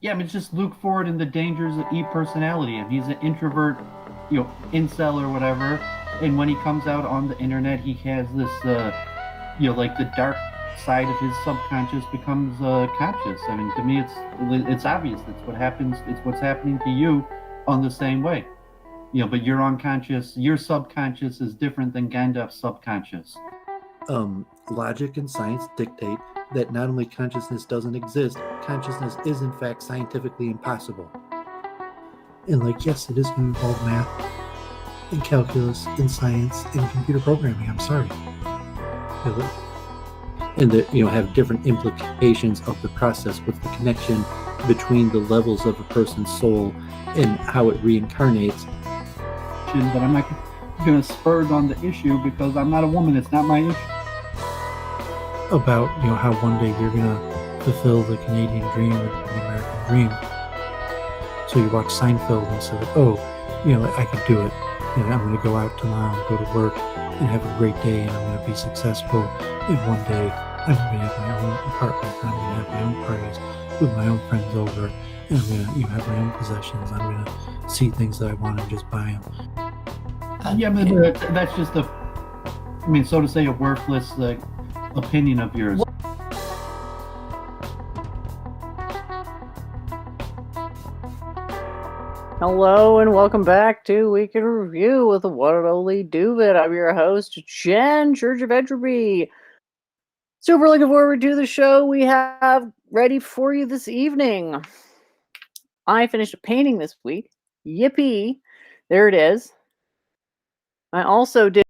Yeah, I mean, it's just Luke Ford and the dangers of e-personality. And he's an introvert, incel or whatever. And when he comes out on the internet, he has this, like the dark side of his subconscious becomes conscious. I mean, to me, it's obvious. That's what happens. It's what's happening to you on the same way. But your unconscious, your subconscious is different than Gandalf's subconscious. Logic and science dictate that not only consciousness doesn't exist, consciousness is in fact scientifically impossible. And yes, it is going to involve math and calculus and science and computer programming. I'm sorry. And that have different implications of the process with the connection between the levels of a person's soul and how it reincarnates. But I'm not going to spur on the issue because I'm not a woman. It's not my issue. About how one day you're going to fulfill the Canadian dream or the American dream. So you watch Seinfeld and say, I could do it. I'm going to go out tomorrow and go to work and have a great day, and I'm going to be successful. And one day I'm going to have my own apartment. I'm going to have my own parties with my own friends over, and I'm going to have my own possessions. I'm going to see things that I want and just buy them. Yeah, but that's just so to say, a worthless opinion of yours. Hello and welcome back to Week in Review with the one and only Doovid. I'm your host, Jen, Church of Entropy. Super looking forward to the show we have ready for you this evening. I finished a painting this week. Yippee! There it is. I also did...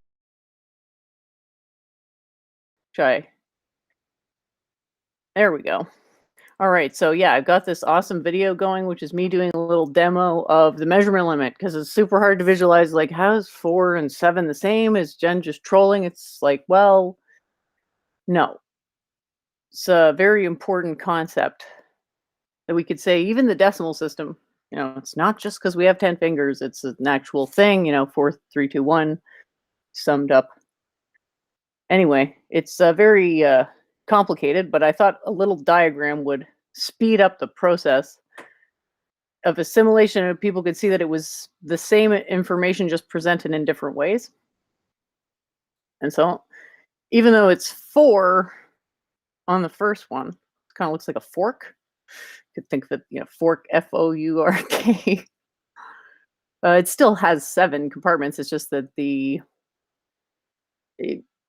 There we go. All right, so yeah, I've got this awesome video going, which is me doing a little demo of the measurement limit, because it's super hard to visualize, how is 4 and 7 the same? Is Jen just trolling? It's well, no. It's a very important concept that we could say, even the decimal system, it's not just because we have 10 fingers, it's an actual thing, 4, 3, 2, 1, summed up. Anyway, it's very complicated, but I thought a little diagram would speed up the process of assimilation, and people could see that it was the same information just presented in different ways. And so even though it's 4 on the first one, it kind of looks like a fork. You could think of it, fork, F-O-U-R-K. It still has 7 compartments. It's just that the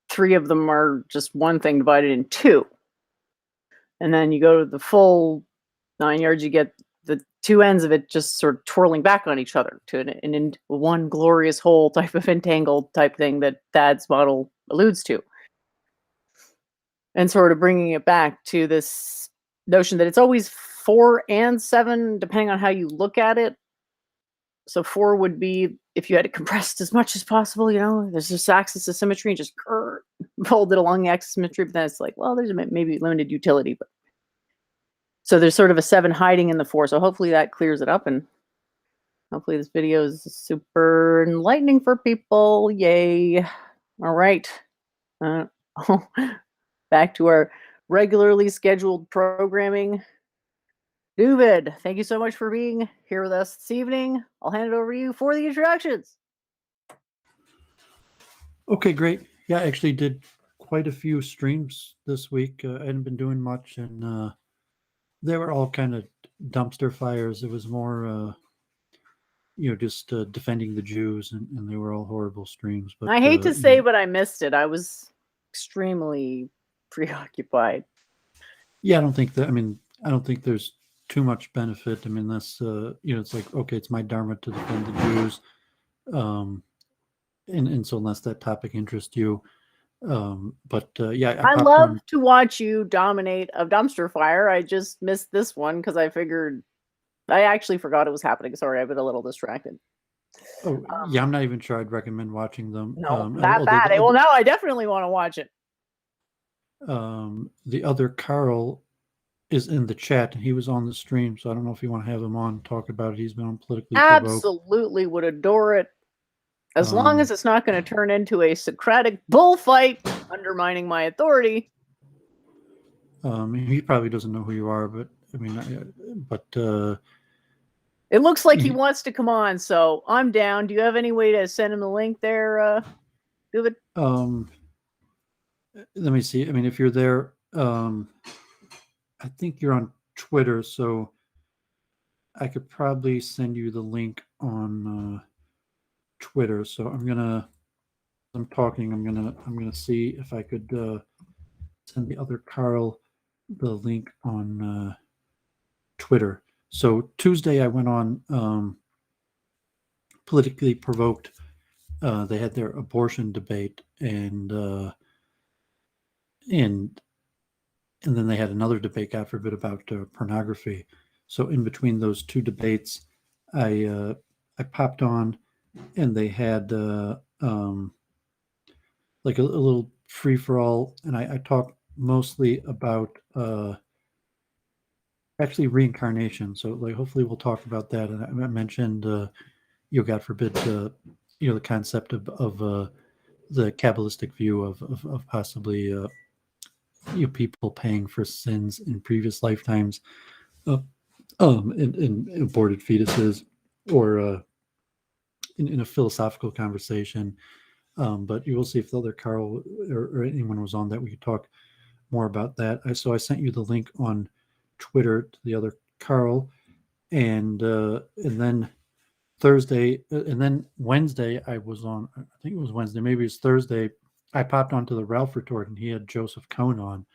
3 of them are just one thing divided in 2. And then you go to the full 9 yards, you get the 2 ends of it just sort of twirling back on each other to an one glorious whole type of entangled type thing that Thad's model alludes to. And sort of bringing it back to this notion that it's always 4 and 7, depending on how you look at it. So 4 would be if you had it compressed as much as possible, there's this axis of symmetry and just fold it along the axis of symmetry, but then it's there's maybe limited utility. But so there's sort of a 7 hiding in the 4. So hopefully that clears it up, and hopefully this video is super enlightening for people. Yay. All right. Back to our regularly scheduled programming. Doovid, thank you so much for being here with us this evening. I'll hand it over to you for the introductions. Okay, great. Yeah, I actually did quite a few streams this week. I hadn't been doing much, and they were all kind of dumpster fires. It was more, just defending the Jews, and they were all horrible streams. But I hate to say, but I missed it. I was extremely preoccupied. Yeah, I don't think there's too much benefit. I mean, that's it's okay, it's my dharma to defend the Jews, and so unless that topic interests you, yeah, I love to watch you dominate a dumpster fire. I just missed this one because I actually forgot it was happening. Sorry, I've been a little distracted. Oh, yeah, I'm not even sure I'd recommend watching them. No, that bad. Well, now I definitely want to watch it. The other Carl is in the chat. He was on the stream, so I don't know if you want to have him on, talk about it. He's been on Politically Provoked. Absolutely would adore it. As long as it's not going to turn into a Socratic bullfight undermining my authority. He probably doesn't know who you are, but I mean, but it looks like he wants to come on, so I'm down. Do you have any way to send him the link there, Doooovid? Let me see. I mean, if you're there, I think you're on Twitter, so I could probably send you the link on Twitter. So I'm talking. I'm gonna see if I could send the other Carl the link on Twitter. So Tuesday I went on Politically Provoked. They had their abortion debate, and then they had another debate, God forbid, about pornography. So in between those two debates, I popped on, and they had like a little free for all, and I talked mostly about actually reincarnation. So like hopefully we'll talk about that. And I mentioned God forbid the concept of the Kabbalistic view of possibly people paying for sins in previous lifetimes, in aborted fetuses, or in a philosophical conversation. But you will see if the other Carl or anyone was on that, we could talk more about that. So I sent you the link on Twitter to the other Carl, and then Thursday, and then Wednesday I was on. I think it was Wednesday, maybe it's Thursday. I popped onto the Ralph Retort, and he had Joseph Cohn on,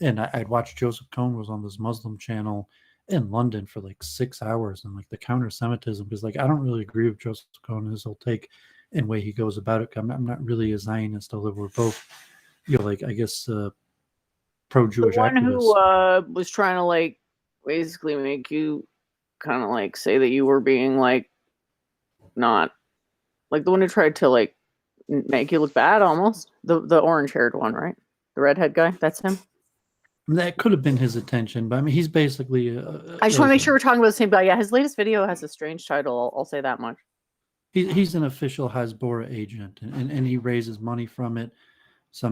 and I'd watched Joseph Cohn was on this Muslim channel in London for like 6 hours, and like the counter-Semitism, because like I don't really agree with Joseph Cohn and his whole take and way he goes about it. I'm not really a Zionist, although we're both, like I guess pro-Jewish the one activists. Who was trying to like basically make you kind of like say that you were being like not like the one who tried to like make you look bad almost. The orange-haired one, right? The redhead guy. That's him. That could have been his intention, but I mean, he's basically. I just want to make sure we're talking about the same guy. Yeah, his latest video has a strange title. I'll say that much. He's an official Hasbora agent, and he raises money from it.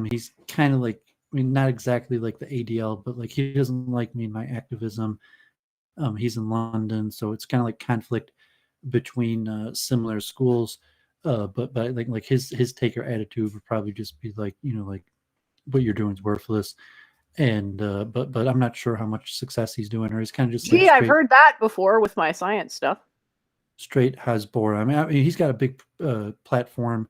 He's kind of like, I mean, not exactly like the ADL, but like he doesn't like me and my activism. He's in London, so it's kind of like conflict between similar schools. But like his take or attitude would probably just be like, like what you're doing is worthless. And but I'm not sure how much success he's doing, or he's kind of just. Gee, I've heard that before with my science stuff. Straight Hasbora. I mean, he's got a big platform.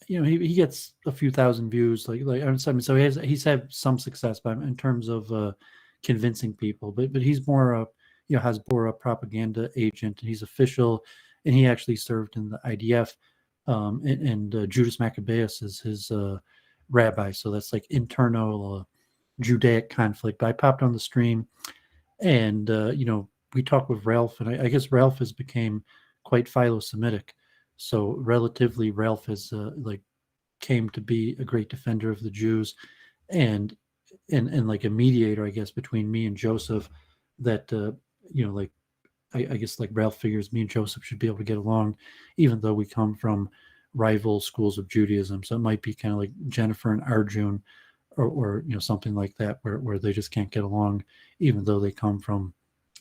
He gets a few thousand views. So he's had some success, but in terms of convincing people. But he's more Hasbora propaganda agent, and he's official, and he actually served in the IDF. And Judas Maccabeus is his rabbi, so that's like internal Judaic conflict. But I popped on the stream, and we talked with Ralph, and I guess Ralph has became quite philo-Semitic. So relatively, Ralph has came to be a great defender of the Jews, and like a mediator, I guess, between me and Joseph. That I guess like Ralph figures me and Joseph should be able to get along, even though we come from rival schools of Judaism. So it might be kind of like Jennifer and Arjun, or something like that, where they just can't get along, even though they come from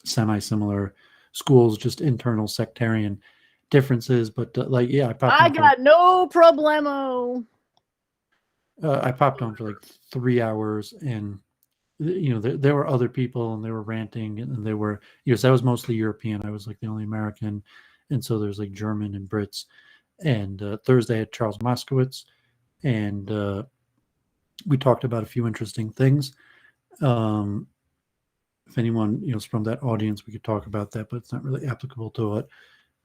semi-similar schools, just internal sectarian differences. But I got no problemo. I popped on for like 3 hours, and there were other people, and they were ranting, and they were, so I was mostly European. I was like the only American, and so there's like German and Brits. And Thursday I had Charles Moskowitz, and we talked about a few interesting things. If anyone is from that audience, we could talk about that, but it's not really applicable to what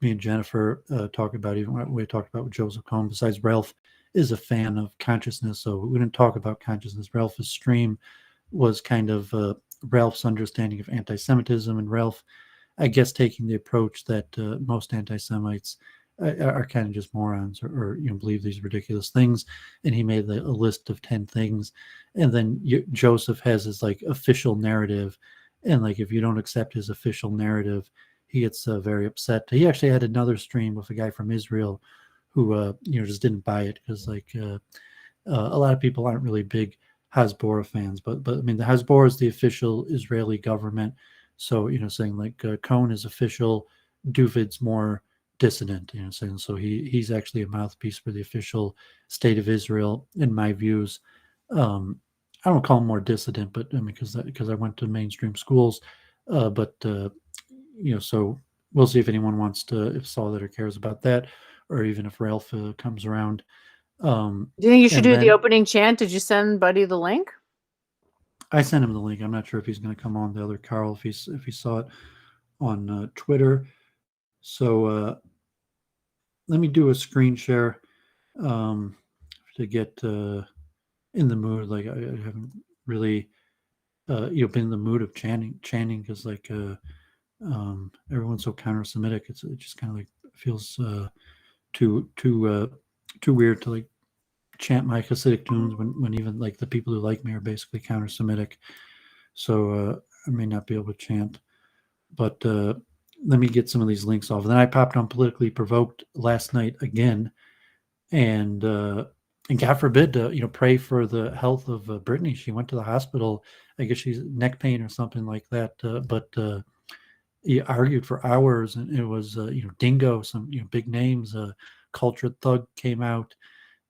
me and Jennifer talk about, even what we talked about with Joseph Cohn. Besides, Ralph is a fan of consciousness, so we didn't talk about consciousness. Ralph's stream was kind of Ralph's understanding of anti-Semitism, and Ralph, I guess, taking the approach that most anti-Semites are kind of just morons, or believe these ridiculous things. And he made a list of 10 things, and then Joseph has his like official narrative, and like if you don't accept his official narrative, he gets very upset. He actually had another stream with a guy from Israel who just didn't buy it, because like a lot of people aren't really big Hezbollah fans, but I mean the Hezbollah is the official Israeli government, so saying like Cohen is official, Doovid's more dissident, saying so he's actually a mouthpiece for the official state of Israel in my views. I don't call him more dissident, but I mean because I went to mainstream schools, but so we'll see if anyone wants to, if Solid cares about that, or even if Ralph comes around. Do you think you should and do then the opening chant? Did you send Buddy the link? I sent him the link. I'm not sure if he's going to come on. The other Carl, if he saw it on Twitter. So let me do a screen share to get in the mood. Like I haven't really been in the mood of chanting because like everyone's so counter-Semitic. It just kind of like feels too weird to like chant my Hasidic tunes when even like the people who like me are basically counter-Semitic. So I may not be able to chant, but let me get some of these links off. And then I popped on Politically Provoked last night again, and God forbid, pray for the health of Brittany. She went to the hospital. I guess she's neck pain or something like that. But he argued for hours, and it was Dingo, some big names. Cultured Thug came out,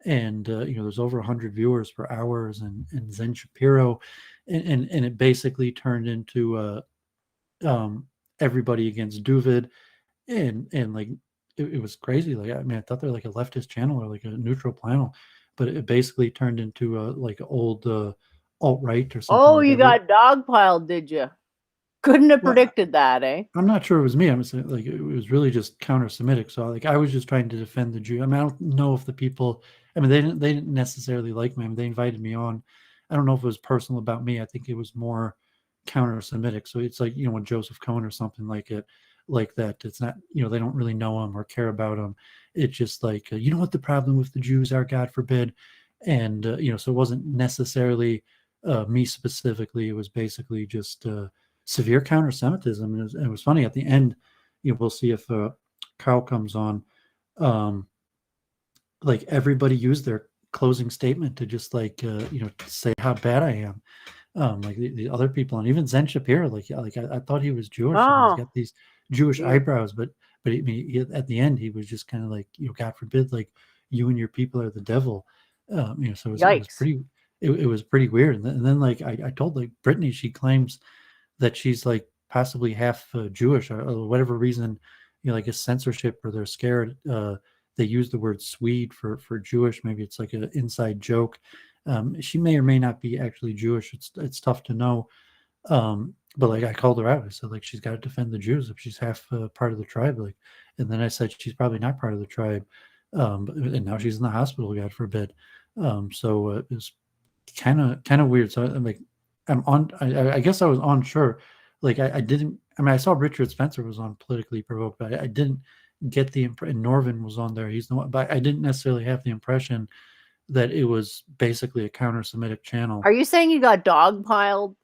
and there's over 100 viewers for hours, and Zen Shapiro, and it basically turned into everybody against Doovid, and like it was crazy. Like I mean, I thought they're like a leftist channel or like a neutral panel, but it basically turned into a like old alt-right or something. Oh, like you got dogpiled, did you? Couldn't have predicted that, eh? I'm not sure it was me. I'm saying like it was really just counter-Semitic. So like I was just trying to defend the Jew. I mean, I don't know if the people. I mean, they didn't necessarily like me. I mean, they invited me on. I don't know if it was personal about me. I think it was more counter-Semitic. So it's like when Joseph Cohen or something like that. It's not they don't really know him or care about him. It's just like what the problem with the Jews are, God forbid, and so it wasn't necessarily me specifically. It was basically just. Severe counter-Semitism. And it was funny at the end. We'll see if Carl comes on. Like everybody used their closing statement to just like say how bad I am. Like the other people, and even Zen Shapiro. Like I thought he was Jewish. I mean, he's got these Jewish eyebrows, but I mean, at the end he was just kind of like God forbid, like you and your people are the devil. So it was pretty. It was pretty weird. And then like I told like Brittany, she claims that she's like possibly half Jewish or whatever reason, like a censorship, or they're scared. They use the word Swede for Jewish. Maybe it's like an inside joke. She may or may not be actually Jewish. It's tough to know. But like I called her out. I said like she's got to defend the Jews if she's half part of the tribe. Like, and then I said she's probably not part of the tribe. And now she's in the hospital. God forbid. So it was kind of weird. So I'm like. I guess I was unsure. Like I didn't. I mean, I saw Richard Spencer was on Politically Provoked, but I didn't get the impression. Norvin was on there. He's the one, but I didn't necessarily have the impression that it was basically a counter-Semitic channel. Are you saying you got dogpiled?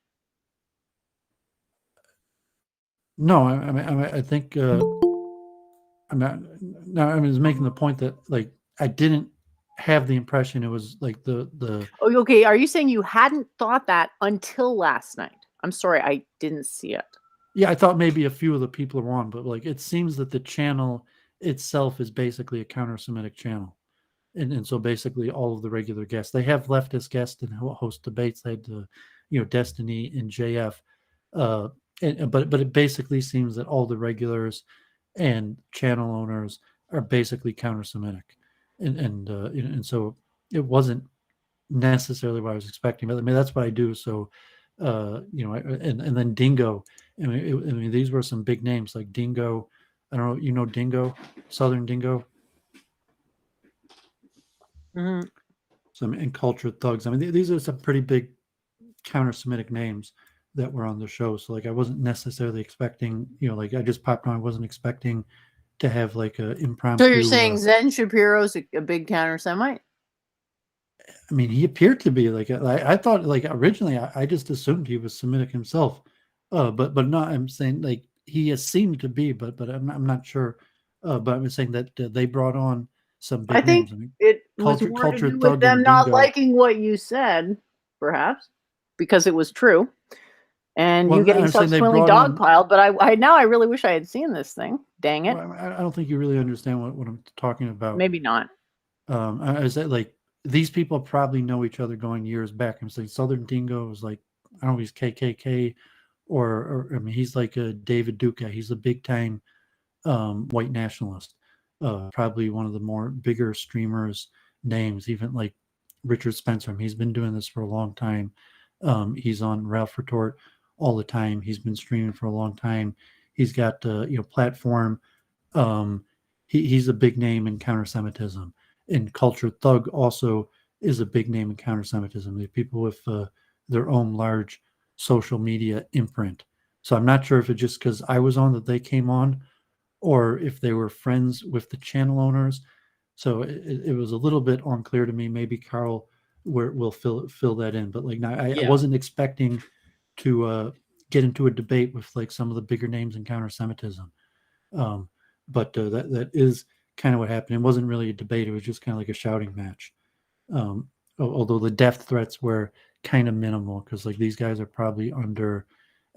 No, I think. I was making the point that like I didn't have the impression it was like the. Oh, okay. Are you saying you hadn't thought that until last night? I'm sorry, I didn't see it. Yeah, I thought maybe a few of the people are on, but like it seems that the channel itself is basically a counter-Semitic channel, and so basically all of the regular guests, they have leftist guests and host debates. They had Destiny and JF, but it basically seems that all the regulars and channel owners are basically counter-Semitic. And so it wasn't necessarily what I was expecting, but I mean that's what I do. So, and then Dingo. I mean, these were some big names like Dingo. I don't know, Dingo, Southern Dingo. Mm-hmm. Some and Cultured Thugs. I mean, these are some pretty big counter-Semitic names that were on the show. So like, I wasn't necessarily expecting. Like I just popped on. I wasn't expecting to have like a impromptu. So you're saying Zen Shapiro's a big counter-Semite? I mean, he appeared to be like I thought like originally I just assumed he was Semitic himself, but not. I'm saying like he has seemed to be, but I'm not sure. But I'm saying that they brought on some big names. I mean, it was more to do with them not liking what you said. perhaps, because it was true. And Well, you getting I'm saying they subsequently brought on. dogpiled, but I now I really wish I had seen this thing. Dang it. Well, I don't think you really understand what I'm talking about. Maybe not. I said like these people probably know each other going years back. I'm saying Southern Dingo was like I don't know if he's KKK or I mean he's like a David Duca. He's a big time white nationalist. Probably one of the more bigger streamers names. Even like Richard Spencer. I mean, he's been doing this for a long time. He's on Ralph Retort all the time. He's been streaming for a long time. He's got platform. Um, he's a big name in counter-Semitism. And Culture Thug also is a big name in counter-Semitism. They're people with their own large social media imprint. So I'm not sure if it's just because I was on that they came on, or if they were friends with the channel owners. So it was a little bit unclear to me. Maybe Carl will fill that in. But like, I wasn't expecting to get into a debate with like some of the bigger names in counter-Semitism. But that is kind of what happened. It wasn't really a debate. It was just kind of like a shouting match. Although the death threats were kind of minimal because like these guys are probably under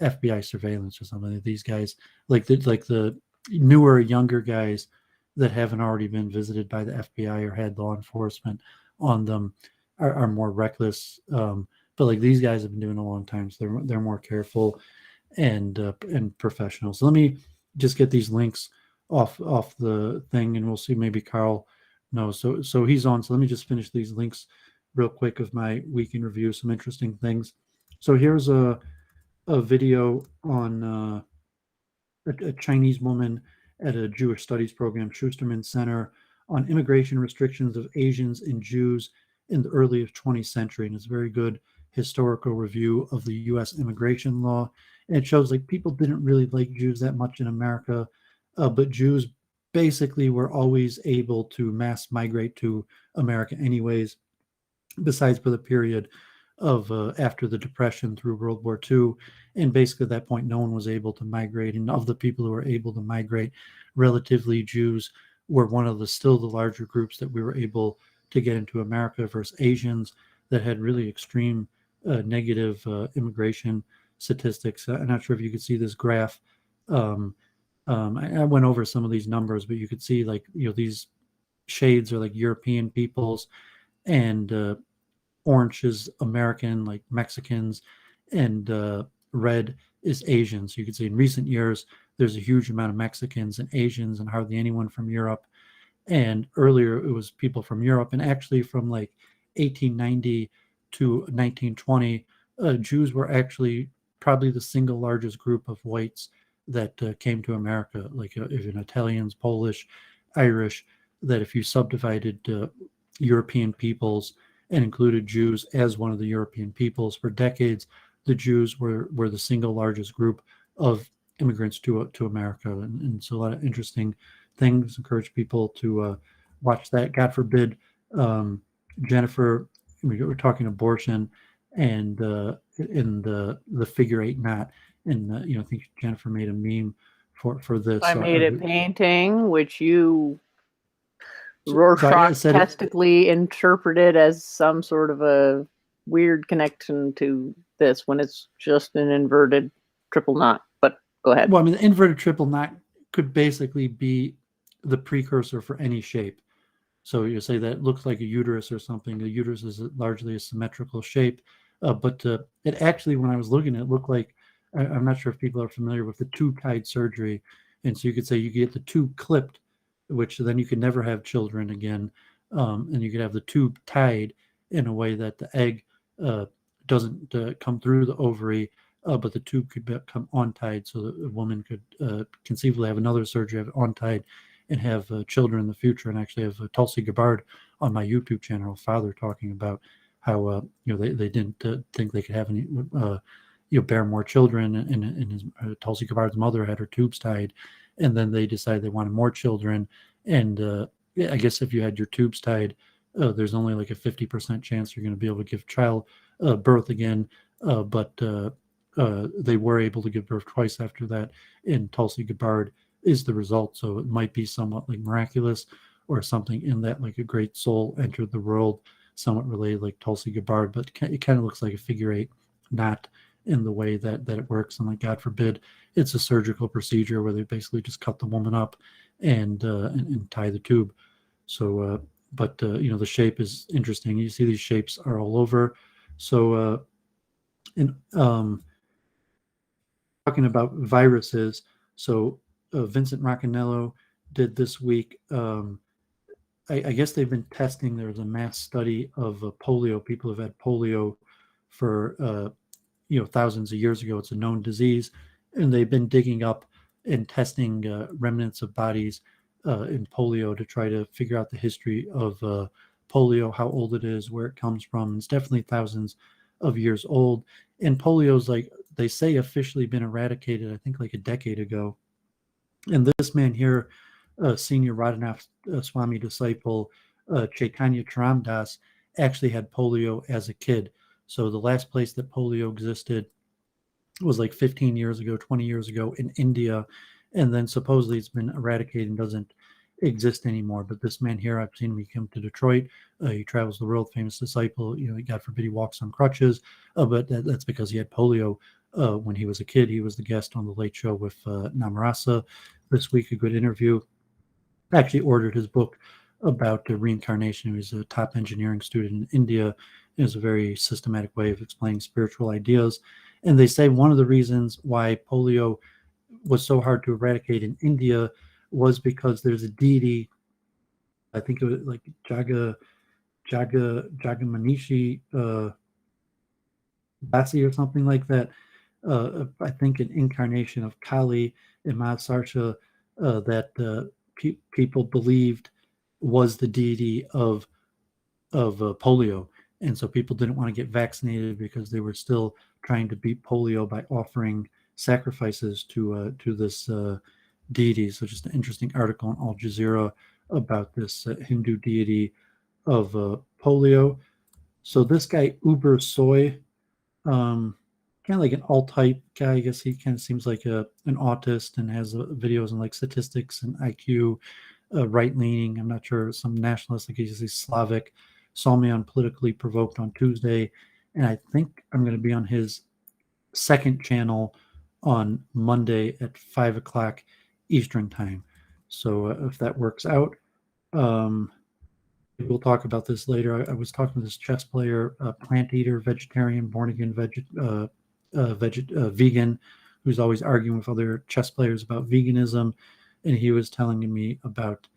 FBI surveillance or something. These guys like the newer, younger guys that haven't already been visited by the FBI or had law enforcement on them are more reckless. But like these guys have been doing it a long time, so they're more careful and professional. So let me just get these links off the thing, and we'll see. Maybe Carl knows. So he's on. So let me just finish these links real quick of my week in review. Some interesting things. So here's a video on a Chinese woman at a Jewish studies program, Schusterman Center, on immigration restrictions of Asians and Jews in the early 20th century. And it's a very good historical review of the U.S. immigration law. And it shows like people didn't really like Jews that much in America, but Jews basically were always able to mass migrate to America anyways, besides for the period of after the Depression through World War II. And basically at that point, no one was able to migrate. And of the people who were able to migrate, relatively Jews were one of the still the larger groups that we were able to get into America versus Asians that had really extreme negative immigration statistics. I'm not sure if you could see this graph. I went over some of these numbers, but you could see like, these shades are like European peoples, and orange is American, like Mexicans, and red is Asian. So you can see in recent years, there's a huge amount of Mexicans and Asians and hardly anyone from Europe. And earlier it was people from Europe, and actually from like 1890 to 1920, Jews were actually probably the single largest group of whites that came to America, like even Italians, Polish, Irish, that if you subdivided European peoples and included Jews as one of the European peoples for decades, the Jews were the single largest group of immigrants to America. And so a lot of interesting things. Encourage people to watch that. God forbid, Jennifer, we were talking abortion and in the figure eight knot. And I think Jennifer made a meme for this. I made a painting, which you So Rorschach-tastically interpreted as some sort of a weird connection to this when it's just an inverted triple knot. But go ahead. Well, I mean, the inverted triple knot could basically be the precursor for any shape. So you say that it looks like a uterus or something. The uterus is largely a symmetrical shape, but it actually, when I was looking, it looked like, I'm not sure if people are familiar with the tube-tied surgery. And so you could say you get the tube clipped, which then you could never have children again. And you could have the tube tied in a way that the egg doesn't come through the ovary, but the tube could become untied so that a woman could conceivably have another surgery, have it untied, and have children in the future. And actually have Tulsi Gabbard on my YouTube channel, father, talking about how they didn't think they could have any bear more children, and his Tulsi Gabbard's mother had her tubes tied, and then they decided they wanted more children. And I guess if you had your tubes tied, there's only like a 50% chance you're going to be able to give child birth again, but they were able to give birth twice after that, and Tulsi Gabbard is the result. So it might be somewhat like miraculous or something in that, like a great soul entered the world somewhat related, like Tulsi Gabbard, but it kind of looks like a figure eight, not in the way that it works. And like, God forbid, it's a surgical procedure where they basically just cut the woman up and tie the tube. So, but the shape is interesting. You see these shapes are all over. So, in talking about viruses, so Vincent Roccanello did this week. I guess they've been testing. There's a mass study of polio. People have had polio for thousands of years ago. It's a known disease, and they've been digging up and testing remnants of bodies in polio to try to figure out the history of polio, how old it is, where it comes from. It's definitely thousands of years old. And polio's, like they say, officially been eradicated, I think, like a decade ago. And this man here, senior Radhanath Swami disciple Chaitanya Charamdas, actually had polio as a kid. So the last place that polio existed was like 15 years ago, 20 years ago in India. And then supposedly it's been eradicated and doesn't exist anymore. But this man here, I've seen him, he come to Detroit. He travels the world, famous disciple. God forbid he walks on crutches. But that's because he had polio when he was a kid. He was the guest on the Late Show with Namarasa this week, a good interview. I actually ordered his book about reincarnation. He was a top engineering student in India. It was a very systematic way of explaining spiritual ideas. And they say one of the reasons why polio was so hard to eradicate in India was because there's a deity, I think it was like Jagamanishi Basi or something like that. I think an incarnation of Kali in Mahasarsha that people believed was the deity of polio. And so people didn't want to get vaccinated because they were still trying to beat polio by offering sacrifices to this deity. So just an interesting article on Al Jazeera about this Hindu deity of polio. So this guy, Uber Soy, kind of like an alt-type guy. I guess he kind of seems like an autist and has videos on like statistics and IQ, right-leaning. I'm not sure, some nationalist, like he's Slavic. Saw me on Politically Provoked on Tuesday, and I think I'm going to be on his second channel on Monday at 5 o'clock Eastern time. So if that works out, we'll talk about this later. I was talking to this chess player, plant eater, vegetarian, born again vegan, who's always arguing with other chess players about veganism, and he was telling me about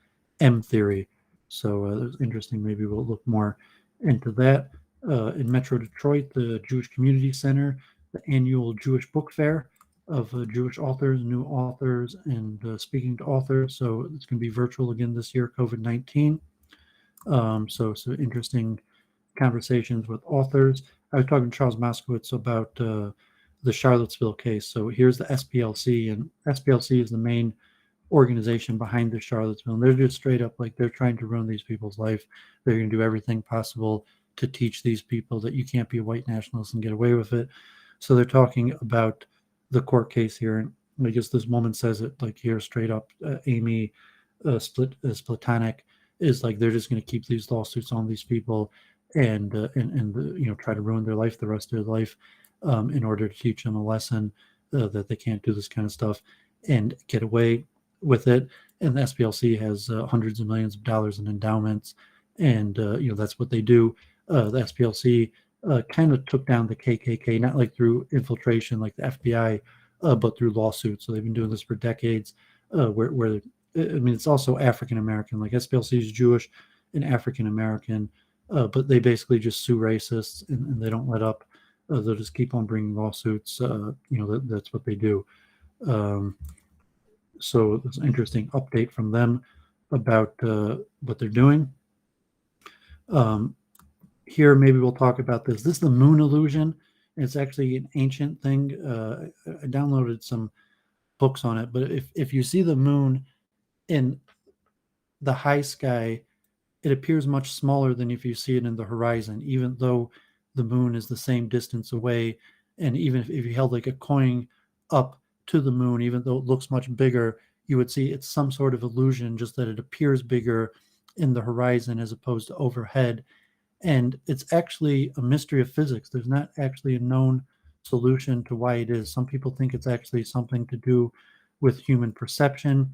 M theory. So it was interesting. Maybe we'll look more into that. In Metro Detroit, the Jewish Community Center, the annual Jewish Book Fair of Jewish authors, new authors, and speaking to authors. So it's going to be virtual again this year, COVID-19. So interesting conversations with authors. I was talking to Charles Moskowitz about the Charlottesville case. So here's the SPLC, and SPLC is the main organization behind the Charlottesville, and they're just straight up like they're trying to ruin these people's life. They're going to do everything possible to teach these people that you can't be a white nationalist and get away with it. So they're talking about the court case here, and I guess this woman says it like here straight up. Amy Splitonic is like they're just going to keep these lawsuits on these people and try to ruin their life the rest of their life in order to teach them a lesson that they can't do this kind of stuff and get away with it. And the SPLC has hundreds of millions of dollars in endowments, and that's what they do. The SPLC kind of took down the KKK, not like through infiltration like the FBI, but through lawsuits. So they've been doing this for decades. Where it's also African American. Like SPLC is Jewish and African American, but they basically just sue racists and they don't let up. They'll just keep on bringing lawsuits. That's what they do. So it's an interesting update from them about what they're doing. Here, maybe we'll talk about this. This is the moon illusion. It's actually an ancient thing. I downloaded some books on it, but if you see the moon in the high sky, it appears much smaller than if you see it in the horizon, even though the moon is the same distance away. And even if you held like a coin up to the moon, even though it looks much bigger, you would see it's some sort of illusion, just that it appears bigger in the horizon as opposed to overhead. And it's actually a mystery of physics. There's not actually a known solution to why it is. Some people think it's actually something to do with human perception.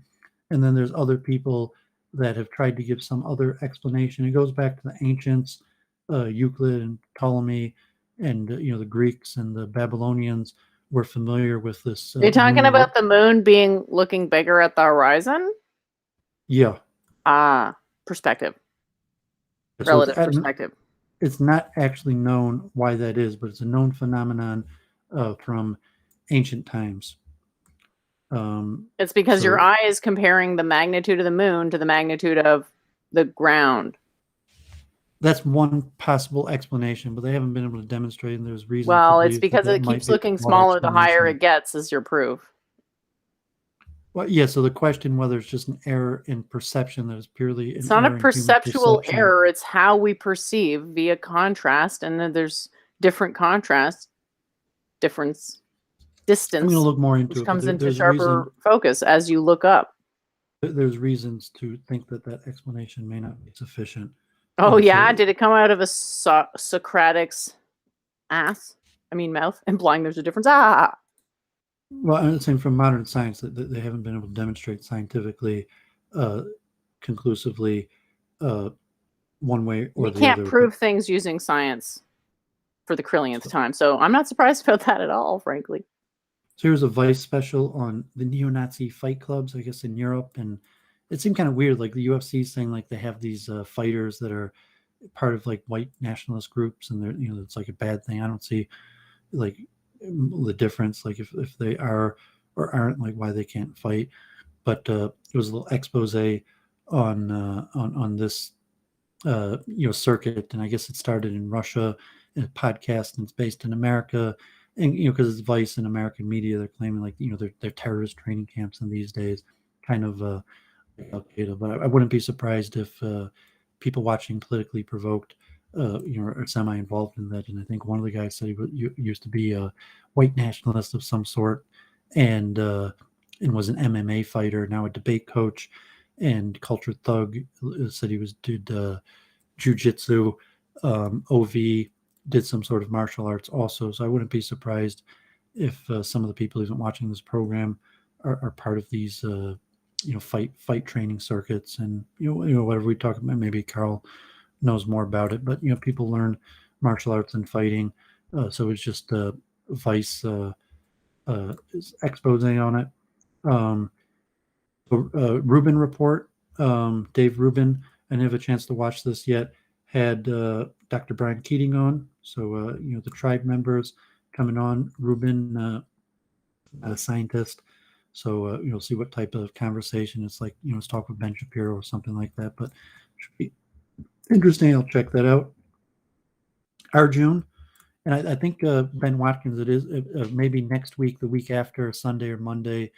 And then there's other people that have tried to give some other explanation. It goes back to the ancients, Euclid and Ptolemy, and the Greeks and the Babylonians were familiar with this. Are you talking about the moon being looking bigger at the horizon? Yeah. Perspective. So Relative perspective. It's not actually known why that is, but it's a known phenomenon from ancient times. It's because your eye is comparing the magnitude of the moon to the magnitude of the ground. That's one possible explanation, but they haven't been able to demonstrate, and there's reason. Well, it's because it keeps looking smaller the higher it gets, is your proof. Well, yeah. So the question whether it's just an error in perception that is purely it's not a perceptual error. It's how we perceive via contrast, and then there's different contrast, distance. I'm going to look more into it, which comes into sharper focus as you look up. There's reasons to think that explanation may not be sufficient. Oh, yeah? Did it come out of a Socratic's ass? I mean, mouth? Implying there's a difference? Well, I'm saying from modern science that they haven't been able to demonstrate scientifically, conclusively, one way or the other. You can't prove things using science for the trillionth time, so I'm not surprised about that at all, frankly. So here's a Vice special on the neo-Nazi fight clubs, I guess, in Europe, and it seemed kind of weird, like the UFC saying like they have these fighters that are part of like white nationalist groups, and they're it's like a bad thing. I don't see like the difference, like if they are or aren't, like why they can't fight. But it was a little expose on this circuit, and I guess it started in Russia in a podcast, and it's based in America. And because it's Vice and American media, they're claiming like they're terrorist training camps in these days, kind of. But I wouldn't be surprised if people watching Politically Provoked, are semi-involved in that. And I think one of the guys said he used to be a white nationalist of some sort, and was an MMA fighter, now a debate coach, and culture thug. Said he did jiu-jitsu, OV, did some sort of martial arts also. So I wouldn't be surprised if some of the people even watching this program are part of these fight training circuits, and whatever we talk about. Maybe Carl knows more about it, but people learn martial arts and fighting. So it's just Vice is exposing on it. Rubin Report, Dave Rubin. I didn't have a chance to watch this yet. Had Dr. Brian Keating on, so the tribe members coming on. Rubin, a scientist. So you'll see what type of conversation it's like. Let's talk with Ben Shapiro or something like that. But it should be interesting. I'll check that out. Arjun, and I think Ben Watkins. It is maybe next week, the week after, Sunday or Monday.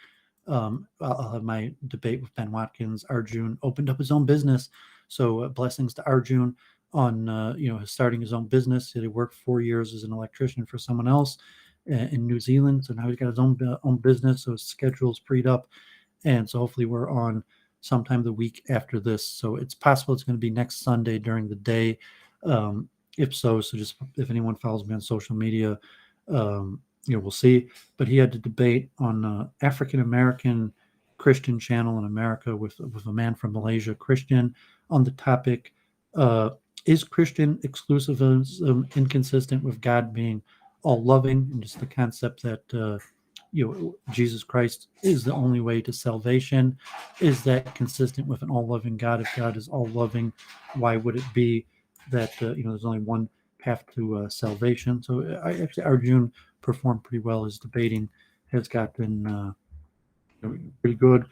I'll have my debate with Ben Watkins. Arjun opened up his own business, so blessings to Arjun on starting his own business. He worked 4 years as an electrician for someone else in New Zealand, so now he's got his own business, so his schedule's freed up, and so hopefully we're on sometime the week after this. So it's possible it's going to be next Sunday during the day. If so just if anyone follows me on social media, we'll see. But he had to debate on African American Christian channel in America with a man from Malaysia, Christian, on the topic: is Christian exclusivism inconsistent with God being all loving, and just the concept that Jesus Christ is the only way to salvation? Is that consistent with an all loving God? If God is all loving, why would it be that there's only one path to salvation? So Arjun performed pretty well. His debating has gotten pretty good.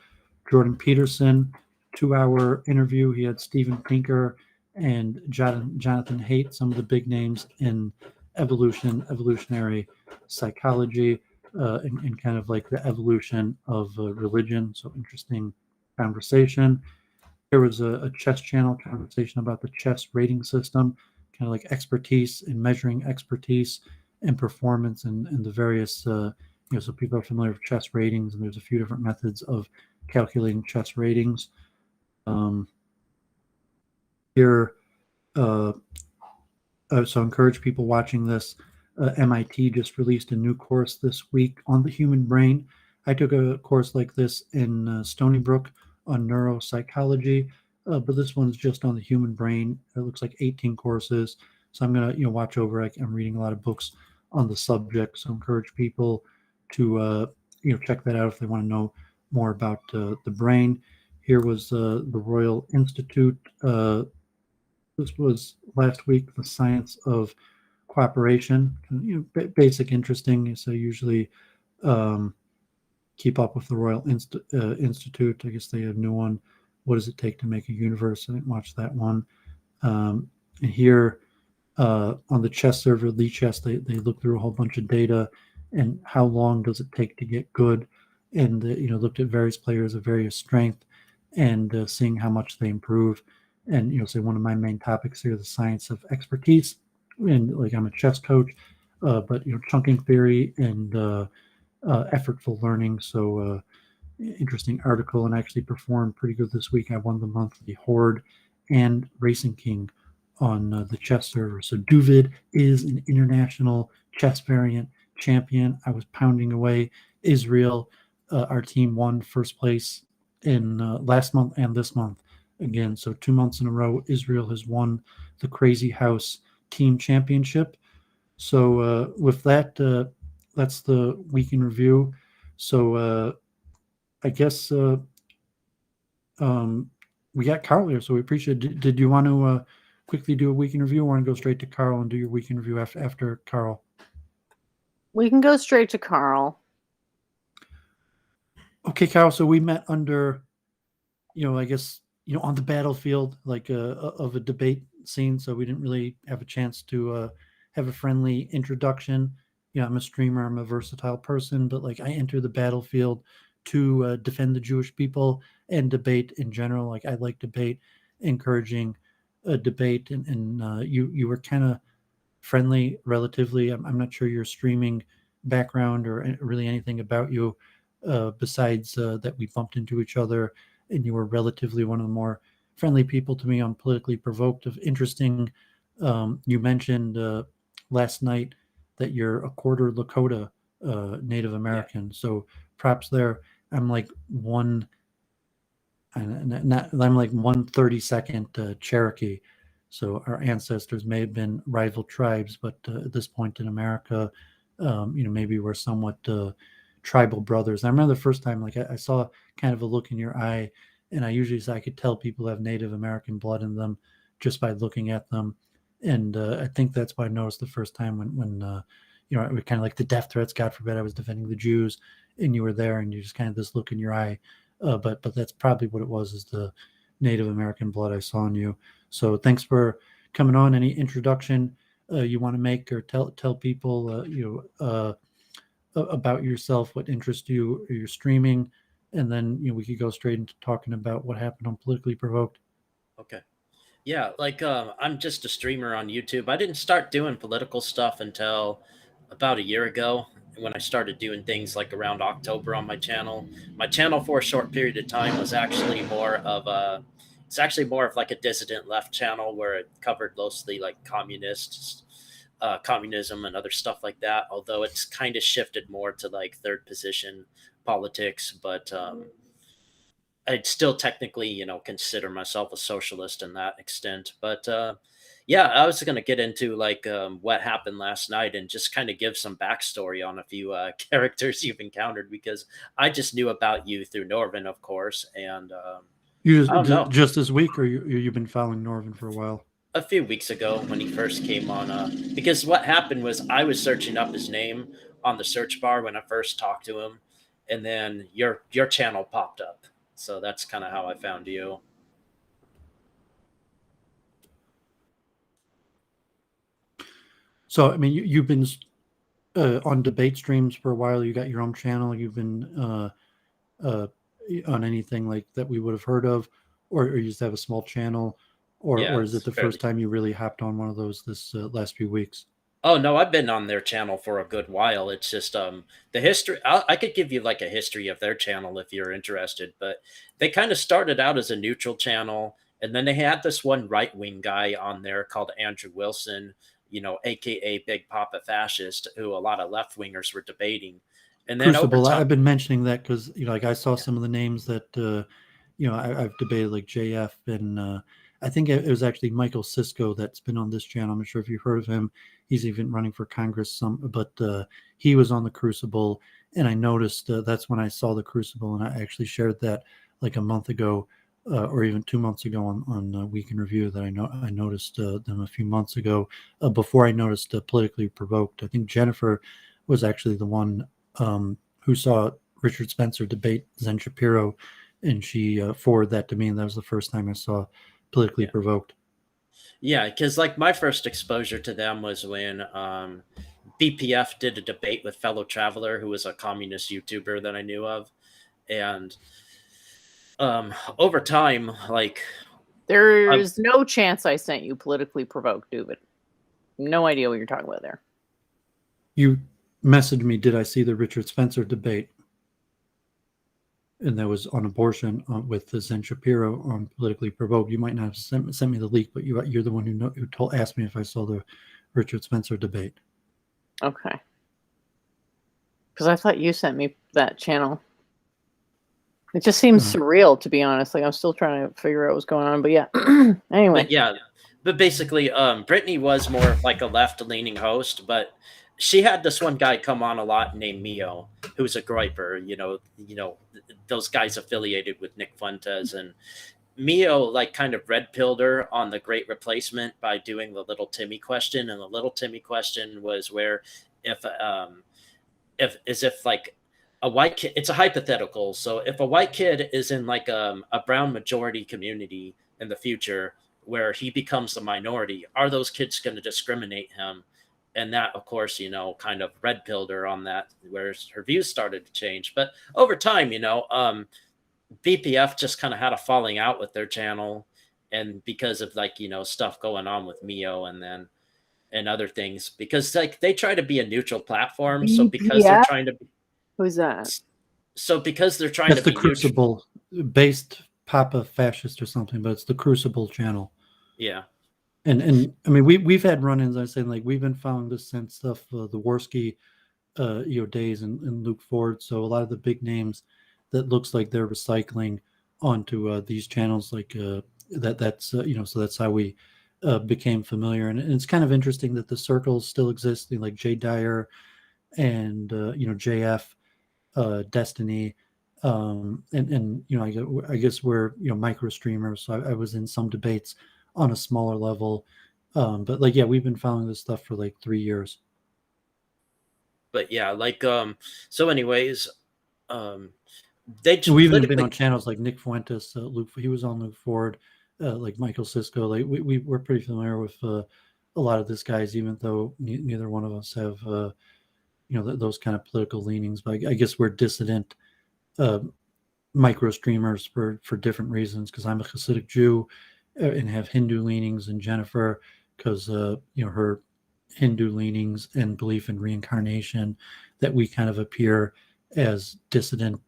Jordan Peterson, 2-hour interview. He had Steven Pinker and Jonathan Haidt, some of the big names in evolutionary psychology, and kind of like the evolution of religion. So interesting conversation. There was a chess channel conversation about the chess rating system, kind of like expertise in measuring expertise and performance, and the various so people are familiar with chess ratings, and there's a few different methods of calculating chess ratings. Here So encourage people watching this. MIT just released a new course this week on the human brain. I took a course like this in Stony Brook on neuropsychology, but this one's just on the human brain. It looks like 18 courses. So I'm gonna watch over. I'm reading a lot of books on the subject. So encourage people to check that out if they want to know more about the brain. Here was the Royal Institute. This was last week, the science of cooperation. Basic, interesting. So usually um, keep up with the Royal Institute. I guess they have a new one. What does it take to make a universe? I didn't watch that one. And here on the chess server, Lee Chess, they look through a whole bunch of data and how long does it take to get good, and looked at various players of various strength and seeing how much they improve. And say one of my main topics here, the science of expertise, and like I'm a chess coach, but chunking theory and effortful learning. So interesting article, and actually performed pretty good this week. I won the monthly Horde and Racing King on the chess server. So Doooovid is an international chess variant champion. I was pounding away Israel. Our team won first place in last month and this month again. So 2 months in a row, Israel has won the Crazy House Team Championship. So with that, that's the week in review. So I guess we got Carl here, so we appreciate it. Did you want to quickly do a week in review, or want to go straight to Carl and do your week in review after Carl? We can go straight to Carl. Okay, Carl. So we met under, I guess, on the battlefield, like of a debate scene. So we didn't really have a chance to have a friendly introduction. I'm a streamer. I'm a versatile person, but like I enter the battlefield to defend the Jewish people and debate in general. Like I like debate, encouraging a debate, and you were kind of friendly relatively. I'm not sure your streaming background or really anything about you besides that we bumped into each other, and you were relatively one of the more friendly people to me on Politically Provoked. Of interesting, you mentioned last night that you're a quarter Lakota Native American. Yeah. So props there. I'm like I'm like 1/32 Cherokee. So our ancestors may have been rival tribes, but at this point in America, maybe we're somewhat tribal brothers. I remember the first time, like I saw kind of a look in your eye, and I usually say I could tell people have Native American blood in them just by looking at them. And I think that's what I noticed the first time when it was kind of like the death threats. God forbid I was defending the Jews, and you were there, and you just kind of this look in your eye. But that's probably what it was, is the Native American blood I saw in you. So thanks for coming on. Any introduction you want to make, or tell people about yourself, what interests you, or your streaming, and then we could go straight into talking about what happened on Politically Provoked. Okay. Yeah, like I'm just a streamer on YouTube. I didn't start doing political stuff until about a year ago, when I started doing things like around October on my channel. My channel for a short period of time was actually more of like a dissident left channel, where it covered mostly like communism and other stuff like that. Although it's kind of shifted more to like third position politics, but I'd still technically, consider myself a socialist in that extent. But yeah, I was going to get into like what happened last night, and just kind of give some backstory on a few characters you've encountered, because I just knew about you through Norvin, of course. And you just this week, or you've been following Norvin for a while? A few weeks ago, when he first came on, because what happened was I was searching up his name on the search bar when I first talked to him, and then your channel popped up. So that's kind of how I found you. So, I mean, you've been on debate streams for a while. You got your own channel. You've been on anything like that we would have heard of, or you just have a small channel, or is it the first time you really hopped on one of those this last few weeks? Oh, no, I've been on their channel for a good while. It's just the history. I could give you like a history of their channel if you're interested, but they kind of started out as a neutral channel, and then they had this one right-wing guy on there called Andrew Wilson, AKA Big Papa Fascist, who a lot of left wingers were debating. And then over Crucible. time, I've been mentioning that because like I saw yeah, some of the names that I've debated, like JF, and I think it was actually Michael Cisco that's been on this channel. I'm not sure if you've heard of him. He's even running for Congress. But he was on the Crucible, and I noticed that's when I saw the Crucible, and I actually shared that like a month ago. Or even 2 months ago on Week in Review, that I noticed them a few months ago, before I noticed Politically Provoked. I think Jennifer was actually the one who saw Richard Spencer debate Zen Shapiro, and she forwarded that to me, and that was the first time I saw Politically yeah, Provoked. yeah, because like my first exposure to them was when BPF did a debate with Fellow Traveler, who was a communist YouTuber that I knew of, and over time, like I, There's no chance I sent you Politically Provoked, Doovid. No idea what you're talking about there. You messaged me, did I see the Richard Spencer debate? And that was on abortion with Zen Shapiro on Politically Provoked. You might not have sent me the leak, but you're the one who asked me if I saw the Richard Spencer debate. Okay. Because I thought you sent me that channel. It just seems surreal, to be honest. Like, I'm still trying to figure out what's going on. But yeah. Anyway. but yeah, but basically, Brittany was more of like a left-leaning host, but she had this one guy come on a lot named Mio, who's a griper. Those guys affiliated with Nick Fuentes, and Mio like kind of red pilled her on the Great Replacement by doing the Little Timmy question, and the Little Timmy question was where if like a white kid, it's a hypothetical. So if a white kid is in like a brown majority community in the future where he becomes the minority, are those kids going to discriminate him? And that, of course, kind of red pilled her on that, where her views started to change. But over time, BPF just kind of had a falling out with their channel, and because of like stuff going on with Mio and other things, because like they try to be a neutral platform. So because they're BPF? trying to Who's that? so because they're trying That's to the be neutral, Crucible based Papa Fascist or something, but it's the Crucible channel. yeah. And I mean we've had run-ins. I say, like, we've been following this since stuff the Worski days and Luke Ford. So a lot of the big names that looks like they're recycling onto these channels, like that's so that's how we became familiar. And it's kind of interesting that the circles still exist, like Jay Dyer and JF, Destiny, and I guess we're micro streamers. So I was in some debates on a smaller level, but like, yeah, we've been following this stuff for like 3 years. But yeah, like so anyways, they We've even been politically, on channels like Nick Fuentes, Luke. He was on Luke Ford, like Michael Cisco. Like we're pretty familiar with a lot of these guys, even though neither one of us have those kind of political leanings. But I guess we're dissident uh, micro streamers for different reasons. Because I'm a Hasidic Jew and have Hindu leanings, and Jennifer, because her Hindu leanings and belief in reincarnation, that we kind of appear as dissident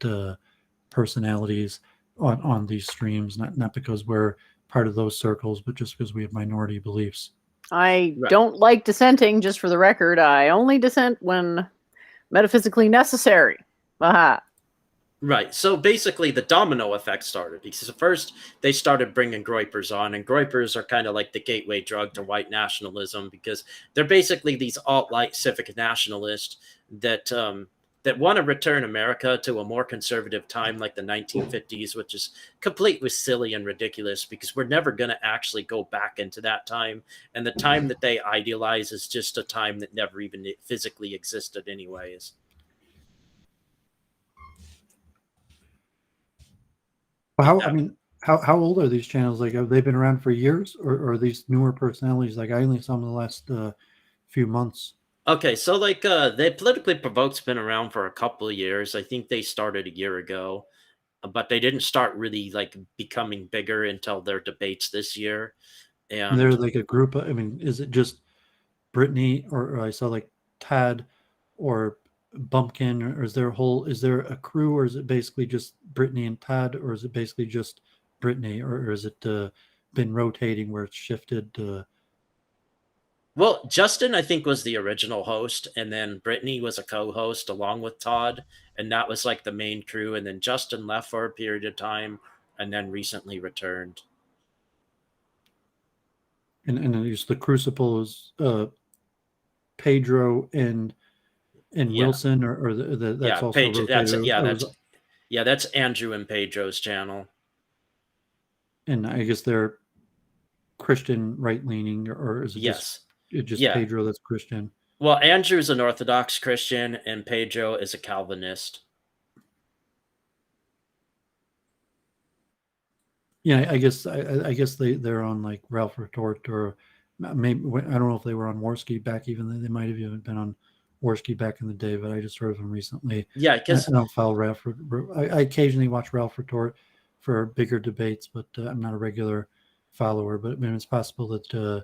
personalities on these streams, not because we're part of those circles, but just because we have minority beliefs. I right. don't like dissenting, just for the record. I only dissent when metaphysically necessary. Aha. Right. So basically, the domino effect started because at first they started bringing groypers on, and groypers are kind of like the gateway drug to white nationalism, because they're basically these alt-right civic nationalists that want to return America to a more conservative time, like the 1950s, which is completely silly and ridiculous because we're never going to actually go back into that time, and the time that they idealize is just a time that never even physically existed, anyways. How I mean, how old are these channels? Like, have they been around for years, or are these newer personalities? Like, I only saw them the last few months. Okay, so like they Politically Provoked's been around for a couple of years. I think they started a year ago, but they didn't start really like becoming bigger until their debates this year. And they're And like a group. I mean, is it just Brittany, or I saw like Tad or Bumpkin, or is there a crew, or is it basically just Brittany and Tad, or is it basically just Brittany, or is it been rotating where it's shifted? Well, Justin, I think, was the original host, and then Brittany was a co-host along with Todd, and that was like the main crew. And then Justin left for a period of time, and then recently returned. And just the Crucible is Pedro and Yeah, Wilson, or yeah, that's also Page. That's rotated. yeah, It was, that's Andrew and Pedro's channel. and I guess they're Christian right leaning, or is Yes, it just yeah. Pedro that's Christian? Well, Andrew's an Orthodox Christian, and Pedro is a Calvinist. Yeah, I guess they're on like Ralph Retort, or maybe I don't know if they were on Warski back, even though they might have even been on Warski back in the day, but I just heard of them recently. Yeah, I because don't follow Ralph. I occasionally watch Ralph Retort for bigger debates, but I'm not a regular follower. But I mean, it's possible that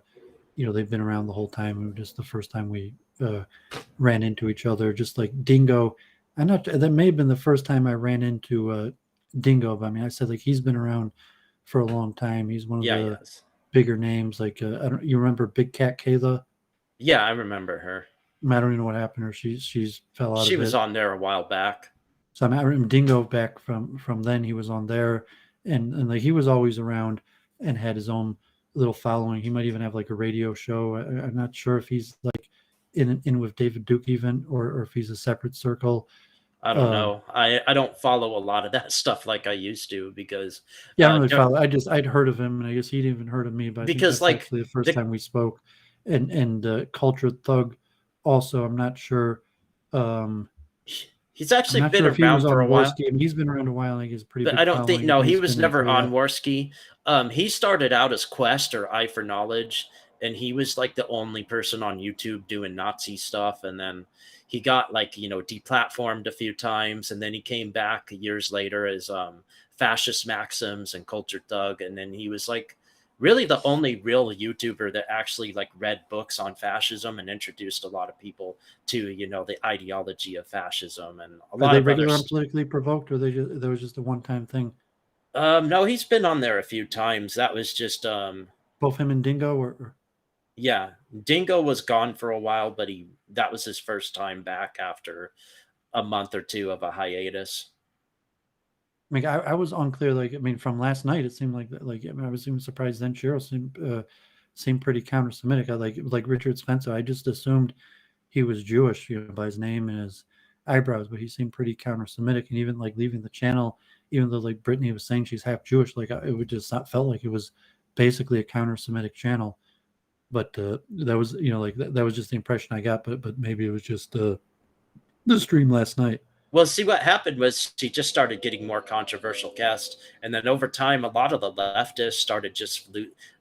they've been around the whole time. It was just the first time we ran into each other. Just like Dingo, I'm not. That may have been the first time I ran into Dingo. But I mean, I said like he's been around for a long time. He's one of yeah, the yes, bigger names. Like I don't. You remember Big Cat Kayla? yeah, I remember her. I don't even know what happened to her. She's fell out She of was it. on there a while back. So I remember Dingo back from then. He was on there, and like he was always around and had his own little following. He might even have like a radio show. I'm not sure if he's like in with David Duke even, or if he's a separate circle. I don't Um, know. I don't follow a lot of that stuff like I used to yeah, I don't really dur- follow. I'd heard of him, and I guess he'd even heard of me. But I think because that's like actually the first the time we spoke. And Cultured Thug, also, Um, he's I'm actually not been sure if he was around for on a while. Warski. I mean, he's been around a while. I think he's a pretty But big I don't think following, no, and he he's was been into never on that. Warski. He started out as Quest or Eye for Knowledge, and he was like the only person on YouTube doing Nazi stuff. And then he got like deplatformed a few times, and then he came back years later as Fascist Maxims and Cultured Thug, and then he was like really the only real YouTuber that actually like read books on fascism and introduced a lot of people to the ideology of fascism and a Are lot they of regular on others. Politically Provoked, or that was just a one-time thing? No, he's been on there a few times. That was just Both him and Dingo, or yeah. Dingo was gone for a while, but he that was his first time back after a month or two of a hiatus. I mean, I was unclear. Like, I mean, from last night, it seemed like I mean, I was even surprised. Then Cheryl seemed pretty counter-Semitic. I like Richard Spencer. I just assumed he was Jewish, by his name and his eyebrows, but he seemed pretty counter-Semitic. And even like leaving the channel, even though like Brittany was saying she's half Jewish, like it would just not felt like it was basically a counter-Semitic channel. But that was like that was just the impression I got. But maybe it was just the stream last night. Well, see what happened was she just started getting more controversial guests, and then over time, a lot of the leftists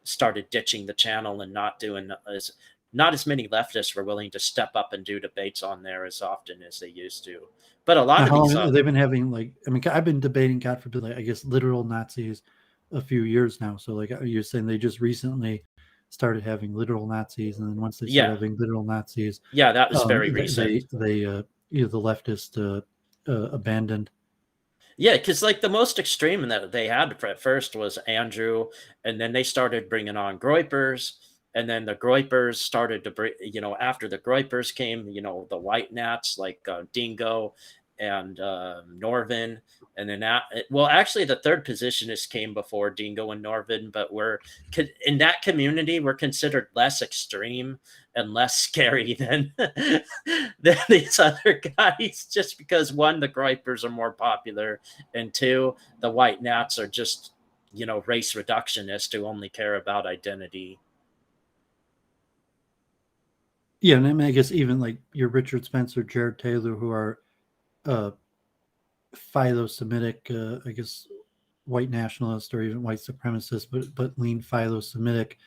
started ditching the channel and not as many leftists were willing to step up and do debates on there as often as they used to. But a lot Now, of how long these, have they been having, like, I mean, I've been debating, God forbid, like, I guess literal Nazis a few years now. So, like, you're saying they just recently started having literal Nazis, and then once they started yeah, having literal Nazis, yeah, that was very recent. the leftist abandoned. Yeah, because like the most extreme that they had at first was Andrew, and then they started bringing on Groypers, and then the Groypers started to bring, after the Groypers came, the White Nats like Dingo and Norvin, and then well, actually, the third positionist came before Dingo and Norvin, but in that community, we're considered less extreme and less scary than than these other guys, just because one, the Groypers are more popular, and two, the White Nats are just race reductionists who only care about identity. Yeah, and I mean, I guess even like your Richard Spencer, Jared Taylor, who are uh, philo-Semitic, I guess white nationalists or even white supremacists, but lean philo-Semitic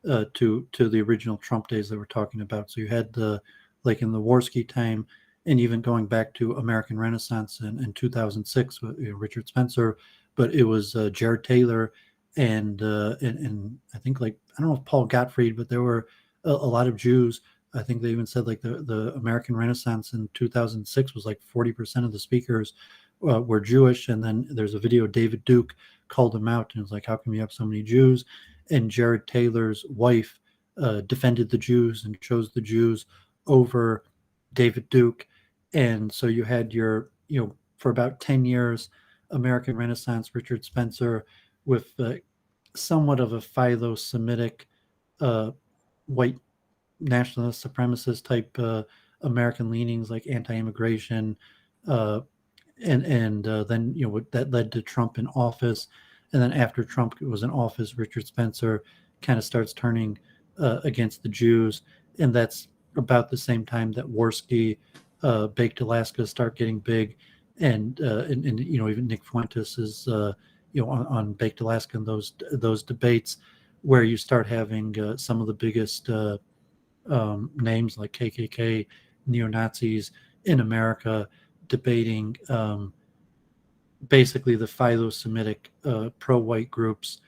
to the original Trump days that we're talking about. So you had like in the Warski time, and even going back to American Renaissance in 2006 with Richard Spencer, but it was Jared Taylor and I think, like, I don't know if Paul Gottfried, but there were a lot of Jews. I think they even said like the American Renaissance in 2006 was like 40% of the speakers were Jewish. And then there's a video, David Duke called them out and was like, how come you have so many Jews? And Jared Taylor's wife defended the Jews and chose the Jews over David Duke. And so you had your, for about 10 years, American Renaissance Richard Spencer with somewhat of a philo-Semitic white nationalist supremacist type American leanings, like anti-immigration, uh, and then that led to Trump in office, and then after Trump was in office, Richard Spencer kind of starts turning against the Jews, and that's about the same time that Worski, Baked Alaska start getting big, and even Nick Fuentes is on Baked Alaska and those debates where you start having some of the biggest names like KKK, neo-Nazis in America debating basically the philo-Semitic pro-white groups,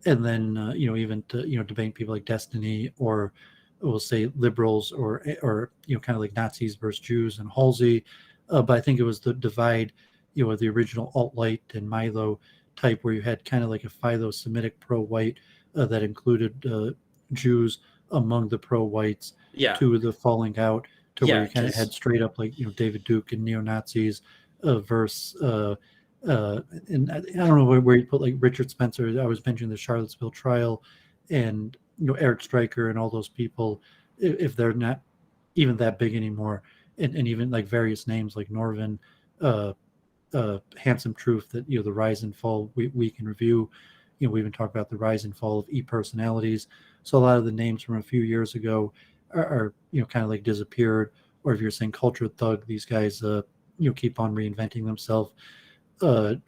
and then even to debating people like Destiny, or we'll say liberals, or kind of like Nazis versus Jews and Halsey. But I think it was the divide, the original alt-right and Milo type, where you had kind of like a philo-Semitic pro-white that included Jews among the pro-whites, Yeah. to the falling out, to where Yeah, you kind of 'cause- had straight up like David Duke and neo-Nazis versus and I don't know where you put like Richard Spencer. I was mentioning the Charlottesville trial, and Eric Stryker and all those people, if they're not even that big anymore, and even like various names like Norvin, Handsome Truth, that the rise and fall week in review. We even talked about the rise and fall of e-personalities. So a lot of the names from a few years ago are kind of like disappeared. Or if you're saying Culture Thug, these guys keep on reinventing themselves,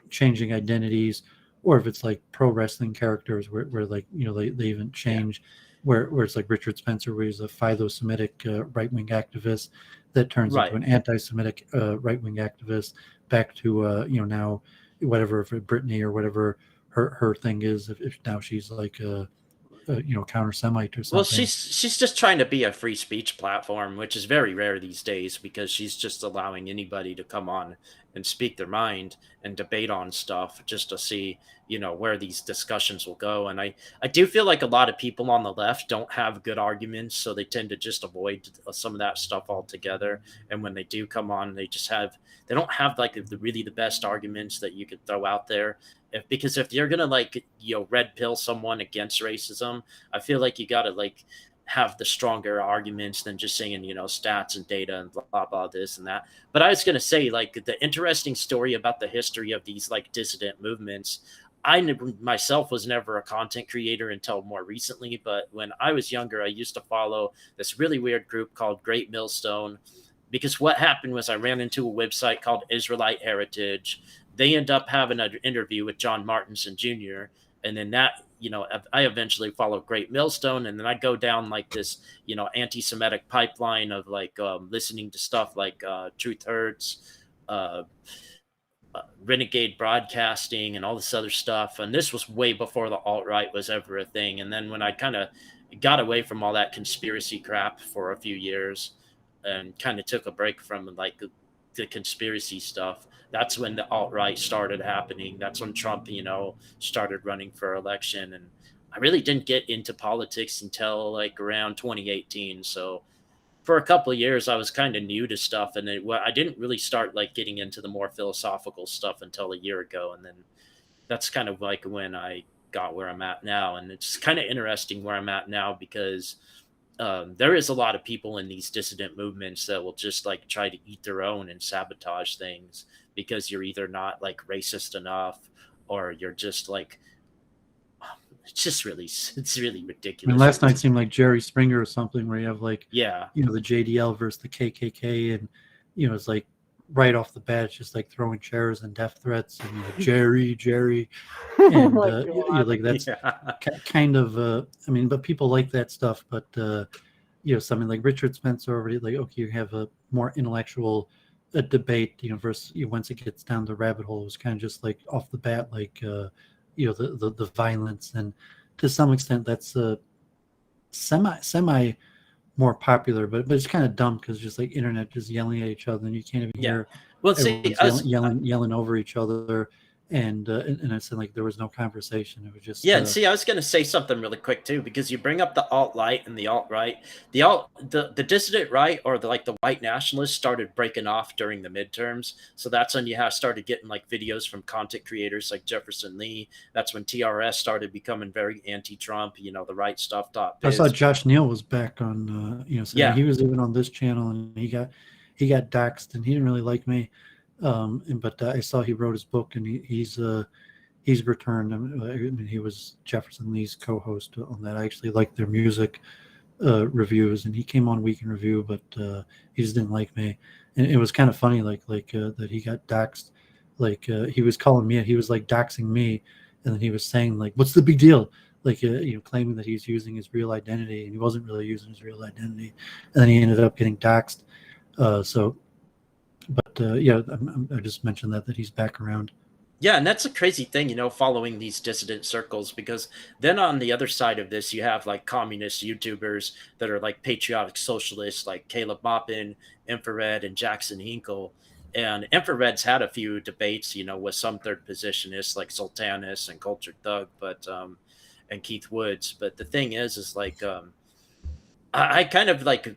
changing identities. Or if it's like pro wrestling characters where like they even change, where it's like Richard Spencer, where he's a philo-Semitic right-wing activist that turns Right. into an anti-Semitic right-wing activist, back to now whatever, if Brittany or whatever her thing is, if now she's like counter Semite or something. Well, she's just trying to be a free speech platform, which is very rare these days, because she's just allowing anybody to come on and speak their mind and debate on stuff, just to see where these discussions will go. And I do feel like a lot of people on the left don't have good arguments, so they tend to just avoid some of that stuff altogether. And when they do come on, they don't have like the best arguments that you could throw out there. Because if you're gonna like red pill someone against racism, I feel like you gotta like have the stronger arguments than just saying stats and data and blah blah this and that. But I was gonna say, like, the interesting story about the history of these like dissident movements. Myself was never a content creator until more recently, but when I was younger, I used to follow this really weird group called Great Millstone, because what happened was I ran into a website called Israelite Heritage. They end up having an interview with John Martinson Jr. And then I eventually followed Great Millstone, and then I go down like this, anti-Semitic pipeline of like listening to stuff like Truth Hurts, Renegade Broadcasting, and all this other stuff. And this was way before the alt-right was ever a thing. And then when I kind of got away from all that conspiracy crap for a few years and kind of took a break from like the conspiracy stuff, that's when the alt-right started happening. That's when Trump, started running for election. And I really didn't get into politics until like around 2018. So for a couple of years, I was kind of new to stuff, and I didn't really start like getting into the more philosophical stuff until a year ago. And then that's kind of like when I got where I'm at now. And it's kind of interesting where I'm at now, because there is a lot of people in these dissident movements that will just like try to eat their own and sabotage things, because you're either not like racist enough, or you're just like, it's really ridiculous. I mean, last night seemed like Jerry Springer or something, where you have like the JDL versus the KKK, and it's like right off the bat, it's just like throwing chairs and death threats, and Jerry, and like that's kind of I mean, but people like that stuff. But something like Richard Spencer already, like, okay, you have a more intellectual debate, versus once it gets down the rabbit hole, it was kind of just like off the bat, like the violence, and to some extent that's semi more popular, but it's kind of dumb, because just like internet just yelling at each other, and you can't even hear Well, see, yelling over each other, and I said like there was no conversation. It was just Yeah, and see, I was going to say something really quick too, because you bring up the alt right and the alt right. The dissident right, or like the white nationalists, started breaking off during the midterms. So that's when you have started getting like videos from content creators like Jefferson Lee. That's when TRS started becoming very anti-Trump. You know, the right stuff. I saw Biz. Josh Neal was back on saying Yeah, he was even on this channel, and he got doxxed, and he didn't really like me. But I saw he wrote his book, and he's returned. I mean, he was Jefferson Lee's co-host on that. I actually liked their music reviews, and he came on Week in Review, but he just didn't like me. And it was kind of funny, that he got doxxed. He was calling me, he was like doxing me, and then he was saying like, "What's the big deal?" Claiming that he's using his real identity, and he wasn't really using his real identity. And then he ended up getting doxxed. Yeah, I just mentioned that he's back around. yeah, and that's a crazy thing, following these dissident circles, because then on the other side of this, you have like communist YouTubers that are like patriotic socialists, like Caleb Maupin, Infrared, and Jackson Hinkle. And Infrared's had a few debates, with some third positionists like Sultanis and Culture Thug, and Keith Woods. But the thing is like, I kind of like,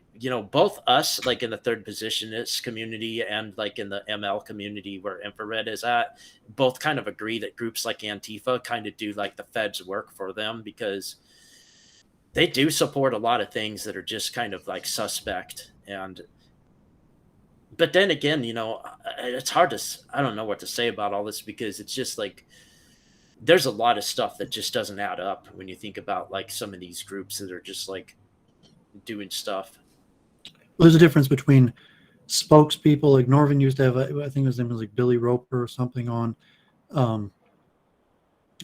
both us, like in the third positionist community and like in the ML community where Infrared is at, both kind of agree that groups like Antifa kind of do like the Fed's work for them, because they do support a lot of things that are just kind of like suspect. But then again, it's hard to, I don't know what to say about all this, because it's just like, there's a lot of stuff that just doesn't add up when you think about like some of these groups that are just like doing stuff. Well, there's a difference between spokespeople. Like Norvin used to have, I think his name was like Billy Roper or something on,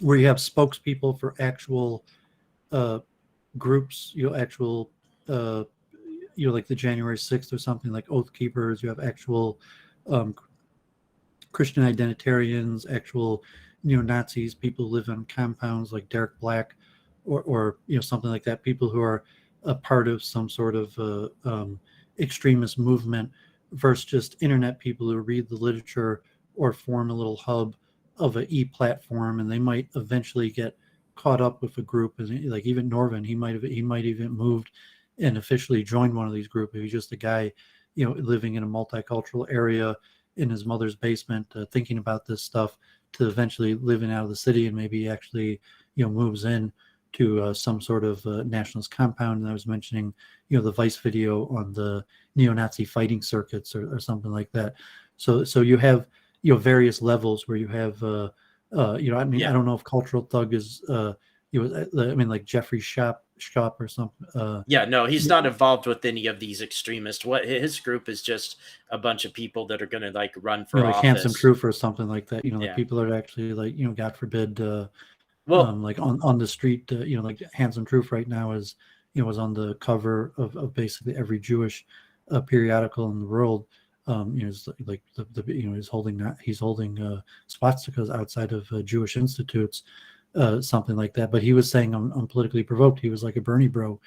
where you have spokespeople for actual groups, actual, like the January 6th or something, like Oath Keepers. You have actual Christian identitarians, actual neo-Nazis, people who live on compounds like Derek Black, or something like that, people who are a part of some sort of extremist movement, versus just internet people who read the literature or form a little hub of an e-platform, and they might eventually get caught up with a group. And like even Norvin, he might even moved and officially joined one of these groups. He's just a guy, living in a multicultural area in his mother's basement, thinking about this stuff, to eventually living out of the city, and maybe actually moves in to some sort of nationalist compound. And I was mentioning, the Vice video on the neo-Nazi fighting circuits, or something like that. So you have, various levels where you have, I mean, Yeah. I don't know if Cultural Thug is, I mean, like Jeffrey Shop or something. Yeah, no, he's not involved with any of these extremists. What his group is just a bunch of people that are going to like run for like office. Handsome Truth or something like that. Like Yeah. people that are actually like, God forbid, Well, like on the street, like Handsome Truth right now is, was on the cover of basically every Jewish periodical in the world. It's like he's holding swastikas outside of Jewish institutes, something like that. But he was saying on Politically Provoked, he was like a Bernie bro.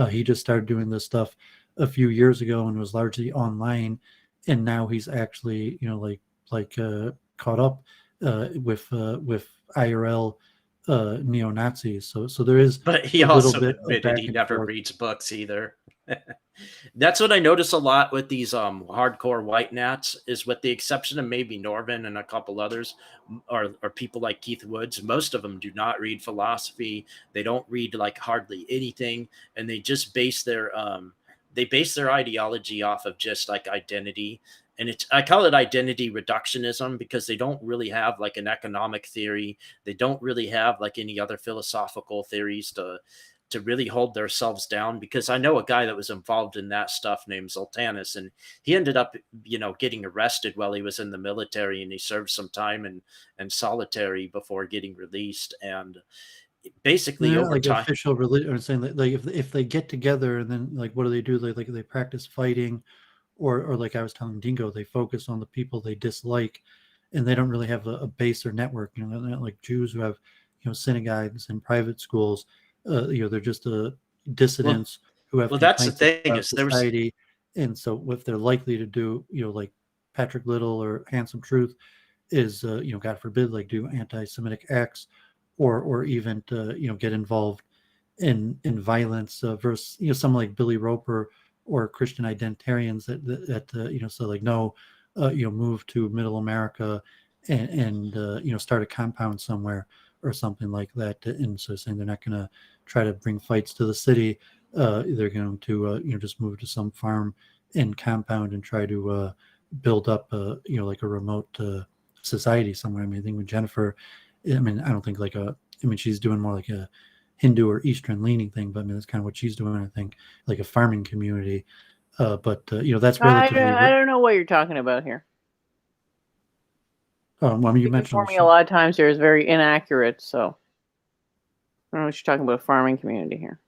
He just started doing this stuff a few years ago and was largely online, and now he's actually caught up with IRL neo-Nazis. So there is, but he a little also bit of admitted back he and never forth. reads books either. That's what I notice a lot with these hardcore white nats, is with the exception of maybe Norvin and a couple others, or people like Keith Woods, most of them do not read philosophy. They don't read like hardly anything, and they just base their ideology off of just like identity. And I call it identity reductionism, because they don't really have like an economic theory. They don't really have like any other philosophical theories to really hold themselves down. Because I know a guy that was involved in that stuff named Zoltanis, and he ended up, getting arrested while he was in the military, and he served some time in solitary before getting released. And basically over Like time, official religion, or saying that, like if they get together and then like what do? They practice fighting, or like I was telling Dingo, they focus on the people they dislike, and they don't really have a base or network. They're not like Jews who have synagogues and private schools. They're just dissidents who have well, that's the complaints thing, about is there was society. And so what they're likely to do, like Patrick Little or Handsome Truth, is God forbid, like do anti-Semitic acts, or even to, get involved in violence versus someone like Billy Roper or Christian identitarians that so like no move to Middle America and start a compound somewhere or something like that, and so saying they're not going to try to bring fights to the city. They're going to just move to some farm and compound and try to build up like a remote society somewhere. I mean, I think with Jennifer, I mean, I don't think she's doing more like a Hindu or Eastern leaning thing, but I mean, that's kind of what she's doing, I think, like a farming community. But that's relatively. I don't know what you're talking about here. Well, I mean, you mentioned for me a lot of times here is very inaccurate, so I don't know what you're talking about. A farming community here.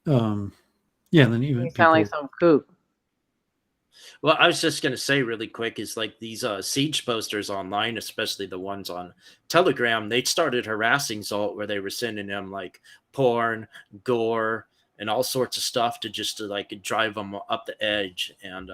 Yeah, and then even you sound like some kook. Well, I was just going to say really quick is like these siege posters online, especially the ones on Telegram, they started harassing Zolt where they were sending him like porn, gore, and all sorts of stuff to like drive them up the edge. And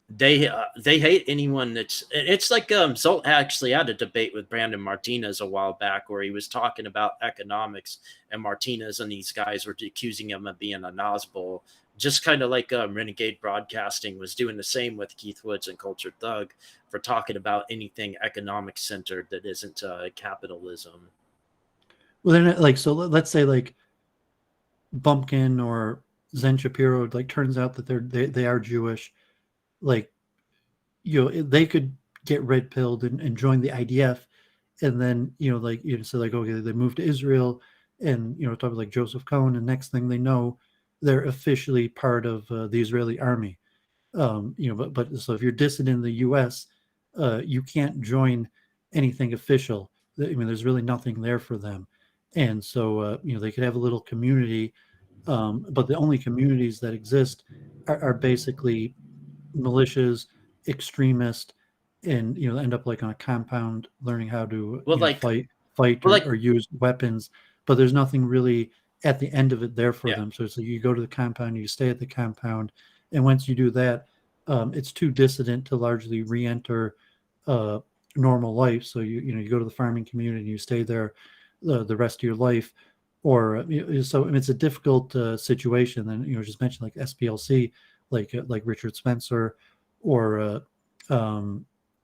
they hate anyone it's like Zolt actually had a debate with Brandon Martinez a while back where he was talking about economics, and Martinez and these guys were accusing him of being a Nazbol, just kind of like Renegade Broadcasting was doing the same with Keith Woods and Culture Thug for talking about anything economic centered that isn't capitalism. Well, then, like, so let's say like Bumpkin or Zen Shapiro, like, turns out that they are Jewish, like, they could get red pilled and join the IDF, and then so like, okay, they move to Israel, and talk about like Joseph Cohen, and next thing they know, they're officially part of the Israeli army. But so if you're dissident in the U.S., you can't join anything official. I mean, there's really nothing there for them, and so they could have a little community, but the only communities that exist are basically militias, extremists, and end up like on a compound, learning how to fight or use weapons. But there's nothing really at the end of it there for them. So it's like you go to the compound, you stay at the compound, and once you do that, it's too dissident to largely re-enter normal life. So you go to the farming community and you stay there the rest of your life, or so I mean, it's a difficult situation. And just mention like SPLC, like Richard Spencer, or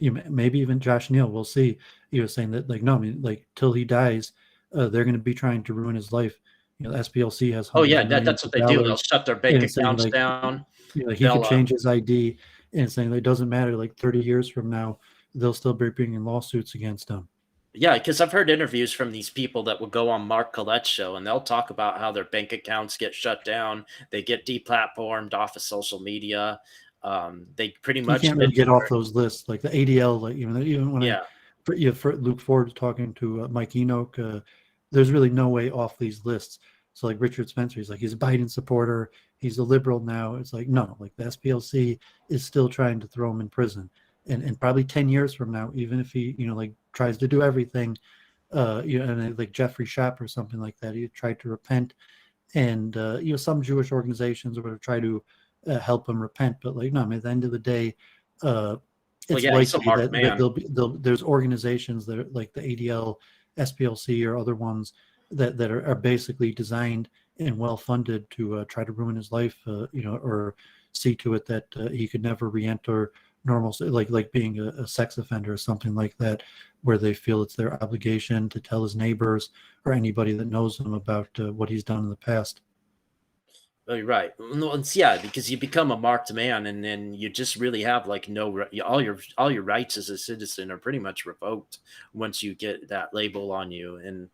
maybe even Josh Neal. We'll see. Saying that like no, I mean like till he dies, they're going to be trying to ruin his life. SPLC has. Oh yeah, that's what they do. They'll shut their bank accounts down. He could change his ID, and saying that it doesn't matter. Like 30 years from now, they'll still be bringing lawsuits against him. Yeah, because I've heard interviews from these people that will go on Mark Collette's show, and they'll talk about how their bank accounts get shut down. They get deplatformed off of social media. They pretty much can't really get off those lists, like the ADL. Like even when for Luke Ford talking to Mike Enoch, there's really no way off these lists. So like Richard Spencer, he's like, he's a Biden supporter, he's a liberal now. It's like, no, like the SPLC is still trying to throw him in prison, and probably 10 years from now, even if he like tries to do everything, and like Jeffrey Schapp or something like that, he tried to repent, and some Jewish organizations would have tried to help him repent, but like no, I mean, at the end of the day, it's likely that there's organizations that are like the ADL, SPLC, or other ones that are basically designed and well funded to try to ruin his life, or see to it that he could never re-enter normal, like being a sex offender or something like that, where they feel it's their obligation to tell his neighbors or anybody that knows him about what he's done in the past. Oh, you're right. Yeah, because you become a marked man, and then you just really have like all your rights as a citizen are pretty much revoked once you get that label on you. And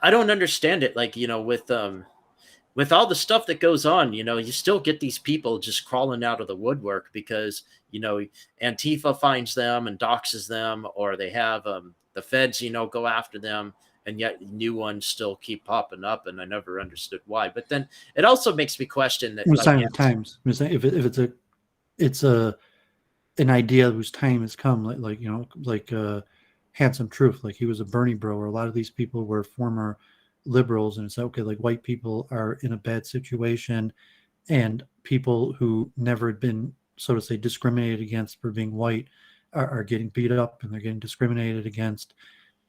I don't understand it. Like with all the stuff that goes on, you still get these people just crawling out of the woodwork because Antifa finds them and doxes them, or they have the feds go after them. And yet new ones still keep popping up, and I never understood why. But then it also makes me question that. Sign of the times. If it's an idea whose time has come, like Handsome Truth, like he was a Bernie bro, or a lot of these people were former liberals, and it's okay, like white people are in a bad situation, and people who never had been so to say, discriminated against for being white are getting beat up and they're getting discriminated against,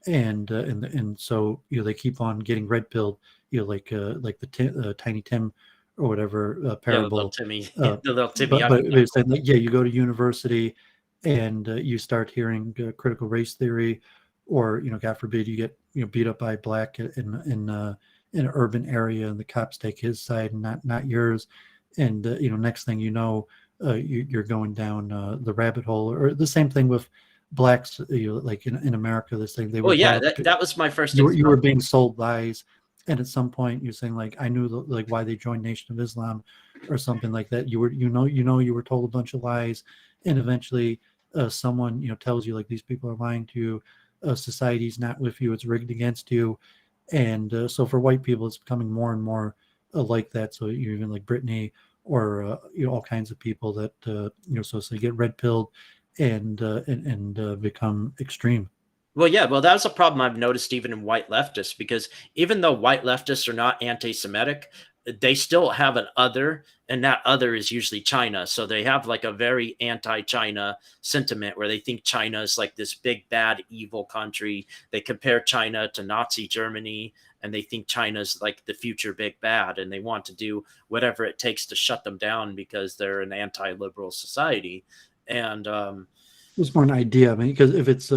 and so they keep on getting red pilled, like the Tiny Tim or whatever Yeah, the little parable. Timmy, Uh, the little Timmy. but it's saying like, yeah, you go to university and you start hearing critical race theory, or God forbid you get beat up by a black in an urban area and the cops take his side and not yours, and next thing you know, you're going down the rabbit hole. Or the same thing with blacks, like in America, this thing they Well, were brought yeah, up that was my first you were example. being sold lies, and at some point you're saying like I knew like why they joined Nation of Islam or something like that. You were you were told a bunch of lies, and eventually someone tells you like these people are lying to you, society's not with you, it's rigged against you. And so for white people it's becoming more and more like that. So you even like Brittany or all kinds of people that so they get red pilled and become extreme. Well, yeah, well, that was a problem I've noticed even in white leftists, because even though white leftists are not anti-Semitic, they still have an other, and that other is usually China. So they have like a very anti-China sentiment where they think China is like this big, bad, evil country. They compare China to Nazi Germany, and they think China's like the future big bad, and they want to do whatever it takes to shut them down because they're an anti-liberal society. And It's more an idea. I mean, because if it's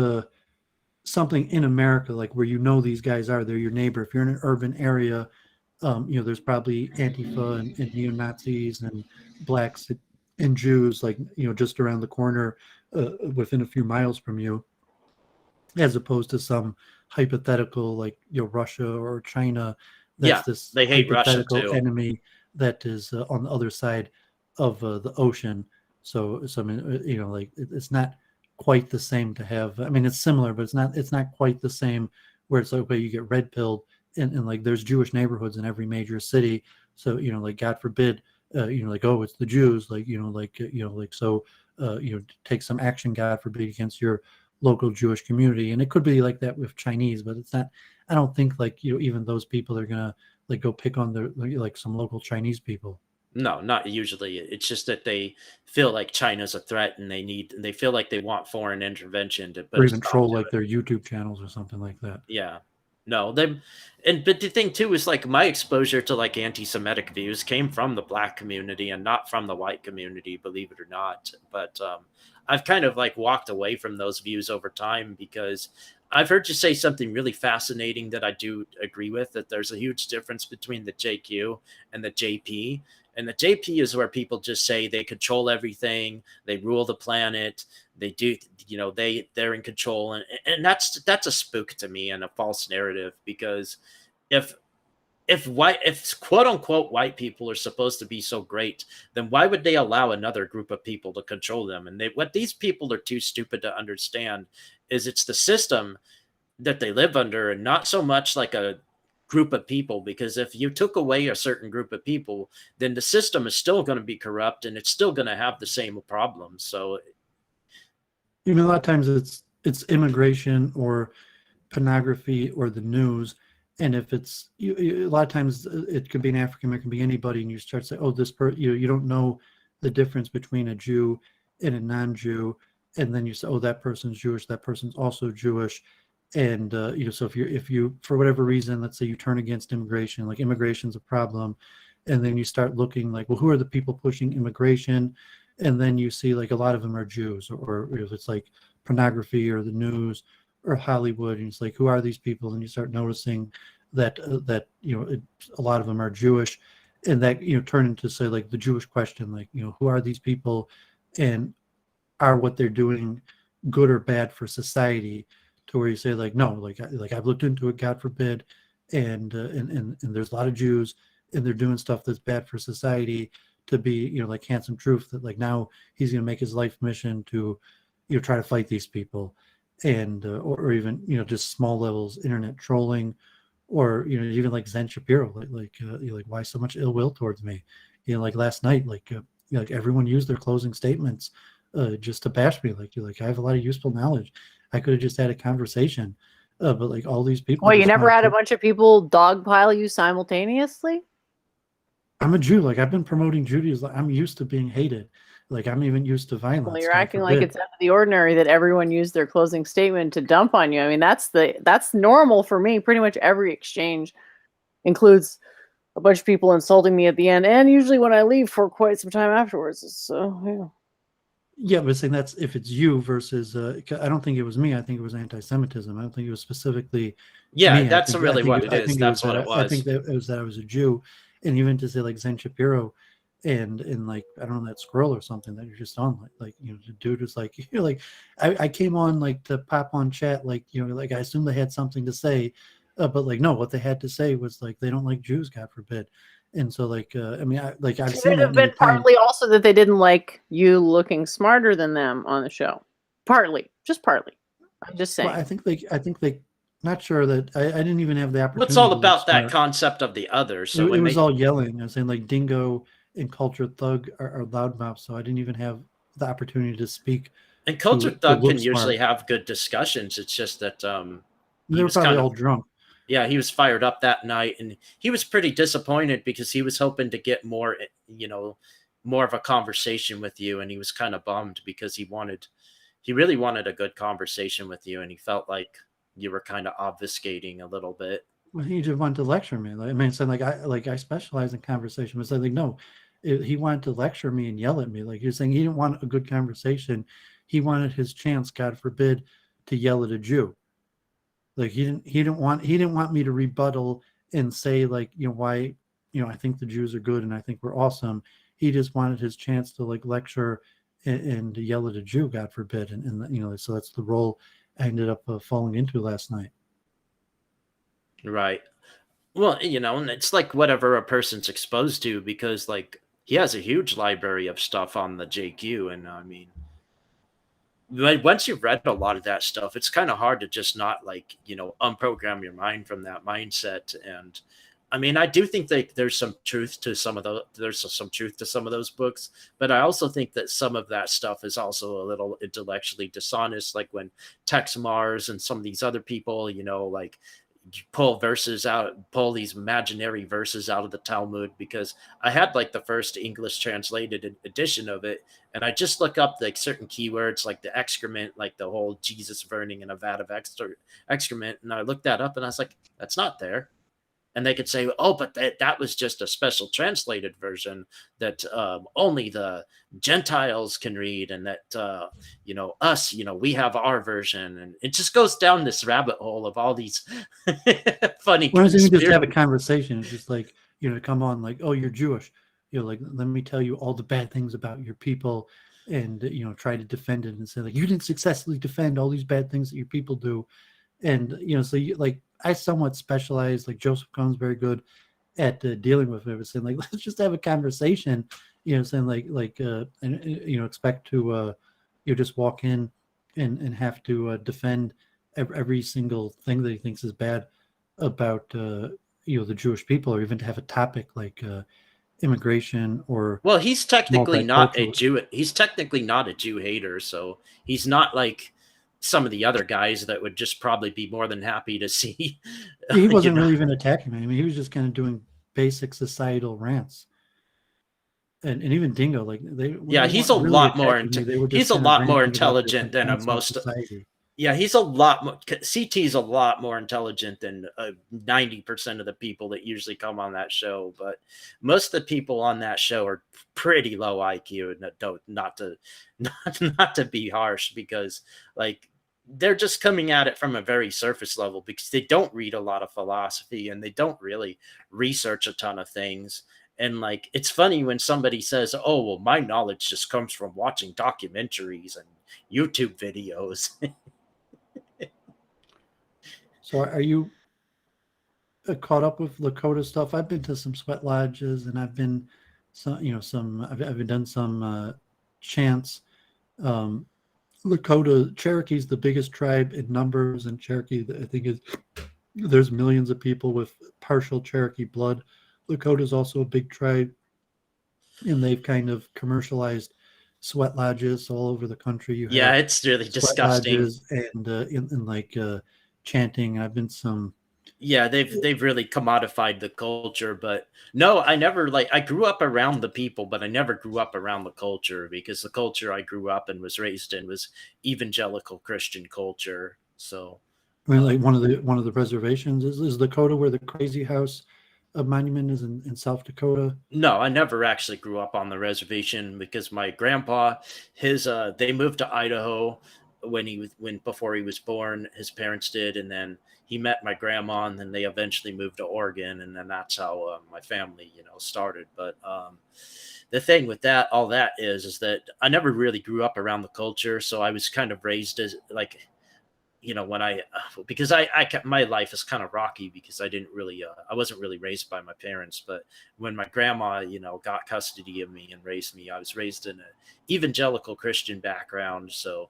something in America, like where these guys are, they're your neighbor. If you're in an urban area, there's probably Antifa and neo Nazis and blacks and Jews, like just around the corner, within a few miles from you, as opposed to some hypothetical like Russia or China. That's yeah, this they hate Russia hypothetical too. enemy that is on the other side of the ocean. So I mean, like it's not quite the same to have. I mean, it's similar, but it's not quite the same. Where it's like, okay, you get red pilled, and like there's Jewish neighborhoods in every major city. So like God forbid, like oh, it's the Jews, like like so, take some action, God forbid, against your local Jewish community. And it could be like that with Chinese, but it's not. I don't think like even those people are gonna like go pick on their like some local Chinese people. No, not usually. It's just that they feel like China's a threat, and they feel like they want foreign intervention to put Or a even stop troll to like it. their YouTube channels or something like that. Yeah. No, them but the thing too is like my exposure to like anti-Semitic views came from the black community and not from the white community, believe it or not. But I've kind of like walked away from those views over time, because I've heard you say something really fascinating that I do agree with, that there's a huge difference between the JQ and the JP. And the JP is where people just say they control everything, they rule the planet, they do, they're in control, and that's a spook to me and a false narrative, because if if quote unquote white people are supposed to be so great, then why would they allow another group of people to control them? And what these people are too stupid to understand is it's the system that they live under, and not so much like a group of people. Because if you took away a certain group of people, then the system is still going to be corrupt, and it's still going to have the same problems. So A lot of times it's immigration or pornography or the news. And if it's a lot of times it could be an African American, be anybody, and you start saying, oh, this you don't know the difference between a Jew and a non-Jew, and then you say, oh, that person's Jewish, that person's also Jewish. And so if you for whatever reason, let's say you turn against immigration, like immigration's a problem, and then you start looking like, well, who are the people pushing immigration? And then you see like a lot of them are Jews, or if it's like pornography or the news or Hollywood, and it's like, who are these people? And you start noticing that a lot of them are Jewish, and that turn into, say, like the Jewish question, like who are these people, and are what they're doing good or bad for society? To where you say like, no, like I've looked into it, God forbid, and there's a lot of Jews, and they're doing stuff that's bad for society, to be like Handsome Truth, that like now he's going to make his life mission to try to fight these people. And or even just small levels internet trolling, or even like Zen Shapiro, like why so much ill will towards me? Like last night, like like everyone used their closing statements just to bash me. Like I have a lot of useful knowledge, I could have just had a conversation, but like all these people. Well, you never had a bunch of people dogpile you simultaneously? I'm a Jew. Like I've been promoting Judaism. I'm used to being hated. Like, I'm even used to violence. Well, you're God acting like forbid. it's out of the ordinary that everyone used their closing statement to dump on you. I mean, that's normal for me. Pretty much every exchange includes a bunch of people insulting me at the end, and usually when I leave for quite some time afterwards. So yeah. Yeah, but saying that's if it's you versus. I don't think it was me. I think it was anti-Semitism. I don't think it was specifically Yeah, me. that's really what it I is. think it was That's that what it I think was. that it was that I was a Jew, and even to say like Zen Shapiro, and like I don't know that scroll or something that you're just on like the dude was like like I came on like to pop on chat like like I assumed they had something to say, but like no, what they had to say was like they don't like Jews, God forbid, and so like I mean I've Could seen it that have many been times. partly also that they didn't like you looking smarter than them on the show? Partly, just partly. I'm just Well, saying. I think they not sure that I didn't even have the Well, it's opportunity all to look about that smart. concept of the other. So It when was they all yelling. I was saying like Dingo and Culture Thug are loudmouths, so I didn't even have the opportunity to speak and Culture to Thug look can usually smart. have good discussions. It's just that They he were was probably kind of all drunk. yeah, he was fired up that night, and he was pretty disappointed because he was hoping to get more, more of a conversation with you, and he was kind of bummed because he really wanted a good conversation with you, and he felt like you were kind of obfuscating a little bit. Well, he just wanted to lecture me. Like, I mean, said like I specialize in conversation, but said like no, he wanted to lecture me and yell at me. Like he was saying he didn't want a good conversation. He wanted his chance, God forbid, to yell at a Jew. Like he didn't want me to rebuttal and say like why I think the Jews are good and I think we're awesome. He just wanted his chance to like lecture and to yell at a Jew, God forbid, and so that's the role I ended up falling into last night. Right. Well, and it's like whatever a person's exposed to because like he has a huge library of stuff on the JQ, and I mean, once you've read a lot of that stuff, it's kind of hard to just not like unprogram your mind from that mindset. And I mean, I do think that there's some truth to some truth to some of those books, but I also think that some of that stuff is also a little intellectually dishonest, like when Tex Mars and some of these other people, like pull these imaginary verses out of the Talmud, because I had like the first English translated edition of it, and I just look up like certain keywords like the excrement, like the whole Jesus burning in a vat of excrement, and I looked that up and I was like, that's not there. And they could say, "Oh, but that was just a special translated version that only the Gentiles can read, and that us, we have our version." And it just goes down this rabbit hole of all these funny Why don't you just have a conspiracy. conversation? It's just like come on, like oh you're Jewish, like let me tell you all the bad things about your people, and try to defend it and say like you didn't successfully defend all these bad things that your people do, and so you like I somewhat specialize. Like Joseph Cohn's very good at dealing with it, saying like let's just have a conversation, saying and expect to just walk in and have to defend every single thing that he thinks is bad about the Jewish people, or even to have a topic like immigration or Well, he's technically not a multicultural. Jew. He's technically not a Jew hater, so he's not like some of the other guys that would just probably be more than happy to see, He you wasn't know. really even attacking me. I mean, he was just kind of doing basic societal rants. And even Dingo, like when Yeah, they he's a weren't really lot more attacking me, they were he's just a kind of lot more ranting about their intelligent than a complaints on most. society. Yeah, he's a lot more. CT's a lot more intelligent than 90% of the people that usually come on that show. But most of the people on that show are pretty low IQ, and not to not to be harsh, because like they're just coming at it from a very surface level because they don't read a lot of philosophy and they don't really research a ton of things. And like it's funny when somebody says, "Oh, well, my knowledge just comes from watching documentaries and YouTube videos." So are you caught up with Lakota stuff? I've been to some sweat lodges, and I've been I've done some chants. Um, Lakota Cherokee's the biggest tribe in numbers, and Cherokee I think is there's millions of people with partial Cherokee blood. Lakota's also a big tribe, and they've kind of commercialized sweat lodges all over the country. You Yeah, have it's really sweat disgusting. lodges and in like chanting. I've been some Yeah, they've really commodified the culture, but no, I never like I grew up around the people, but I never grew up around the culture because the culture I grew up and was raised in was evangelical Christian culture. So, I mean, like um, one of the reservations is Dakota, where the Crazy House monument is in South Dakota. no, I never actually grew up on the reservation because my grandpa, his they moved to Idaho when before he was born, his parents did, and then he met my grandma, and then they eventually moved to Oregon, and then that's how my family, started. But the thing with that, all that is that I never really grew up around the culture, so I was kind of raised as like when I because I kept my life is kind of rocky because I didn't really I wasn't really raised by my parents, but when my grandma got custody of me and raised me, I was raised in a evangelical Christian background, so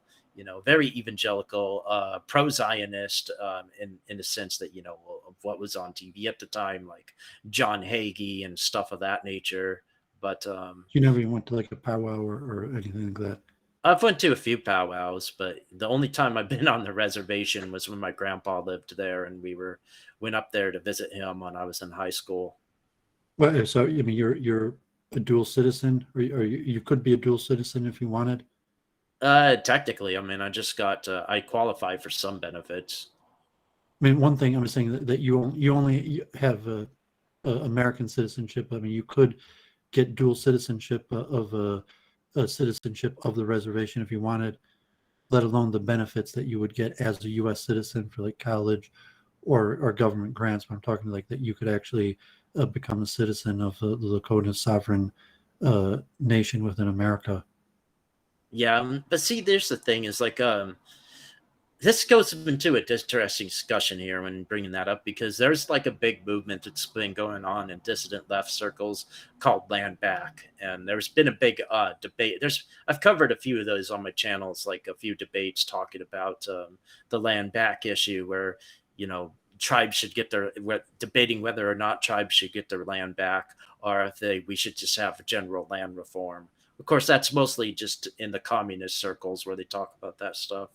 very evangelical, pro Zionist, in the sense that of what was on TV at the time, like John Hagee and stuff of that nature. But You never even went to like a powwow or anything like that. I've went to a few powwows, but the only time I've been on the reservation was when my grandpa lived there, and went up there to visit him when I was in high school. Well, so I mean, you're a dual citizen, or you could be a dual citizen if you wanted. Technically, I mean, I qualify for some benefits. I mean, one thing I'm saying that you only have American citizenship. I mean, you could get dual citizenship of a citizenship of the reservation if you wanted, let alone the benefits that you would get as a U.S. citizen for like college or government grants. But I'm talking like that you could actually become a citizen of the Lakota sovereign nation within America. Yeah, but see, there's the thing is like this goes into an interesting discussion here when bringing that up because there's like a big movement that's been going on in dissident left circles called land back, and there's been a big debate. I've covered a few of those on my channels, like a few debates talking about the land back issue where tribes should get debating whether or not tribes should get their land back, or if we should just have a general land reform. Of course, that's mostly just in the communist circles where they talk about that stuff.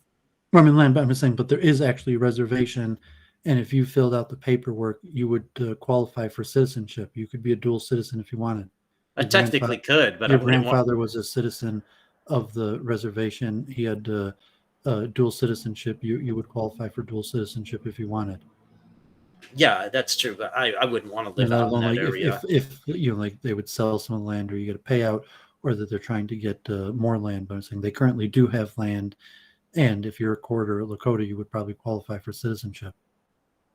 Well, I mean, land, I'm saying, but there is actually a reservation, and if you filled out the paperwork, you would qualify for citizenship. You could be a dual citizen if you wanted. I Your technically grandfather, could, but I your wouldn't want. grandfather was a citizen of the reservation. He had dual citizenship. You would qualify for dual citizenship if you wanted. Yeah, that's true, but I wouldn't want to And live let out in alone that like area. if like they would sell some of the land or you get a payout, or that they're trying to get more land. But I'm saying they currently do have land, and if you're a quarter Lakota, you would probably qualify for citizenship.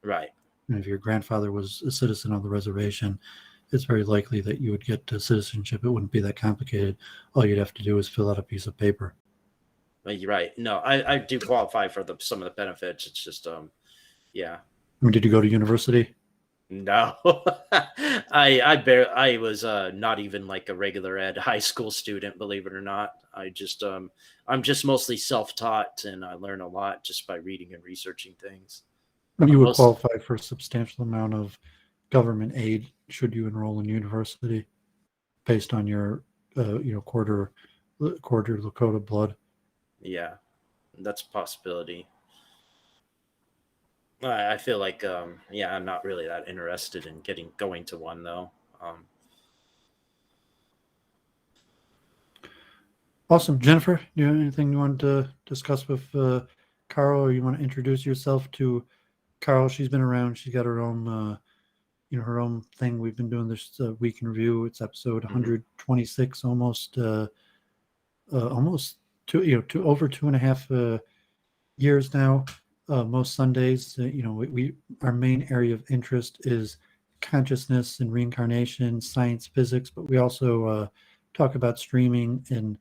Right. And if your grandfather was a citizen on the reservation, it's very likely that you would get citizenship. It wouldn't be that complicated. All you'd have to do is fill out a piece of paper. Well, you're right. No, I do qualify for some of the benefits. It's just yeah. I mean, did you go to university? No. I was not even like a regular ed high school student, believe it or not. I'm just mostly self-taught, and I learn a lot just by reading and researching things. You would Most qualify for a substantial amount of government aid should you enroll in university, based on your quarter Lakota blood. Yeah, that's a possibility. I feel like yeah, I'm not really that interested in going to one though. Awesome, Jennifer. Do you have anything you want to discuss with Carl, or you want to introduce yourself to Carl? She's been around. She's got her own her own thing. We've been doing this week in review. It's episode 126, almost almost over 2.5 years now. Most Sundays, we our main area of interest is consciousness and reincarnation, science, physics, but we also talk about streaming and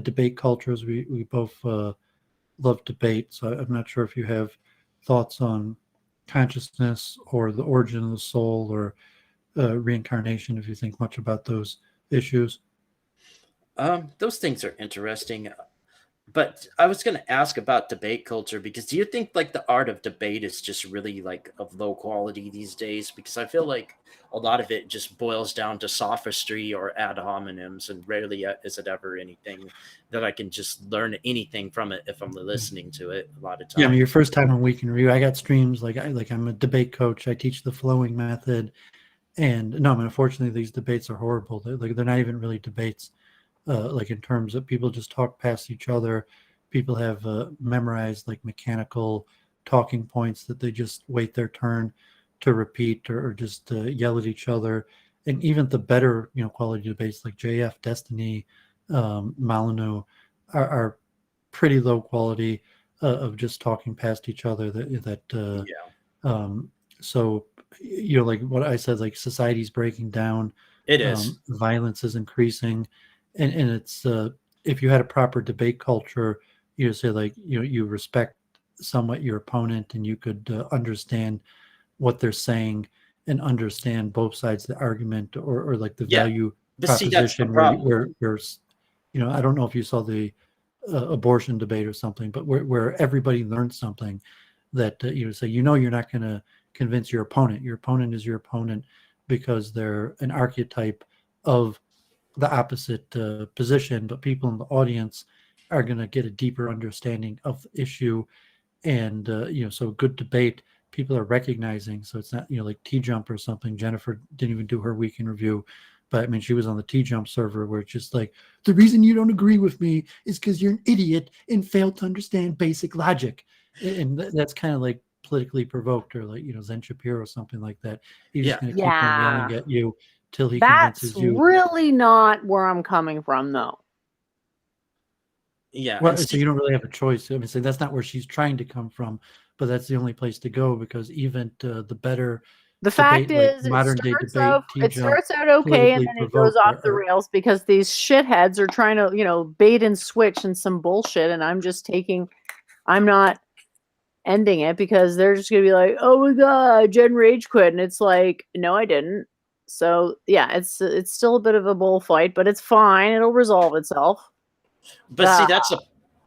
debate cultures. We both love debate, so I'm not sure if you have thoughts on consciousness or the origin of the soul or reincarnation, if you think much about those issues. Those things are interesting. But I was going to ask about debate culture, because do you think like the art of debate is just really like of low quality these days? Because I feel like a lot of it just boils down to sophistry or ad hominems, and rarely is it ever anything that I can just learn anything from it if I'm listening to it a lot of Yeah, I mean, time. your first time on Week in Review, I got streams I'm a debate coach. I teach the flowing method, and no, I mean, unfortunately, these debates are horrible. They're not even really debates. Like in terms of people just talk past each other. People have memorized like mechanical talking points that they just wait their turn to repeat or just yell at each other. And even the better, quality debates like JF, Destiny, Molyneux are pretty low quality of just talking past each other. Yeah, Um, so like what I said, like society's breaking down, it is. violence is increasing, and it's if you had a proper debate culture, you say like you respect somewhat your opponent, and you could understand what they're saying and understand both sides of the argument, or like the Yeah. value But see, that's the proposition where problem. I don't know if you saw the abortion debate or something, but where everybody learned something that say you're not going to convince your opponent. Your opponent is your opponent because they're an archetype of the opposite position, but people in the audience are going to get a deeper understanding of the issue. And so good debate, people are recognizing. So it's not like T Jump or something. Jennifer didn't even do her week in review, but I mean she was on the T Jump server where it's just like, the reason you don't agree with me is because you're an idiot and failed to understand basic logic. And that's kind of like politically provoked, or like Zen Shapiro or something like that. He's just Yeah. going to keep on Yeah. yelling at you till he That's convinces you. really not where I'm coming from, though. Yeah. Well, And so see, you don't really have a choice. I mean, so that's not where she's trying to come from, but that's the only place to go, because even the better The fact debate, like is, modern day debate, T it Jump, starts out okay, and politically then it goes provoked, off the rails because these shitheads are trying to, bait and switch and some bullshit, and I'm not ending it because they're just gonna be like, "Oh my god, Jen rage quit," and it's like, "No, I didn't." So yeah, it's still a bit of a bullfight, but it's fine. It'll resolve itself. but see,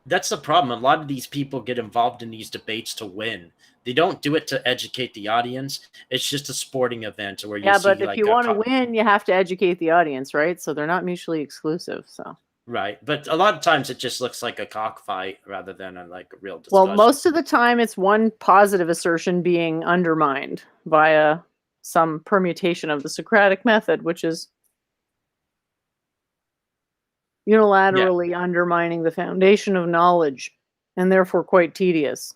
that's the problem. A lot of these people get involved in these debates to win. They don't do it to educate the audience. It's just a sporting event where you Yeah, but see if like you a want to win, you have to educate the audience, right? So they're not mutually exclusive. So, right, but a lot of times it just looks like a cockfight rather than a real well, discussion. most of the time, it's one positive assertion being undermined via some permutation of the Socratic method, which is Yeah. unilaterally undermining the foundation of knowledge and therefore quite tedious.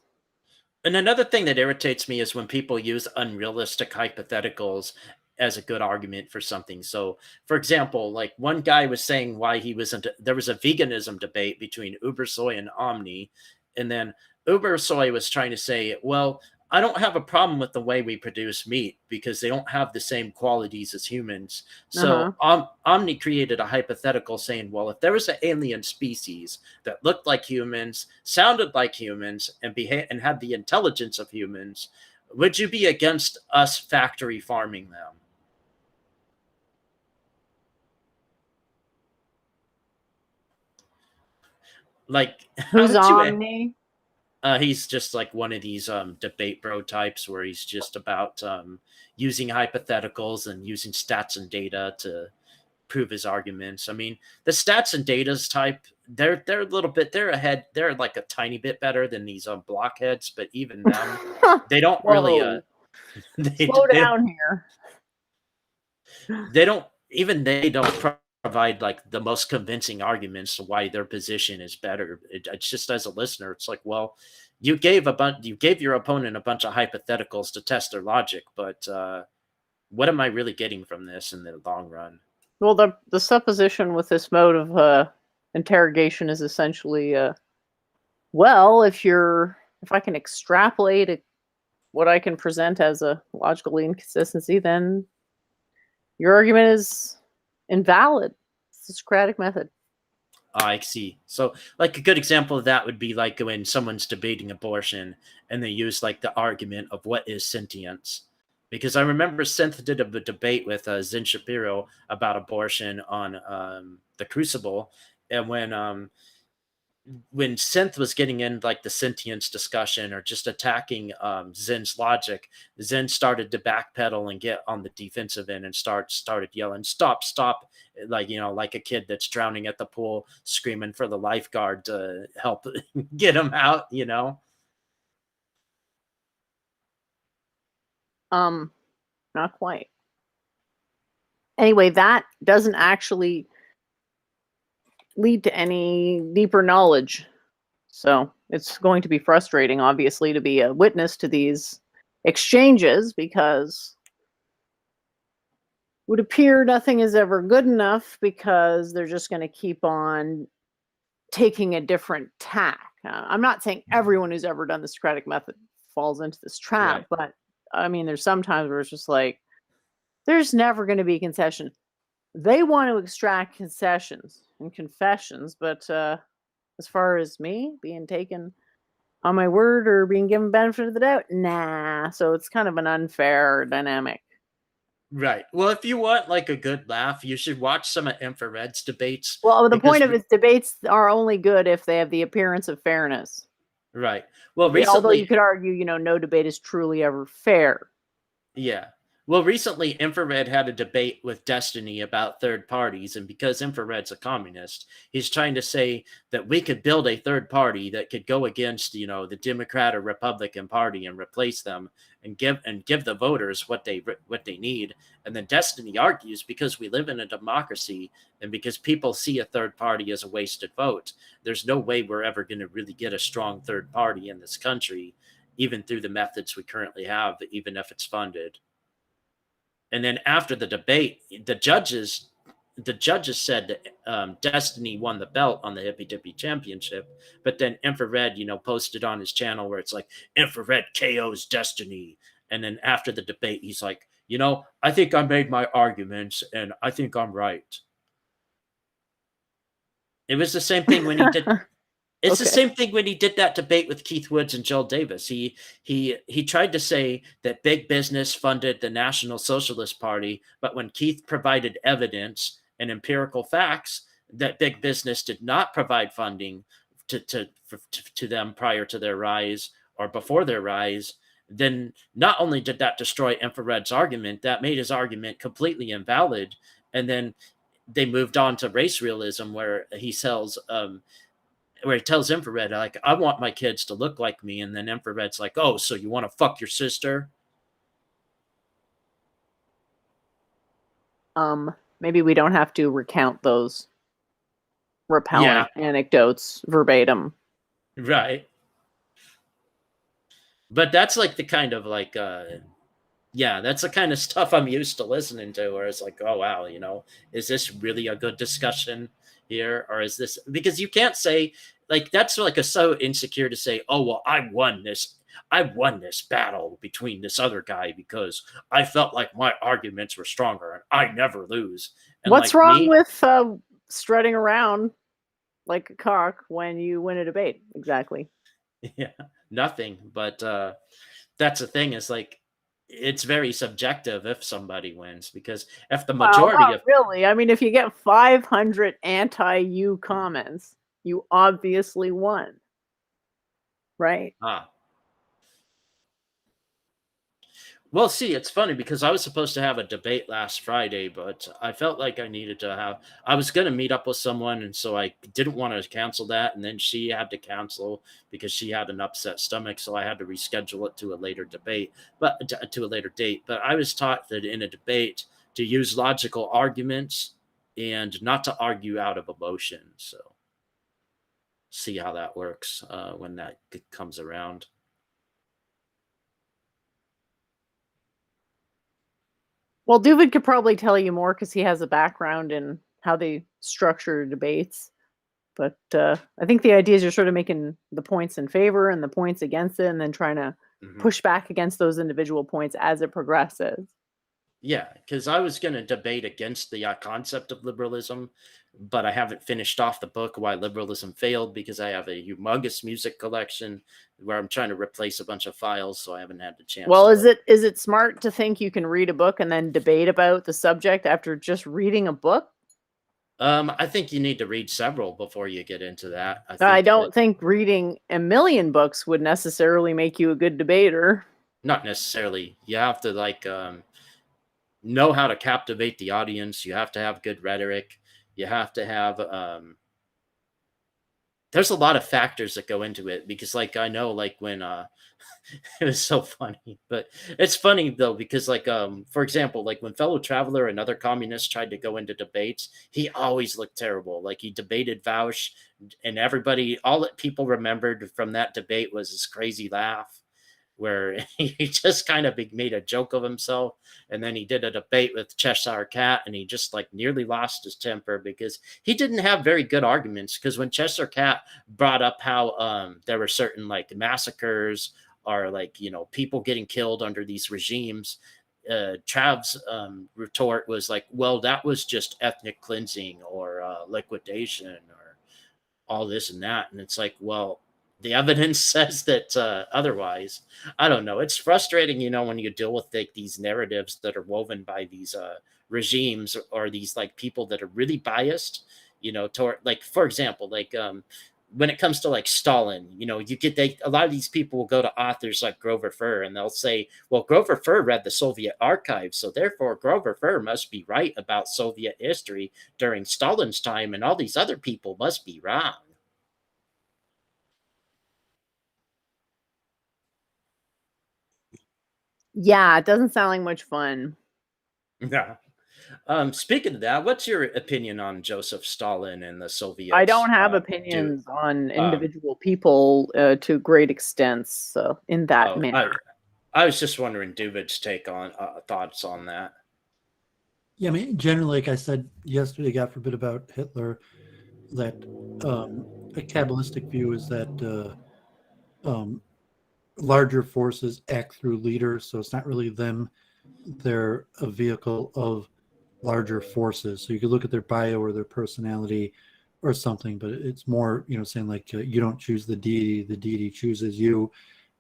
And another thing that irritates me is when people use unrealistic hypotheticals as a good argument for something. So, for example, like one guy was saying why he wasn't, there was a veganism debate between Ubersoy and Omni. And then Ubersoy was trying to say, well, I don't have a problem with the way we produce meat because they don't have the same qualities as humans. Uh huh. So Omni created a hypothetical saying, well, if there was an alien species that looked like humans, sounded like humans, and and had the intelligence of humans, would you be against us factory farming them? Like, how Who's would you? Omni? He's just like one of these debate bro types where he's just about using hypotheticals and using stats and data to prove his arguments. I mean, the stats and data's type, they're a little bit, they're ahead, they're like a tiny bit better than these blockheads, but even them, they don't really Whoa. they Slow they down here. they don't even they don't provide like the most convincing arguments to why their position is better. It's just, as a listener, it's like, well, you gave your opponent a bunch of hypotheticals to test their logic, but what am I really getting from this in the long run? Well, the supposition with this mode of interrogation is essentially, well, if I can extrapolate what I can present as a logical inconsistency, then your argument is invalid. It's the Socratic method. I see. So, like a good example of that would be like when someone's debating abortion and they use like the argument of what is sentience. Because I remember Synth did a debate with Zen Shapiro about abortion on the Crucible, and when when Synth was getting in like the sentience discussion or just attacking Zen's logic, Zen started to backpedal and get on the defensive end and started yelling, "Stop, stop!" Like, like a kid that's drowning at the pool, screaming for the lifeguard to help get him out. Not quite. Anyway, that doesn't actually lead to any deeper knowledge. So it's going to be frustrating, obviously, to be a witness to these exchanges, because it would appear nothing is ever good enough, because they're just going to keep on taking a different tack. I'm not saying everyone who's ever done the Socratic method falls into this trap, Right. but I mean, there's some times where it's just like, there's never going to be concession. They want to extract concessions and confessions, but as far as me being taken on my word or being given benefit of the doubt, nah. So it's kind of an unfair dynamic. Right. Well, if you want like a good laugh, you should watch some of Infrared's debates. Well, the because point of its debates are only good if they have the appearance of fairness. Right. Well, Yeah, although you recently, could argue, no debate is truly ever fair. yeah. Well, recently, Infrared had a debate with Destiny about third parties, and because Infrared's a communist, he's trying to say that we could build a third party that could go against, the Democrat or Republican Party and replace them, and give the voters what they need. And then Destiny argues, because we live in a democracy and because people see a third party as a wasted vote, there's no way we're ever going to really get a strong third party in this country, even through the methods we currently have, even if it's funded. And then after the debate, the judges said that Destiny won the belt on the Hippy Dippy Championship, but then Infrared, posted on his channel where it's like Infrared KO's Destiny, and then after the debate, he's like, I think I made my arguments, and I think I'm right. It was the same thing when he did. It's the Okay. same thing when he did that debate with Keith Woods and Joel Davis. He tried to say that big business funded the National Socialist Party, but when Keith provided evidence and empirical facts that big business did not provide funding to them prior to their rise or before their rise, then not only did that destroy Infrared's argument, that made his argument completely invalid. And then they moved on to race realism, where he tells Infrared, like, I want my kids to look like me. And then Infrared's like, oh, so you want to fuck your sister? Maybe we don't have to recount those repellent anecdotes verbatim. Right. But that's like the kind of like, that's the kind of stuff I'm used to listening to, where it's like, oh, wow, is this really a good discussion here? Or is this, because you can't say, like, that's like so insecure to say, oh, well, I won this battle between this other guy because I felt like my arguments were stronger and I never lose. And what's like wrong with strutting around like a cock when you win a debate? Exactly. Yeah, nothing. But that's the thing, is like, it's very subjective if somebody wins, because if the majority of really, I mean, if you get 500 anti-you comments, you obviously won, right? Well, see, it's funny because I was supposed to have a debate last Friday, but I felt like I was going to meet up with someone, and so I didn't want to cancel that. And then she had to cancel because she had an upset stomach, so I had to reschedule it to a later debate, to a later date. But I was taught that in a debate to use logical arguments and not to argue out of emotion. So see how that works when that comes around. Well, Doooovid could probably tell you more because he has a background in how they structure debates. But I think the idea is you're sort of making the points in favor and the points against it, and then trying to push back against those individual points as it progresses. Yeah, because I was going to debate against the concept of liberalism, but I haven't finished off the book Why Liberalism Failed, because I have a humongous music collection where I'm trying to replace a bunch of files, so I haven't had the chance. Well, is it smart to think you can read a book and then debate about the subject after just reading a book? I think you need to read several before you get into that. I I think that don't think reading a million books would necessarily make you a good debater. not necessarily. You have to like know how to captivate the audience. You have to have good rhetoric. You have to have there's a lot of factors that go into it because like I know like when it was so funny, but it's funny though because like for example like when fellow traveler and other communists tried to go into debates, he always looked terrible. Like he debated Vaush, and everybody, all that people remembered from that debate was his crazy laugh where he just kind of made a joke of himself. And then he did a debate with Cheshire Cat and he just like nearly lost his temper because he didn't have very good arguments. Because when Cheshire Cat brought up how there were certain like massacres or like, you know, people getting killed under these regimes, Trav's retort was like, well, that was just ethnic cleansing or liquidation or all this and that. And it's like, well, the evidence says that otherwise. I don't know. It's frustrating, you know, when you deal with like these narratives that are woven by these regimes or these like people that are really biased, you know, toward like, for example, like when it comes to like Stalin, you know, you get a lot of these people will go to authors like Grover Furr and they'll say, well, Grover Furr read the Soviet archives, so therefore Grover Furr must be right about Soviet history during Stalin's time, and all these other people must be wrong. Yeah, it doesn't sound like much fun. Yeah. Speaking of that, what's your opinion on Joseph Stalin and the Soviets? I don't have Do opinions on individual people to great extents, so in that manner. I was just wondering Doovid's take on thoughts on that. Yeah, I mean, generally, like I said yesterday, God forbid about Hitler, that a Kabbalistic view is that larger forces act through leaders, so it's not really them; they're a vehicle of larger forces. So you could look at their bio or their personality or something, but it's more, you know, saying like you don't choose the deity chooses you,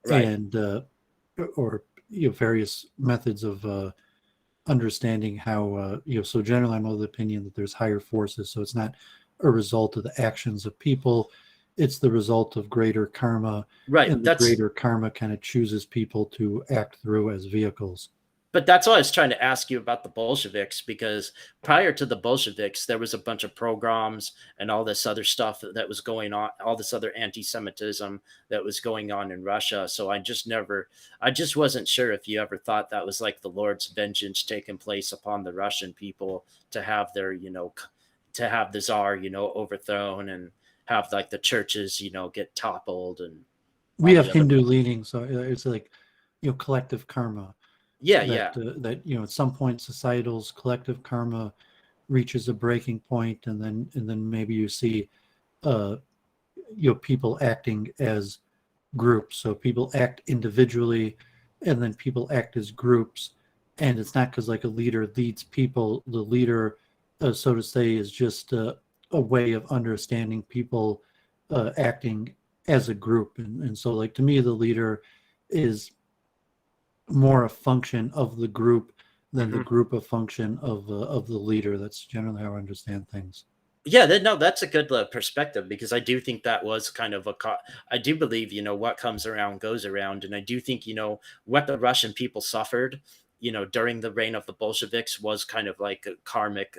Right. and or you know, various methods of understanding how you know. So generally, I'm of the opinion that there's higher forces, so it's not a result of the actions of people, it's the result of greater karma, Right. and the greater karma kind of chooses people to act through as vehicles. But that's why I was trying to ask you about the Bolsheviks, because prior to the Bolsheviks, there was a bunch of pogroms and all this other stuff that was going on, all this other anti-Semitism that was going on in Russia. So I just wasn't sure if you ever thought that was like the Lord's vengeance taking place upon the Russian people to have their, you know, to have the Tsar, you know, overthrown and have like the churches, you know, get toppled. And we have Hindu leanings, so it's like, you know, collective karma. Yeah, that you know, at some point societal's collective karma reaches a breaking point, and then maybe you see you know, people acting as groups. So people act individually and then people act as groups, and it's not because like a leader leads people. The leader, so to say, is just a way of understanding people acting as a group. And so like to me, the leader is more a function of the group than the group a function of the leader. That's generally how I understand things. Yeah, no, that's a good perspective, because I do think that was kind of I do believe, you know, what comes around goes around. And I do think, you know, what the Russian people suffered, you know, during the reign of the Bolsheviks was kind of like a karmic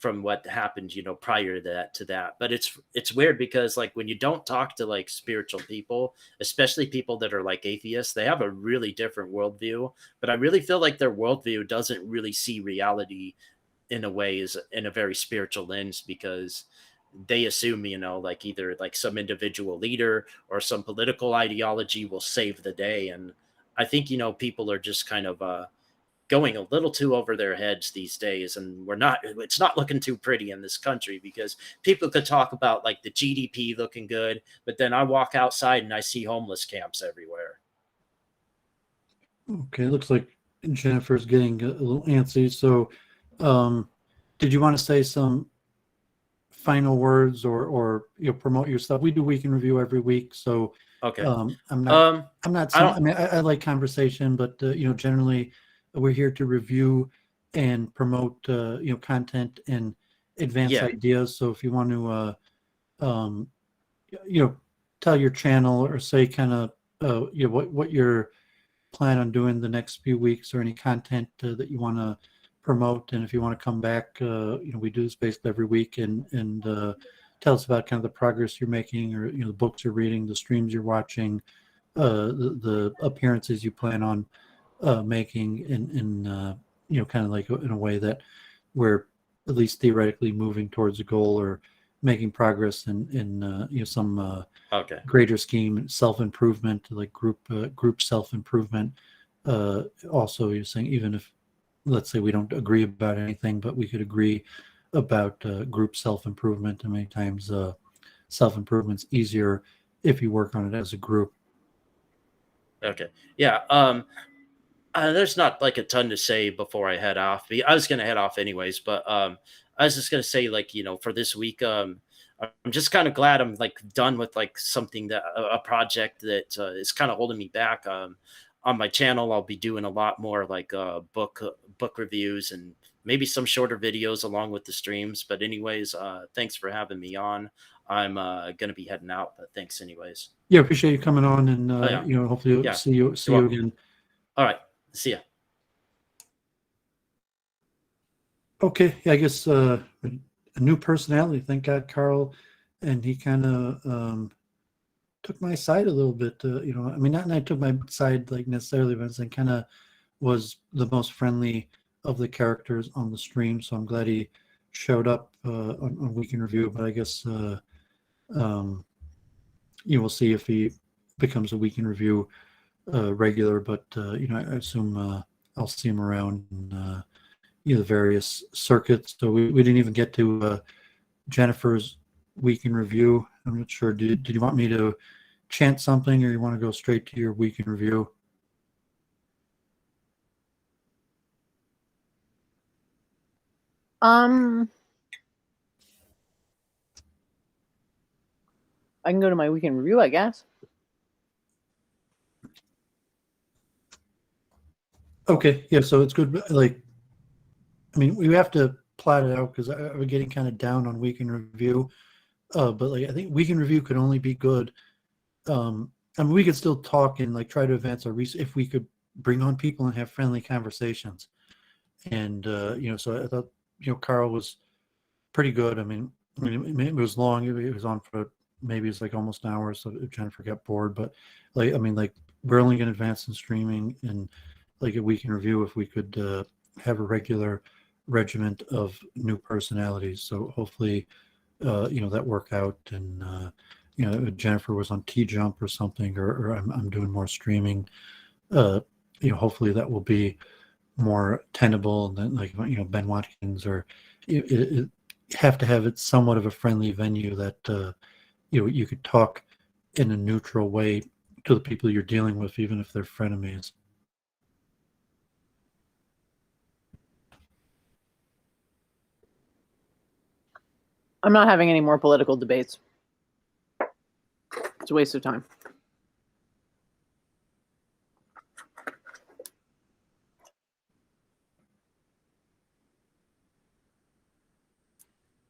from what happened, you know, prior to that. But it's weird because like when you don't talk to like spiritual people, especially people that are like atheists, they have a really different worldview. But I really feel like their worldview doesn't really see reality in a way is in a very spiritual lens, because they assume, you know, like either like some individual leader or some political ideology will save the day. And I think, you know, people are just kind of going a little too over their heads these days, and it's not looking too pretty in this country, because people could talk about like the GDP looking good, but then I walk outside and I see homeless camps everywhere. Okay, looks like Jennifer's getting a little antsy. So did you want to say some final words or you know, promote your stuff? We do week in review every week, so okay. I'm not I mean, I like conversation, but you know, generally we're here to review and promote you know, content and advance Yeah. ideas. So if you want to, um, tell your channel or say kind of, what you're plan on doing the next few weeks or any content that you want to promote. And if you want to come back, we do this basically every week and tell us about kind of the progress you're making or, the books you're reading, the streams you're watching, the appearances you plan on making in kind of like in a way that we're at least theoretically moving towards a goal or making progress in some Okay. greater scheme, self-improvement, like group self-improvement. Also, you're saying even if, let's say, we don't agree about anything, but we could agree about group self-improvement, and many times self-improvement's easier if you work on it as a group. Okay. Yeah. There's not like a ton to say before I head off. I was gonna head off anyways, but I was just gonna say, like, for this week, I'm just kind of glad I'm like done with like something that a project that is kind of holding me back. On my channel, I'll be doing a lot more like book reviews and maybe some shorter videos along with the streams. But anyways, thanks for having me on. I'm gonna be heading out, but thanks anyways. Yeah, appreciate you coming on, and Oh yeah, hopefully yeah. see you You're welcome. again. All right, see ya. Okay, yeah, I guess a new personality. Thank God, Carl, and he kind of took my side a little bit. I mean, not took my side like necessarily, but I kind of was the most friendly of the characters on the stream. So I'm glad he showed up on Week in Review. But I guess we'll see if he becomes a Week in Review regular. But I assume I'll see him around in, the various circuits. So we didn't even get to Jennifer's Week in Review. I'm not sure. Did you want me to chant something, or you want to go straight to your Week in Review? I can go to my Week in Review, I guess. Okay, yeah. So it's good. Like, I mean, we have to plot it out because we're getting kind of down on Week in Review. But like, I think Week in Review could only be good. I mean, we could still talk and like try to advance our research if we could bring on people and have friendly conversations. And so I thought Carl was pretty good. I mean, it was long. It was on for maybe it's like almost an hour. So if Jennifer got bored, but like, I mean, like we're only going to advance in streaming and like a Week in Review if we could have a regular regiment of new personalities. So hopefully, that work out and. Jennifer was on T-Jump or something, or I'm doing more streaming. Hopefully that will be more tenable, and then like Ben Watkins, or it have to have it somewhat of a friendly venue that you could talk in a neutral way to the people you're dealing with, even if they're frenemies. I'm not having any more political debates. It's a waste of time.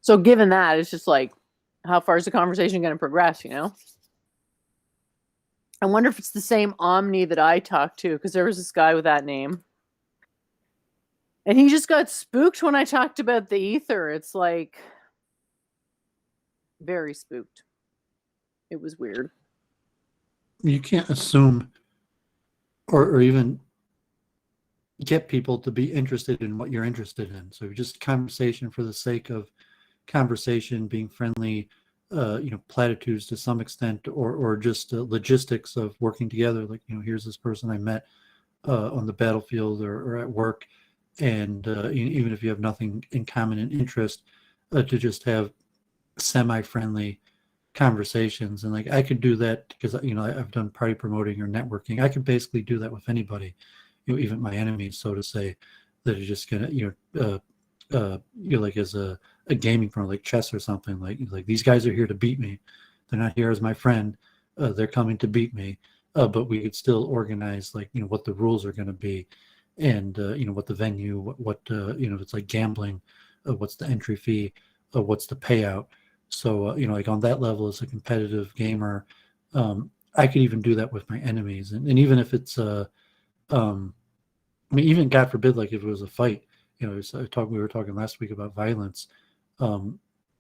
So given that, it's just like, how far is the conversation going to progress, I wonder if it's the same Omni that I talked to, because there was this guy with that name. And he just got spooked when I talked about the ether. It's like, very spooked. It was weird. You can't assume or even get people to be interested in what you're interested in. So just conversation for the sake of conversation, being friendly, platitudes to some extent, or just logistics of working together. Like, here's this person I met on the battlefield or at work. And even if you have nothing in common in interest, to just have semi-friendly conversations. And like I could do that because I've done party promoting or networking. I could basically do that with anybody, even my enemies, so to say, that are just gonna like as a gaming pro, like chess or something. Like these guys are here to beat me. They're not here as my friend. They're coming to beat me. But we could still organize like what the rules are going to be, and what the venue, what if it's like gambling, what's the entry fee, what's the payout. So like on that level, as a competitive gamer, I could even do that with my enemies, and even if it's I mean, even God forbid, like if it was a fight, we were talking last week about violence.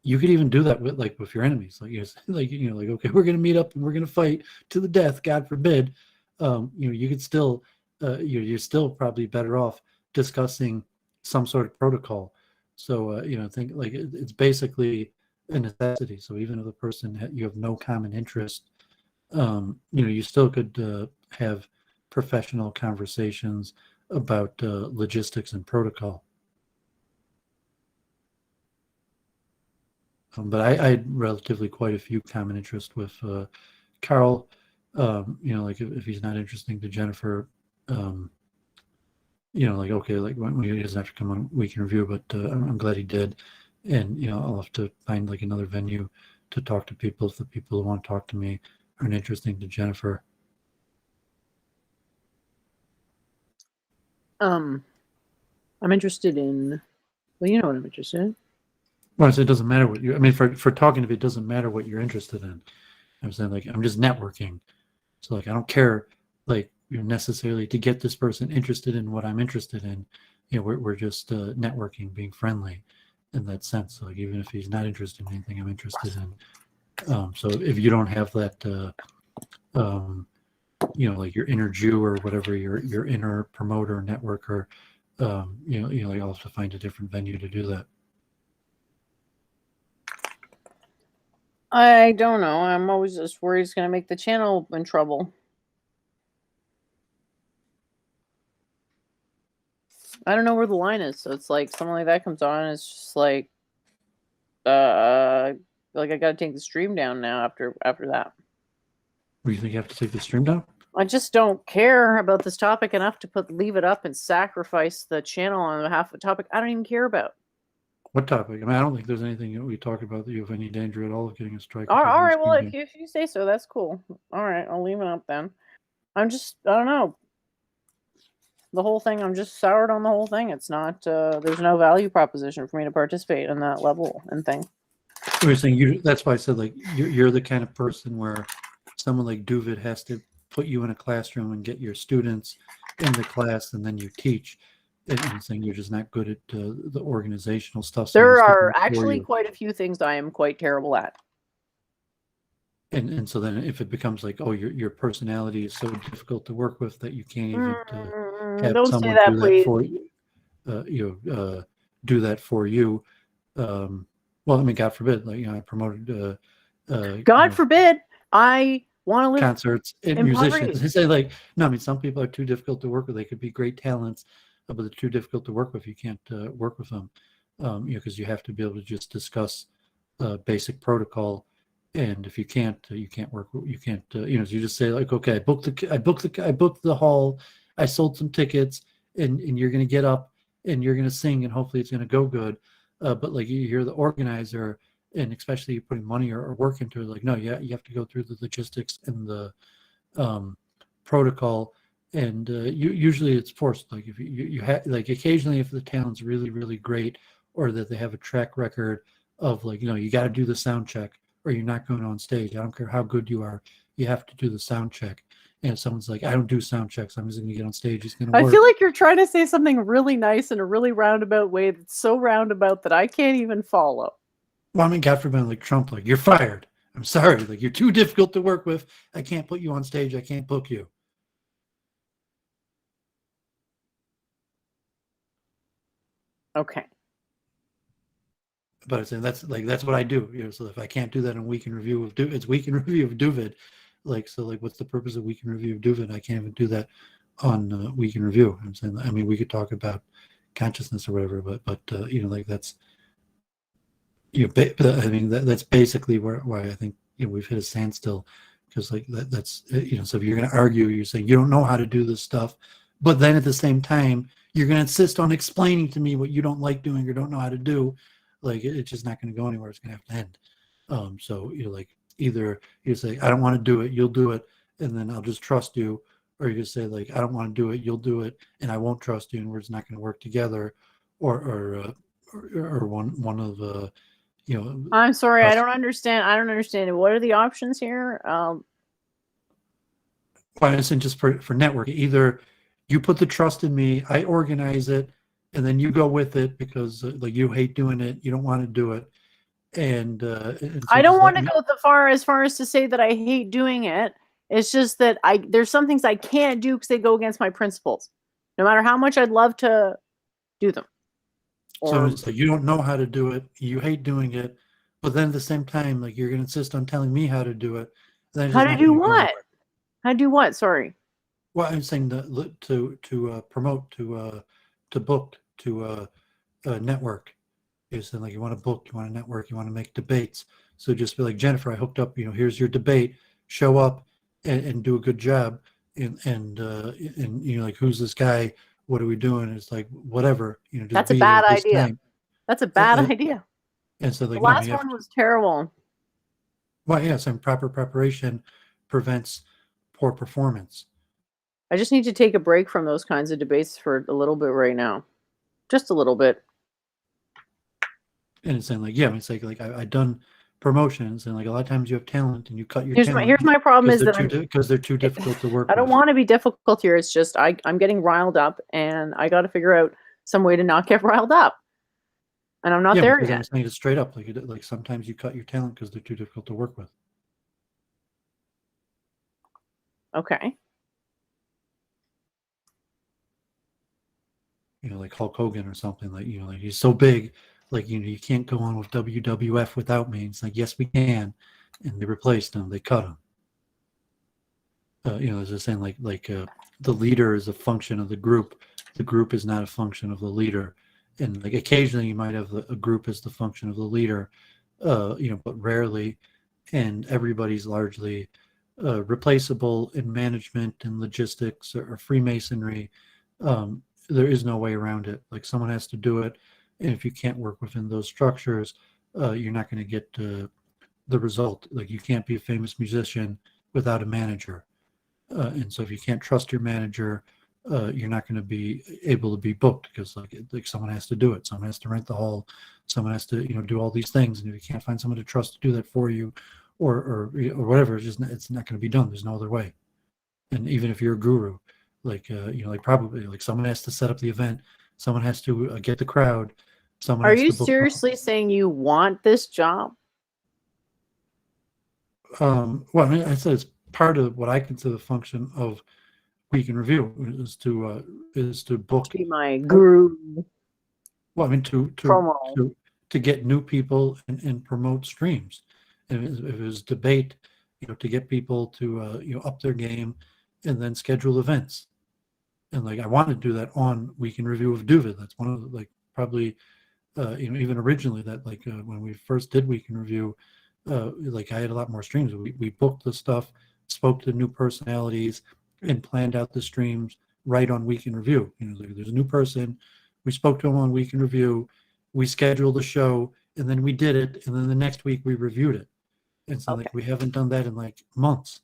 You could even do that with your enemies, like okay, we're gonna meet up and we're gonna fight to the death. God forbid, you could still, you're still probably better off discussing some sort of protocol. So think like it's basically a necessity. So even if the person you have no common interest, you still could have professional conversations about logistics and protocol. But I had relatively quite a few common interests with Carl. Like if he's not interesting to Jennifer, like okay, like when he doesn't have to come on Week in Review, but I'm glad he did. And I'll have to find like another venue to talk to people if the people who want to talk to me aren't interesting to Jennifer. I'm interested in. Well, you know what I'm interested in. Well, so it doesn't matter what you. I mean, for talking to me, it doesn't matter what you're interested in. I'm saying like I'm just networking, so like I don't care like necessarily to get this person interested in what I'm interested in. We're just networking, being friendly, in that sense. So, like even if he's not interested in anything I'm interested in, so if you don't have that, like your inner Jew or whatever, your inner promoter networker, like I'll have to find a different venue to do that. I don't know. I'm always just worried it's going to make the channel in trouble. I don't know where the line is. So it's like something like that comes on. It's just like I got to take the stream down now after that. What do you think you have to take the stream down? I just don't care about this topic enough to leave it up and sacrifice the channel on behalf of a topic I don't even care about. What topic? I mean, I don't think there's anything that we talked about that you have any danger at all of getting a strike. All right, well, if you say so, that's cool. All right, I'll leave it up then. I don't know. The whole thing, I'm just soured on the whole thing. It's not, there's no value proposition for me to participate in that level and thing. You're saying that's why I said like you're the kind of person where someone like Doooovid has to put you in a classroom and get your students in the class and then you teach. And saying you're just not good at the organizational stuff. There are actually quite a few things I am quite terrible at. And so then if it becomes like, oh, your personality is so difficult to work with that you can't even have someone do that for you, do that for you. Well, I mean, God forbid, like I promoted. God forbid, I want to live concerts and musicians. They say like, no, I mean, some people are too difficult to work with. They could be great talents, but they're too difficult to work with. You can't work with them, because you have to be able to just discuss basic protocol. And if you can't work. You can't. So you just say like, okay, I booked the hall. I sold some tickets, and you're gonna get up and you're gonna sing, and hopefully it's gonna go good. But like you're the organizer, and especially you're putting money or work into it. Like, no, you have to go through the logistics and the protocol. And usually it's forced. Like if you have like occasionally if the talent's really really great, or that they have a track record of like you got to do the sound check or you're not going on stage. I don't care how good you are, you have to do the sound check. And if someone's like, I don't do sound checks, I'm just going to get on stage, it's going to work. I feel like you're trying to say something really nice in a really roundabout way that's so roundabout that I can't even follow. Well, I mean, God forbid, like Trump, like you're fired. I'm sorry, like you're too difficult to work with. I can't put you on stage. I can't book you. Okay. But I'm saying that's what I do. So if I can't do that in Week in Review of it's Week in Review of Doooovid. Like, so like what's the purpose of Week in Review of Doooovid? I can't even do that on Week in Review. I'm saying, I mean, we could talk about consciousness or whatever, but like that's I mean that's basically why I think we've hit a standstill, because like that's so if you're going to argue, you're saying you don't know how to do this stuff, but then at the same time you're going to insist on explaining to me what you don't like doing or don't know how to do. Like it's just not going to go anywhere. It's going to have to end. So like either you say I don't want to do it, you'll do it, and then I'll just trust you, or you say like I don't want to do it, you'll do it, and I won't trust you, and we're just not going to work together, or one of I'm sorry, I trust- don't understand. I don't understand. What are the options here? Well, it's just for networking. Either you put the trust in me, I organize it, and then you go with it because like you hate doing it, you don't want to do it, and so I don't just want let to me. go as far as to say that I hate doing it. It's just that there's some things I can't do because they go against my principles. No matter how much I'd love to do them. So Or it's like you don't know how to do it, you hate doing it, but then at the same time, like you're gonna insist on telling me how to do it, then it's how just to not do gonna go what? anywhere. How to do what? Sorry. Well, I'm saying that to promote, to book, to network. Is then like you want to book, you want to network, you want to make debates. So just be like, Jennifer, I hooked up. Here's your debate. Show up and do a good job. And like, who's this guy? What are we doing? It's like whatever. Just That's a be there bad at this idea. time. That's a bad And, idea. and so The like no, last you have one to. was terrible. Well, yes, and proper preparation prevents poor performance. I just need to take a break from those kinds of debates for a little bit right now. Just a little bit. And it's saying like, yeah, I mean, it's like I done promotions, and like a lot of times you have talent and you cut your Here's talent my problem because is that they're too difficult to work I don't with. want to be difficult here. It's just I'm getting riled up, and I got to figure out some way to not get riled up. And I'm not Yeah, there because I'm yet. saying it straight up. Like sometimes you cut your talent because they're too difficult to work with. Okay. Like Hulk Hogan or something. Like like he's so big, like you can't go on with WWF without me. It's like yes, we can, and they replaced him. They cut him. As I was saying, the leader is a function of the group. The group is not a function of the leader. And like occasionally you might have a group as the function of the leader, but rarely. And everybody's largely replaceable in management and logistics or Freemasonry. There is no way around it. Like someone has to do it, and if you can't work within those structures, you're not going to get the result. Like you can't be a famous musician without a manager. And so if you can't trust your manager, you're not going to be able to be booked because like someone has to do it. Someone has to rent the hall. Someone has to do all these things. And if you can't find someone to trust to do that for you, or whatever, it's not going to be done. There's no other way. And even if you're a guru, like probably like someone has to set up the event. Someone has to get the crowd. Someone Are has you to book. seriously saying you want this job? Well, I mean, I said it's part of what I consider the function of Week in Review is to book. Be my guru Well, I mean, promo. to get new people and promote streams. And if it was debate, to get people to up their game, and then schedule events. And like I want to do that on Week in Review of Doooovid. That's one of the, like probably even originally that when we first did Week in Review, like I had a lot more streams. We booked the stuff, spoke to new personalities, and planned out the streams right on Week in Review. Like there's a new person, we spoke to him on Week in Review, we scheduled the show, and then we did it, and then the next week we reviewed it. And so Okay. like we haven't done that in like months.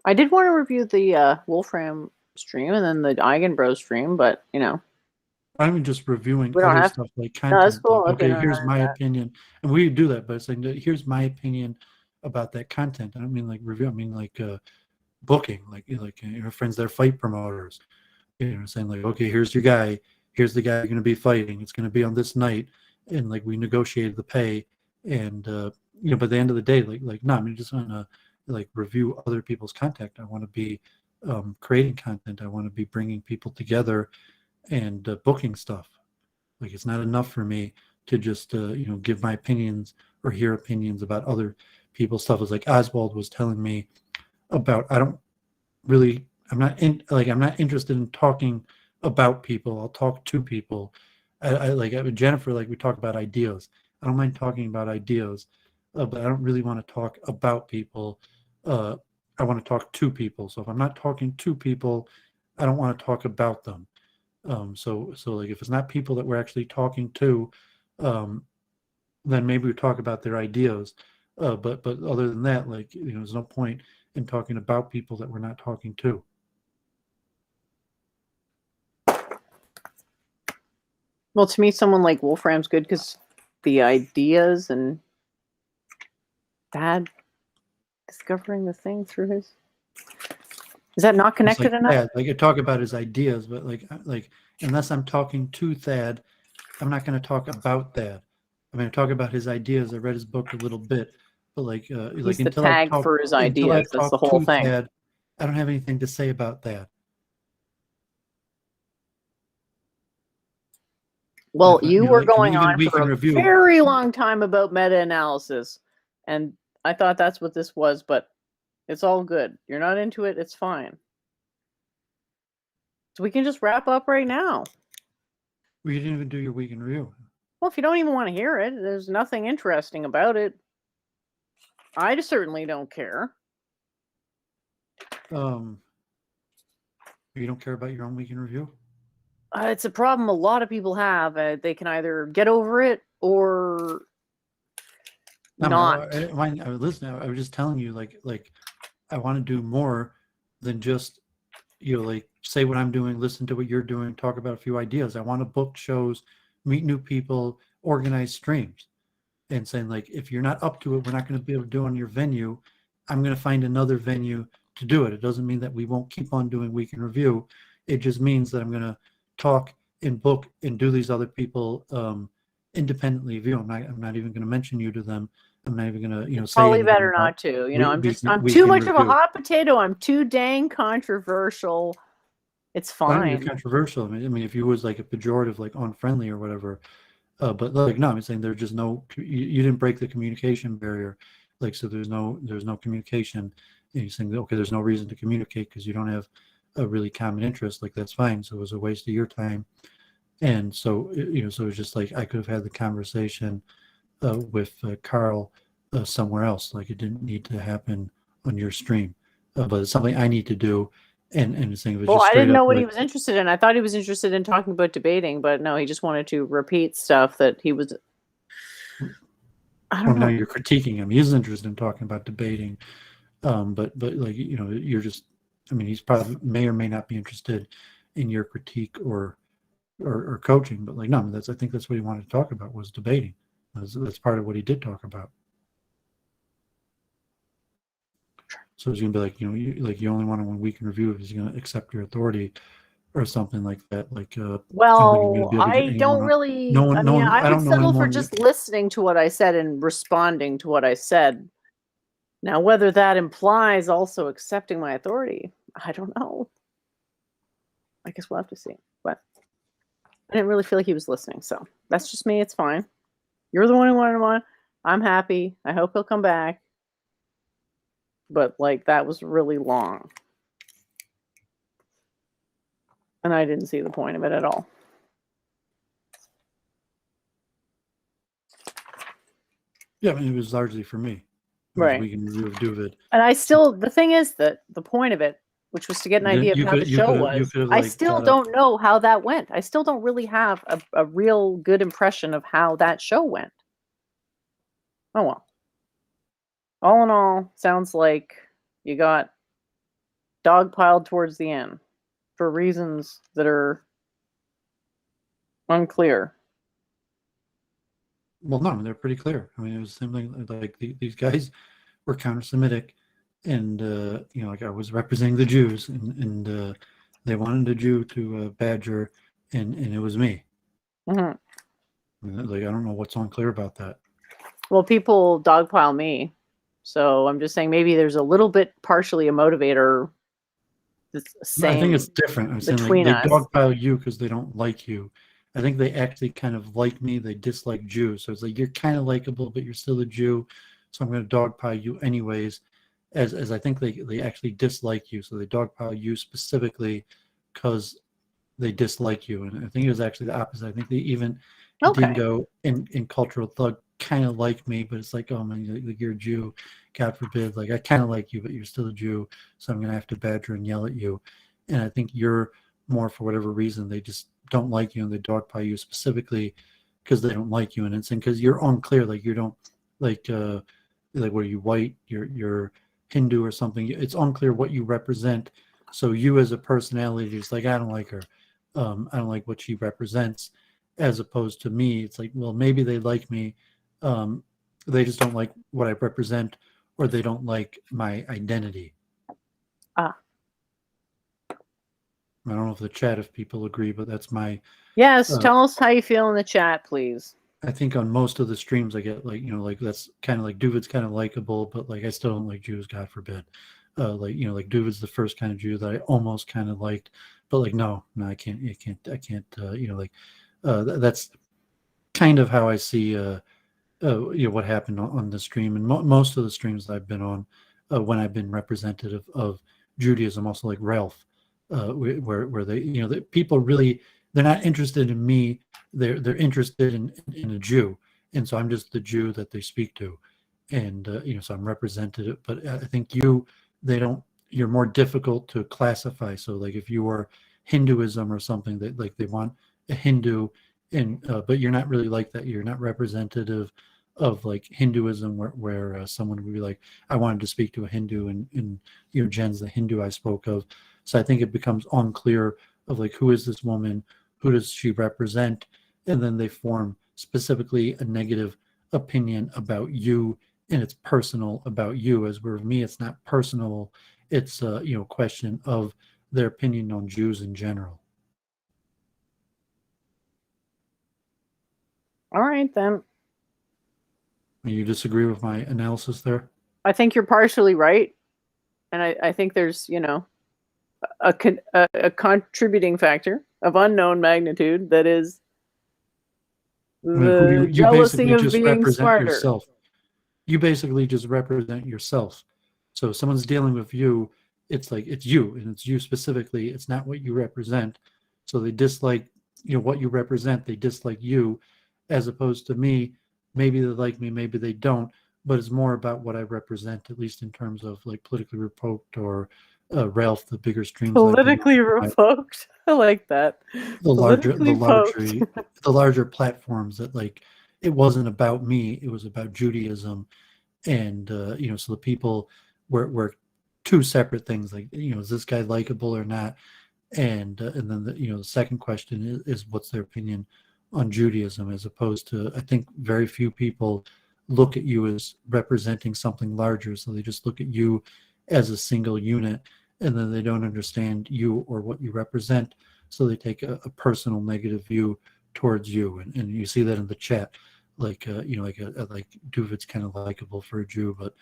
I did want to review the Wolfram stream and then the Eigenbro stream, but I'm just reviewing we don't other have stuff like No, that's content. cool. Like, Okay, okay, no, here's no, my no. opinion, and we do that. But it's like, here's my opinion about that content. I don't mean like review. I mean like booking. Like friends that are fight promoters. Saying like, okay, here's your guy. Here's the guy you're going to be fighting. It's going to be on this night, and like we negotiated the pay, and but at the end of the day, no, I mean just want to like review other people's content. I want to be creating content. I want to be bringing people together and booking stuff. Like it's not enough for me to just give my opinions or hear opinions about other people's stuff. It's like Oswald was telling me about. I'm not interested in talking about people. I'll talk to people. I like with Jennifer, like we talk about ideas. I don't mind talking about ideas, but I don't really want to talk about people. I want to talk to people. So if I'm not talking to people, I don't want to talk about them. So like if it's not people that we're actually talking to, then maybe we talk about their ideas. But other than that, like there's no point in talking about people that we're not talking to. Well, to me, someone like Wolfram's good because the ideas and Dad discovering the thing through his. Is that not It's connected like enough? Thad, like you talk about his ideas, but like unless I'm talking to Thad, I'm not going to talk about Thad. I'm going to talk about his ideas. I read his book a little bit, but like He's the until I've tag for his ideas. That's the talked whole to thing. Thad, I don't have anything to say about Thad. Well, If I- you know, were like, and going even on week for in a review. very long time about meta-analysis, and I thought that's what this was, but it's all good. You're not into it, it's fine. So we can just wrap up right now. Well, you didn't even do your week in review. Well, if you don't even want to hear it, there's nothing interesting about it. I certainly don't care. You don't care about your own week in review? It's a problem a lot of people have. They can either get over it or not. Listen, I was just telling you, like I want to do more than just like say what I'm doing, listen to what you're doing, talk about a few ideas. I want to book shows, meet new people, organize streams, and saying like if you're not up to it, we're not going to be able to do it on your venue. I'm going to find another venue to do it. It doesn't mean that we won't keep on doing week in review. It just means that I'm going to talk and book and do these other people independently of you. I'm not even going to mention you to them. I'm not even going to say Probably anything better about not to. I'm week too in much of a review. hot potato. I'm too dang controversial. It's I know you're fine. controversial. I mean, if you was like a pejorative, like unfriendly or whatever, but like no, I'm saying there's just no. You didn't break the communication barrier, like so. There's no communication. And you're saying okay, there's no reason to communicate because you don't have a really common interest. Like that's fine. So it was a waste of your time. And so so it's just like I could have had the conversation with Carl somewhere else. Like it didn't need to happen on your stream, but it's something I need to do. And saying it was Well, just I straight didn't up know what he like, was interested in. I thought he was interested in talking about debating, but no, he just wanted to repeat stuff that he was. I well, don't now know. you're critiquing him. He's interested in talking about debating, but like you're just. I mean, he's probably may or may not be interested in your critique or coaching, but like no, I think that's what he wanted to talk about was debating. That's part of what he did talk about. So he's gonna be like, you only want to one week in review if he's gonna accept your authority or something like that. Like, I don't think you're gonna Well, be able to get I anyone don't on. really. No one, I no mean, one. I I would don't know settle for anyone. just listening to what I said and responding to what I said. Now, whether that implies also accepting my authority, I don't know. I guess we'll have to see. But I didn't really feel like he was listening, so that's just me. It's fine. You're the one who wanted one. I'm happy. I hope he'll come back. But like that was really long. And I didn't see the point of it at all. Yeah, I mean, it was largely for me. Right. We can review of Doooovid. And I still, the thing is that the point of it, which was to get an idea of how the show was, I still don't know how that went. I still don't really have a real good impression of how that show went. Oh well. All in all, sounds like you got dogpiled towards the end for reasons that are unclear. Well, no, they're pretty clear. I mean, it was something like these guys were counter-Semitic, and like I was representing the Jews, and they wanted a Jew to badger, and it was me. Mm-hmm. Like I don't know what's unclear about that. Well, people dogpile me, so I'm just saying maybe there's a little bit partially a motivator. I think it's different. I'm saying like they dogpile you because they don't like you. I think they actually kind of like me. They dislike Jews. So it's like you're kind of likable, but you're still a Jew. So I'm going to dogpile you anyways. As I think they actually dislike you. So they dogpile you specifically because they dislike you. And I think it was actually the opposite. I think they even Dingo and Cultural Thug kind of like me, but it's like, oh man, like you're a Jew. God forbid. Like I kind of like you, but you're still a Jew. So I'm going to have to badger and yell at you. And I think you're more, for whatever reason, they just don't like you and they dogpile you specifically because they don't like you. And it's because you're unclear. Like you don't like what are you, white? You're Hindu or something. It's unclear what you represent. So you as a personality is like, I don't like her. I don't like what she represents. as opposed to me. It's like, well, maybe they like me, they just don't like what I represent, or they don't like my identity. Ah. I don't know if the chat, if people agree, but that's my. Yes, tell us how you feel in the chat, please. I think on most of the streams I get like, like that's kind of like Doovid's kind of likable, but like I still don't like Jews, God forbid. Like, like Doovid's the first kind of Jew that I almost kind of liked, but like no, I can't, that's kind of how I see what happened on the stream, and most of the streams that I've been on, when I've been representative of Judaism, also like Ralph, where they, the people really, they're not interested in me, they're interested in a Jew, and so I'm just the Jew that they speak to, and so I'm representative. But I think you're more difficult to classify. So like if you were Hinduism or something, that like they want a Hindu, and but you're not really like that. You're not representative of like Hinduism, where someone would be like, I wanted to speak to a Hindu, and Jen's the Hindu I spoke of. So I think it becomes unclear of like, who is this woman, who does she represent, and then they form specifically a negative opinion about you, and it's personal about you. As where with me, it's not personal, it's a question of their opinion on Jews in general. All right, then. You disagree with my analysis there? I think you're partially right, and I think there's a contributing factor of unknown magnitude that is the you jealousy basically of just being represent smarter. yourself. You basically just represent yourself. So if someone's dealing with you, it's like it's you, and it's you specifically. It's not what you represent. So they dislike what you represent. They dislike you, as opposed to me. Maybe they like me, maybe they don't. But it's more about what I represent, at least in terms of like politically revoked or Ralph, the bigger streams. Politically revoked. I like that. The larger platforms that like, it wasn't about me, it was about Judaism, and so the people were two separate things. Like, is this guy likable or not? And then the second question is what's their opinion on Judaism, as opposed to, I think very few people look at you as representing something larger. So they just look at you as a single unit, and then they don't understand you or what you represent. So they take a personal negative view towards you. And you see that in the chat. Like, like Doovid's kind of likable for a Jew, but,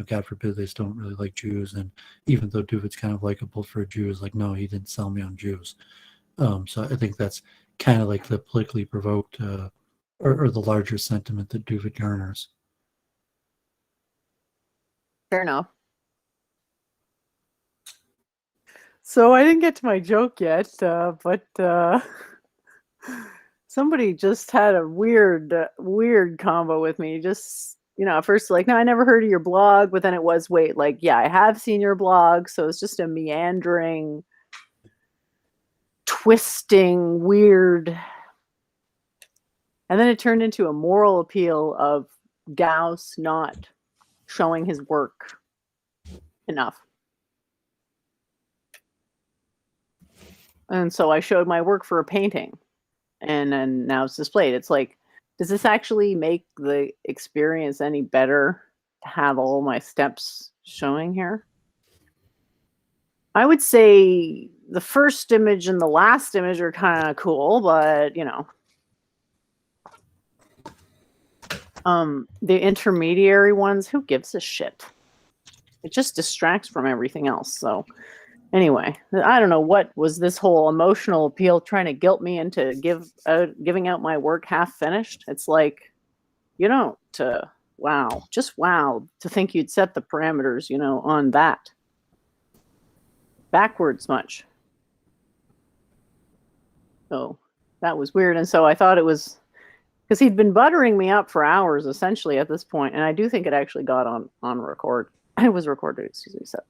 God forbid, they still don't really like Jews. And even though Doovid's kind of likable for a Jew, is like, no, he didn't sell me on Jews. So I think that's kind of like the politically provoked or the larger sentiment that Doovid garners. Fair enough. So I didn't get to my joke yet, but somebody just had a weird combo with me. Just, at first like, no, I never heard of your blog, but then it was, wait, like, yeah, I have seen your blog. So it's just a meandering, twisting, weird. And then it turned into a moral appeal of Gauss not showing his work enough. And so I showed my work for a painting, and then now it's displayed. It's like, does this actually make the experience any better to have all my steps showing here? I would say the first image and the last image are kind of cool, but the intermediary ones, who gives a shit? It just distracts from everything else. So anyway, I don't know what was this whole emotional appeal trying to guilt me into giving out my work half finished. It's like, wow, just wow, to think you'd set the parameters, on that. Backwards much. So that was weird. And so I thought it was, because he'd been buttering me up for hours essentially at this point, and I do think it actually got on record. It was recorded, excuse me. So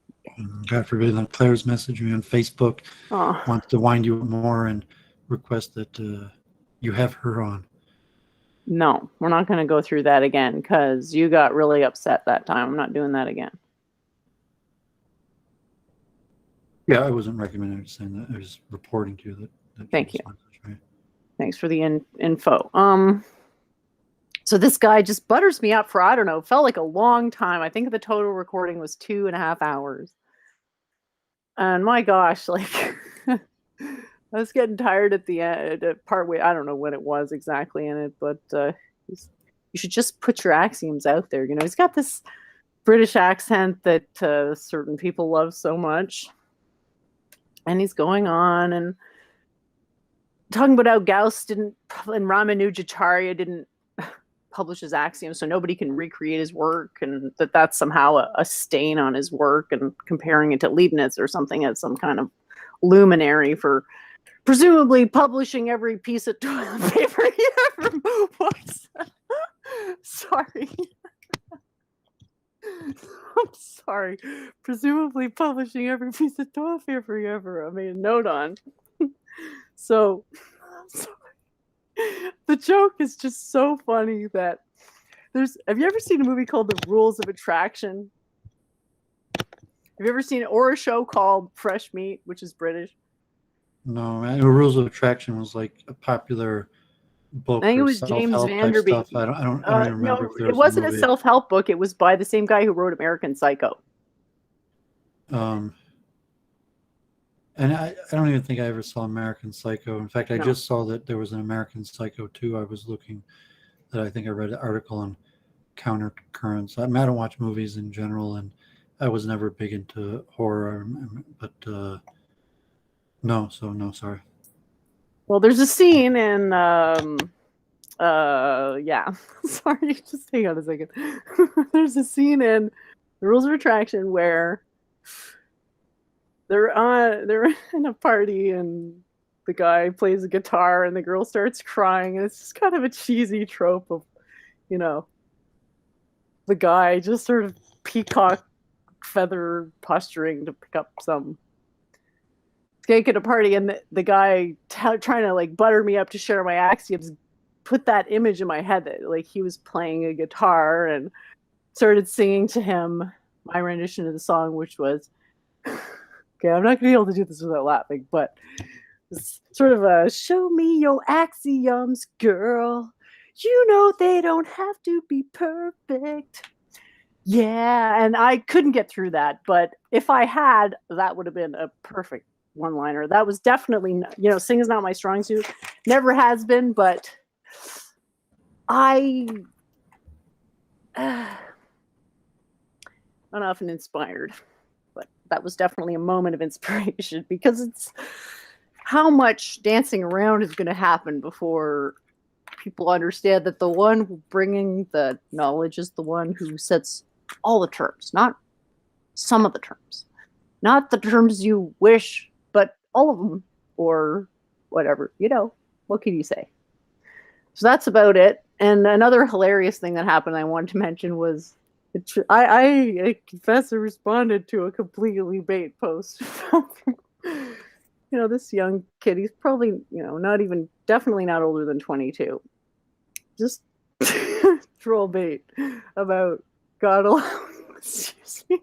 God forbid, then Claire's messaged me on Facebook, wants to wind you up more and request that you have her on. No, we're not going to go through that again, because you got really upset that time. I'm not doing that again. Yeah, I wasn't recommending saying that. I was reporting to you that Thank you. Message, right? Thanks for the info. So this guy just butters me up for, I don't know, felt like a long time. I think the total recording was 2.5 hours. And my gosh, like I was getting tired at the end, partway. I don't know what it was exactly in it, but you should just put your axioms out there. You know, he's got this British accent that certain people love so much. And he's going on and talking about how Gauss didn't, and Ramanujacharya didn't publish his axioms, so nobody can recreate his work, and that's somehow a stain on his work, and comparing it to Leibniz or something as some kind of luminary for presumably publishing every piece of toilet paper he ever was. Sorry. I'm sorry. Presumably publishing every piece of toilet paper you ever made a note on. So, the joke is just so funny that have you ever seen a movie called The Rules of Attraction? Have you ever seen or a show called Fresh Meat, which is British? No, man. The Rules of Attraction was like a popular book. I think it or was James self-help type Vanderbeek. stuff. I don't even remember. No, if there it was wasn't a movie. self-help book. It was by the same guy who wrote American Psycho. And I don't even think I ever saw American Psycho. In fact, I No. just saw that there was an American Psycho 2. I was looking that I think I read an article on counter currents. I don't watch movies in general, and I was never big into horror, but no, sorry. Well, there's a scene in yeah. Sorry, just hang on a second. There's a scene in The Rules of Attraction where they're in a party and the guy plays a guitar and the girl starts crying, and it's just kind of a cheesy trope of, you know, the guy just sort of peacock feather posturing to pick up some cake at a party, and the guy trying to like butter me up to share my axioms put that image in my head that like he was playing a guitar, and started singing to him my rendition of the song, which was okay, I'm not gonna be able to do this without laughing, but it's sort of a show me your axioms, girl. You know they don't have to be perfect. Yeah, and I couldn't get through that, but if I had, that would have been a perfect one-liner. That was definitely, you know, singing's not my strong suit. Never has been, but I'm often inspired. But that was definitely a moment of inspiration, because it's how much dancing around is going to happen before people understand that the one bringing the knowledge is the one who sets all the terms, not some of the terms, not the terms you wish, but all of them, or whatever. You know, what can you say? So that's about it. And another hilarious thing that happened I wanted to mention was I confess I responded to a completely bait post. You know, this young kid, he's probably, you know, definitely not older than 22. Just troll bait about God allowing, excuse me,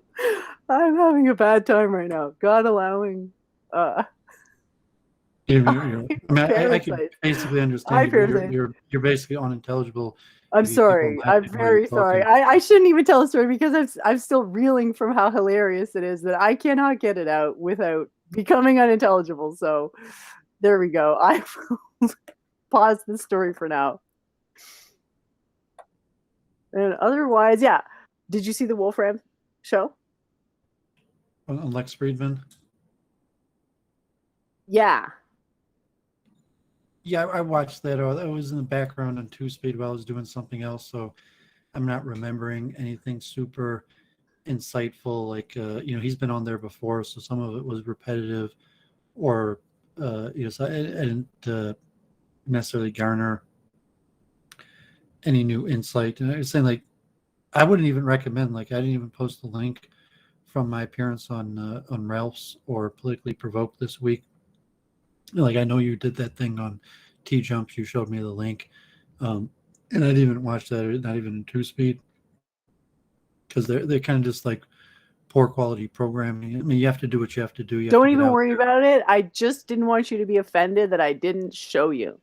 I'm having a bad time right now. God allowing, I can basically understand you're basically unintelligible. I'm sorry. I'm very sorry. I shouldn't even tell the story, because I'm still reeling from how hilarious it is that I cannot get it out without becoming unintelligible. So there we go. I will pause the story for now. And otherwise, yeah. Did you see the Wolfram show? On Lex Friedman? Yeah. Yeah, I watched that. I was in the background on 2-Speed while I was doing something else, so I'm not remembering anything super insightful. Like, you know, he's been on there before, so some of it was repetitive, or you know, so I didn't necessarily garner any new insight. And I was saying, like, I wouldn't even recommend. Like, I didn't even post the link from my appearance on Ralph's or Politically Provoked this week. Like, I know you did that thing on T-Jumps. You showed me the link. And I didn't even watch that, not even in 2-Speed. Because they're kind of just like poor quality programming. I mean, you have to do what you have to do. Don't even worry about it. I just didn't want you to be offended that I didn't show you.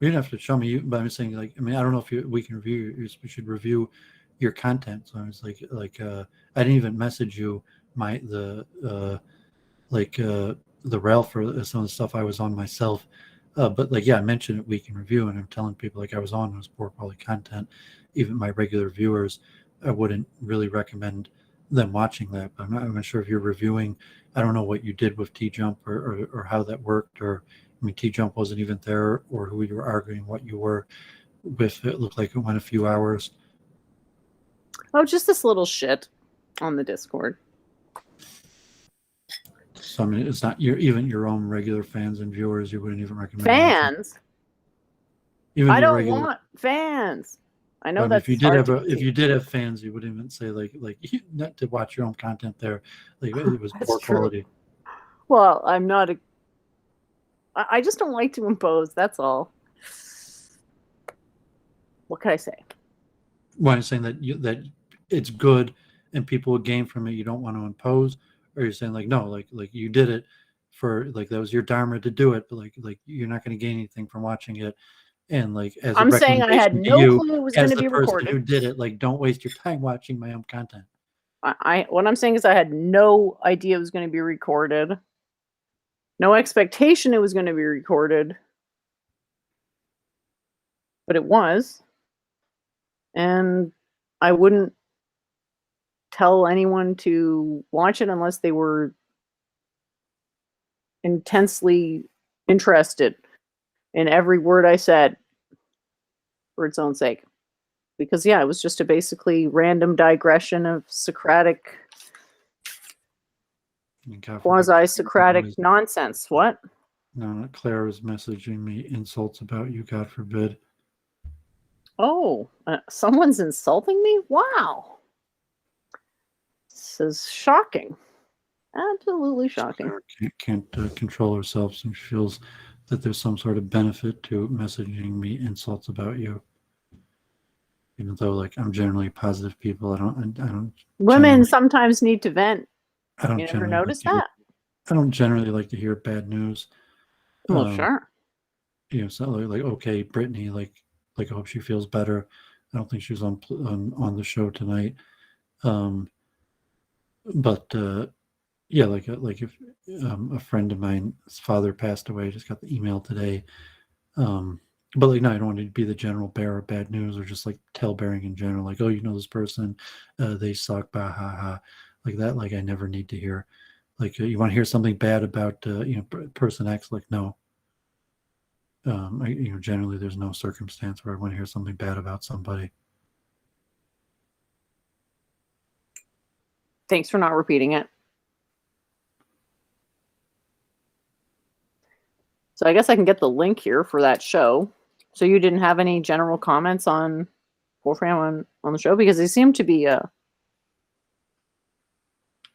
You don't have to show me, but I'm saying, like, I mean, I don't know if we can review. We should review your content. So I was I didn't even message you the rail for some of the stuff I was on myself. But like, yeah, I mentioned it, we can review, and I'm telling people like I was on, it was poor quality content. Even my regular viewers, I wouldn't really recommend them watching that. But I'm not sure if you're reviewing. I don't know what you did with T Jump or how that worked, or I mean, T Jump wasn't even there, or who you were arguing what you were with. It looked like it went a few hours. Oh, just this little shit on the Discord. So I mean, it's not even your own regular fans and viewers. You wouldn't even recommend fans. Watching. Even I your don't regular, want fans. I know I mean, that's if you did have fans, you wouldn't even say like not to watch your own content there. Like it was poor quality. Well, I'm not a. I just don't like to impose. That's all. What can I say? Well, I'm saying that it's good and people will gain from it. You don't want to impose, or you're saying like no, like you did it for like that was your dharma to do it, but like you're not going to gain anything from watching it. And like as I'm saying I had no clue it was going to be recorded. Who did it, like don't waste your time watching my own content. What I'm saying is I had no idea it was going to be recorded. No expectation it was going to be recorded. But it was. And I wouldn't tell anyone to watch it unless they were intensely interested in every word I said for its own sake. Because, yeah, it was just a basically random digression of Socratic, quasi-Socratic nonsense. What? No, Claire was messaging me insults about you, God forbid. Oh, someone's insulting me? Wow. This is shocking. Absolutely shocking. Can't control herself, so she feels that there's some sort of benefit to messaging me insults about you. Even though, like, I'm generally positive people, I don't. Women sometimes need to vent. I don't. You ever notice that? I don't generally like to hear bad news. Well, sure. You know, it's not like okay, Brittany, like I hope she feels better. I don't think she was on the show tonight. But yeah, like if a friend of mine's father passed away, just got the email today. But like, no, I don't want to be the general bearer of bad news or just like tale bearing in general. Like, oh, you know this person, they suck, bah ha ha, like that. Like, I never need to hear. Like, you want to hear something bad about person X? Like, no. Generally, there's no circumstance where I want to hear something bad about somebody. Thanks for not repeating it. So I guess I can get the link here for that show. So you didn't have any general comments on Wolfram on the show? Because they seem to be...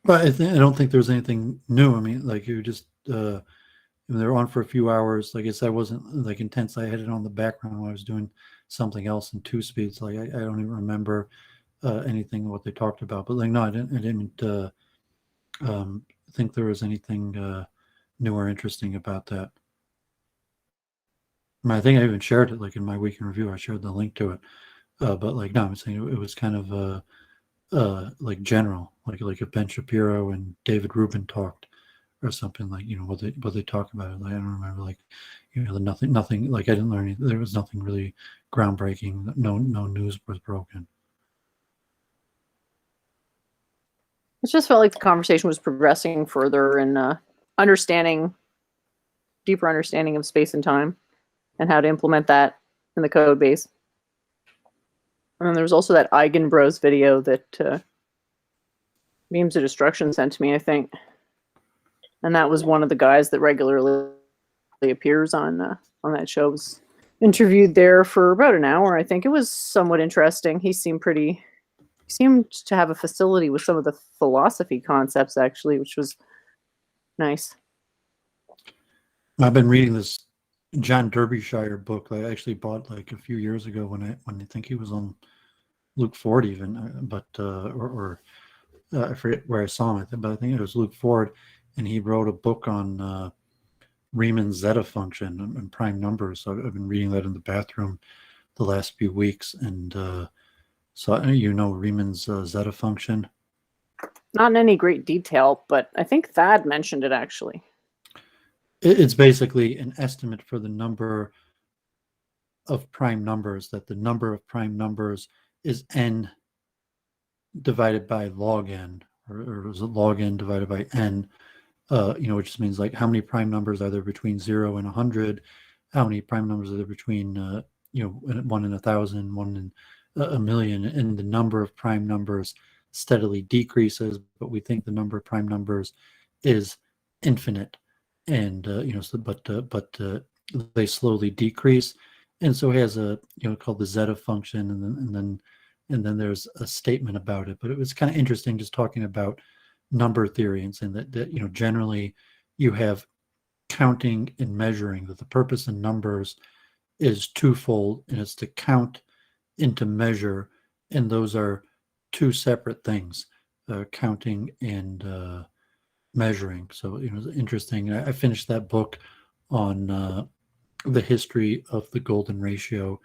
But I don't think there's anything new. I mean, like you just... they're on for a few hours. Like I said, I wasn't like intense. I had it on the background when I was doing something else in 2 speeds. Like I don't even remember anything what they talked about. But like no, I didn't think there was anything new or interesting about that. I mean, I think I even shared it like in my week in review. I shared the link to it. But like no, I'm saying it was kind of like general, like if Ben Shapiro and David Rubin talked. Or something like what they talk about. Like, I don't remember like nothing like I didn't learn anything. There was nothing really groundbreaking. No news was broken. It just felt like the conversation was progressing further in deeper understanding of space and time and how to implement that in the code base. And then there was also that Eigenbros video that Memes of Destruction sent to me, I think. And that was one of the guys that regularly appears on that show. Was interviewed there for about an hour. I think it was somewhat interesting. He seemed to have a facility with some of the philosophy concepts actually, which was nice. I've been reading this John Derbyshire book I actually bought like a few years ago when I think he was on Luke Ford even, but I forget where I saw him, but I think it was Luke Ford. And he wrote a book on Riemann zeta function and prime numbers. So I've been reading that in the bathroom the last few weeks, and so Riemann's zeta function. Not in any great detail, but I think Thad mentioned it actually. It's basically an estimate for the number of prime numbers, that the number of prime numbers is n divided by log n, or is it log n divided by n, which just means like how many prime numbers are there between 0 and 100, how many prime numbers are there between 1 in 1,000, 1 in a million, and the number of prime numbers steadily decreases, but we think the number of prime numbers is infinite, and but they slowly decrease, and so it has a called the zeta function, and then there's a statement about it. But it was kind of interesting just talking about number theory and saying that generally you have counting and measuring, that the purpose in numbers is twofold, and it's to count and to measure, and those are two separate things, counting and measuring. So it's interesting. I finished that book on the history of the golden ratio.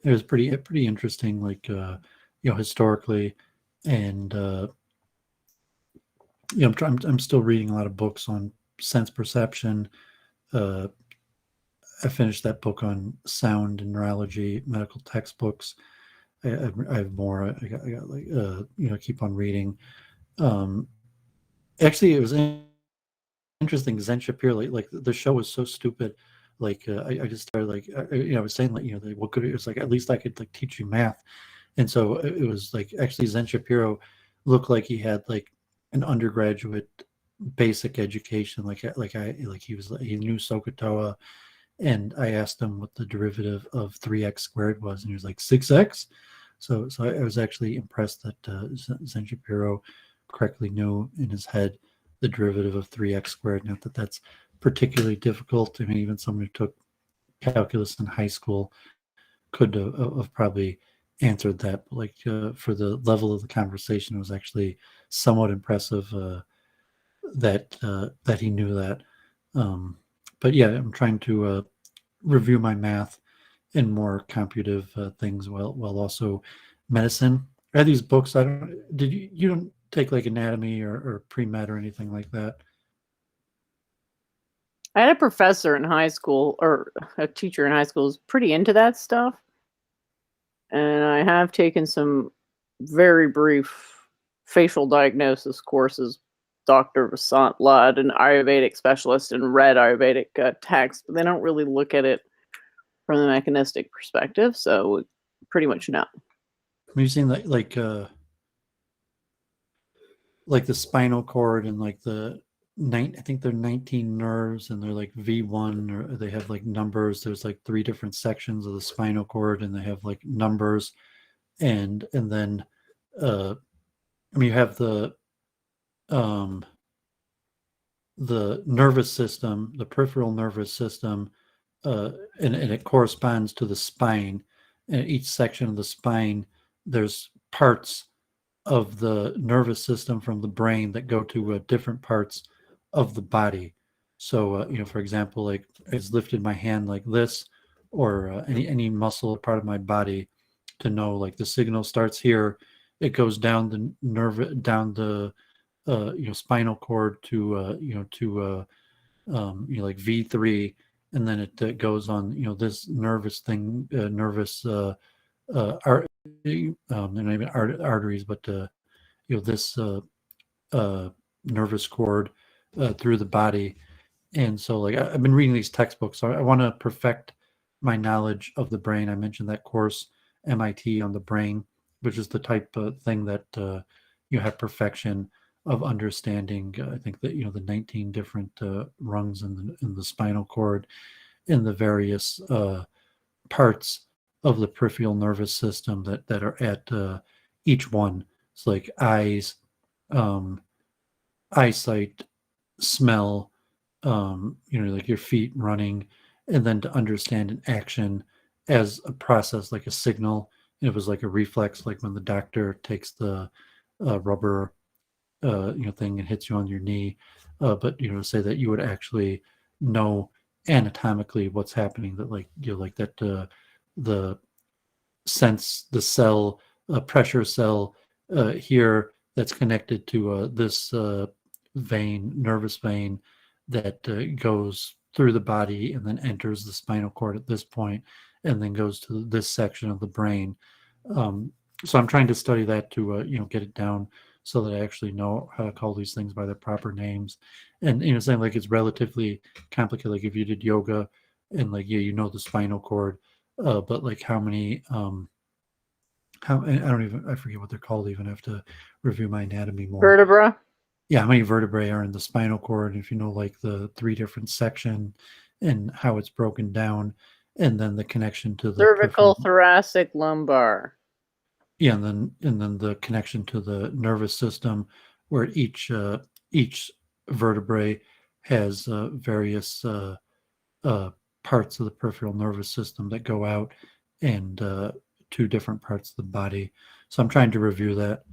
It was pretty interesting, like historically, and I'm still reading a lot of books on sense perception. I finished that book on sound and neurology, medical textbooks. I have more. I got like keep on reading. Actually, it was interesting. Zen Shapiro, like the show was so stupid. Like I just started like I was saying, like what could it was like, at least I could like teach you math, and so it was like actually Zen Shapiro looked like he had like an undergraduate basic education, like he knew SOHCAHTOA, and I asked him what the derivative of 3x squared was, and he was like 6x. So I was actually impressed that Zen Shapiro correctly knew in his head the derivative of 3x squared. Not that that's particularly difficult. I mean, even someone who took calculus in high school could have probably answered that. But like for the level of the conversation, it was actually somewhat impressive that he knew that. But yeah, I'm trying to review my math and more computive things while also medicine. I have these books. You don't take like anatomy or pre-med or anything like that? I had a professor in high school, or a teacher in high school, who's pretty into that stuff. And I have taken some very brief facial diagnosis courses. Dr. Vasant Lad, an Ayurvedic specialist, and read Ayurvedic texts, but they don't really look at it from the mechanistic perspective, so pretty much no. Have you seen that, like the spinal cord and like I think they're 19 nerves, and they're like V1, or they have like numbers. There's like 3 different sections of the spinal cord, and they have like numbers, and then you have the nervous system, the peripheral nervous system, and it corresponds to the spine. And each section of the spine, there's parts of the nervous system from the brain that go to different parts of the body. So, for example, like I just lifted my hand like this, or any muscle or part of my body, to know like the signal starts here, it goes down the nerve, down the spinal cord to like V3, and then it goes on this nervous thing, nervous not even arteries, but this nervous cord through the body. And so like I've been reading these textbooks, so I want to perfect my knowledge of the brain. I mentioned that course MIT on the brain, which is the type of thing that you have perfection of understanding. I think that the 19 different rungs in the spinal cord, in the various parts of the peripheral nervous system that are at each one. It's like eyes, eyesight, smell, like your feet running, and then to understand an action as a process, like a signal. It was like a reflex, like when the doctor takes the rubber thing and hits you on your knee. But say that you would actually know anatomically what's happening, that like like that the sense the cell pressure cell here that's connected to this nervous vein that goes through the body and then enters the spinal cord at this point and then goes to this section of the brain. So I'm trying to study that to get it down so that I actually know how to call these things by their proper names. And saying like it's relatively complicated. Like if you did yoga and like the spinal cord, but like how many I forget what they're called. Even I have to review my anatomy more. Vertebra. Yeah, how many vertebrae are in the spinal cord? If you know like the 3 different section and how it's broken down, and then the connection to the cervical, thoracic, lumbar. Yeah, and then the connection to the nervous system, where each vertebrae has various parts of the peripheral nervous system that go out, and 2 different parts of the body. So I'm trying to review that.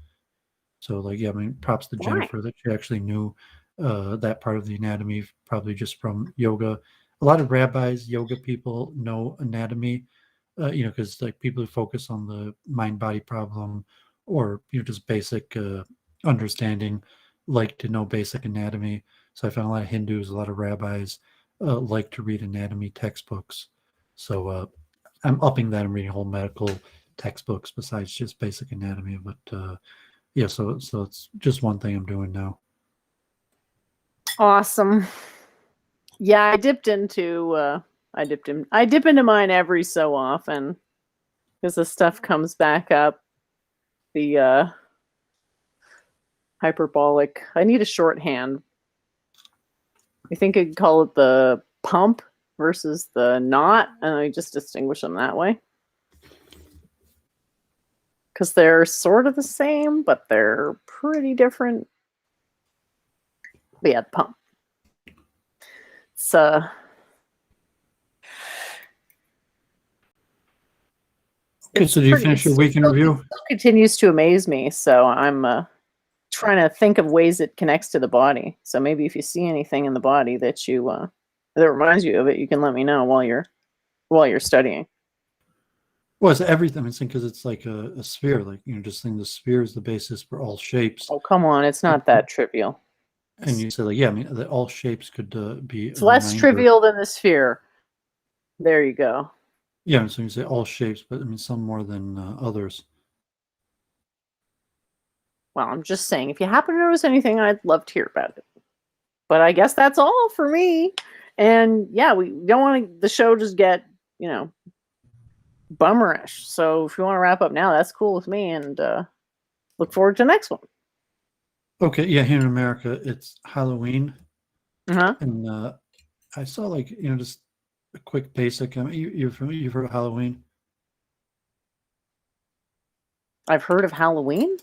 So like, yeah, I mean, props to Jennifer that she actually knew that part of the anatomy, probably just from yoga. A lot of rabbis, yoga people know anatomy, because like people who focus on the mind-body problem or just basic understanding like to know basic anatomy. So I found a lot of Hindus, a lot of rabbis like to read anatomy textbooks. So I'm upping that and reading whole medical textbooks besides just basic anatomy. But yeah, so it's just one thing I'm doing now. Awesome. Yeah, I dip into mine every so often because the stuff comes back up. The hyperbolic. I need a shorthand. I think I'd call it the pump versus the knot, and I just distinguish them that way. Because they're sort of the same, but they're pretty different. But yeah, the pump. It's Okay, so do you finish your week in review? It continues to amaze me, so I'm trying to think of ways it connects to the body. So maybe if you see anything in the body that you that reminds you of it, you can let me know while you're studying. Well, it's everything. I think because it's like a sphere, like just think the sphere is the basis for all shapes. Oh, come on, it's not that trivial. And you say like, yeah, I mean, all shapes could be. It's less trivial than the sphere. There you go. Yeah, so you say all shapes, but I mean some more than others. Well, I'm just saying, if you happen to notice anything, I'd love to hear about it. But I guess that's all for me. And yeah, we don't want the show just get, bummerish. So if you want to wrap up now, that's cool with me. And look forward to the next one. Okay, yeah, here in America, it's Halloween. Uh-huh. And I saw like, just a quick basic. I mean, you've heard of Halloween? I've heard of Halloween.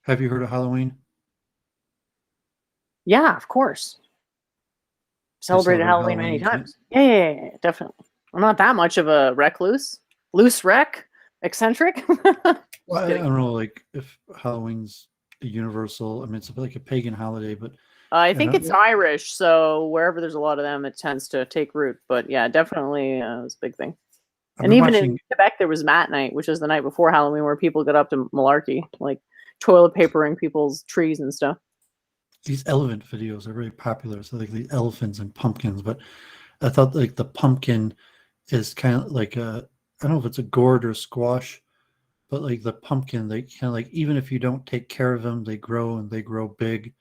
Have you heard of Halloween? Yeah, of course. Celebrated Halloween many times. Yeah, definitely. I'm not that much of a recluse. Loose wreck? Eccentric? Well, I don't know, like, if Halloween's a universal, I mean, it's like a pagan holiday, but... I think it's Irish, so wherever there's a lot of them, it tends to take root. But yeah, definitely it's a big thing. And even in Quebec, there was Mat Night, which is the night before Halloween, where people get up to malarkey, like toilet papering people's trees and stuff. These elephant videos are very popular. So like the elephants and pumpkins, but I thought like the pumpkin is kind of like I don't know if it's a gourd or squash, but like the pumpkin, they kind of like, even if you don't take care of them, they grow and they grow big.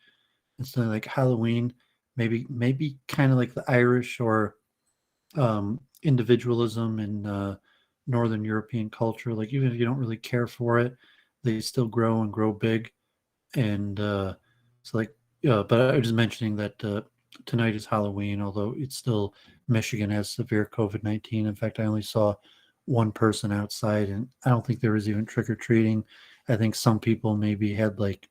And so like Halloween, maybe kind of like the Irish or individualism in Northern European culture. Like even if you don't really care for it, they still grow and grow big. And so like, but I was just mentioning that tonight is Halloween, although it's still Michigan has severe COVID-19. In fact, I only saw one person outside, and I don't think there was even trick or treating. I think some people maybe had like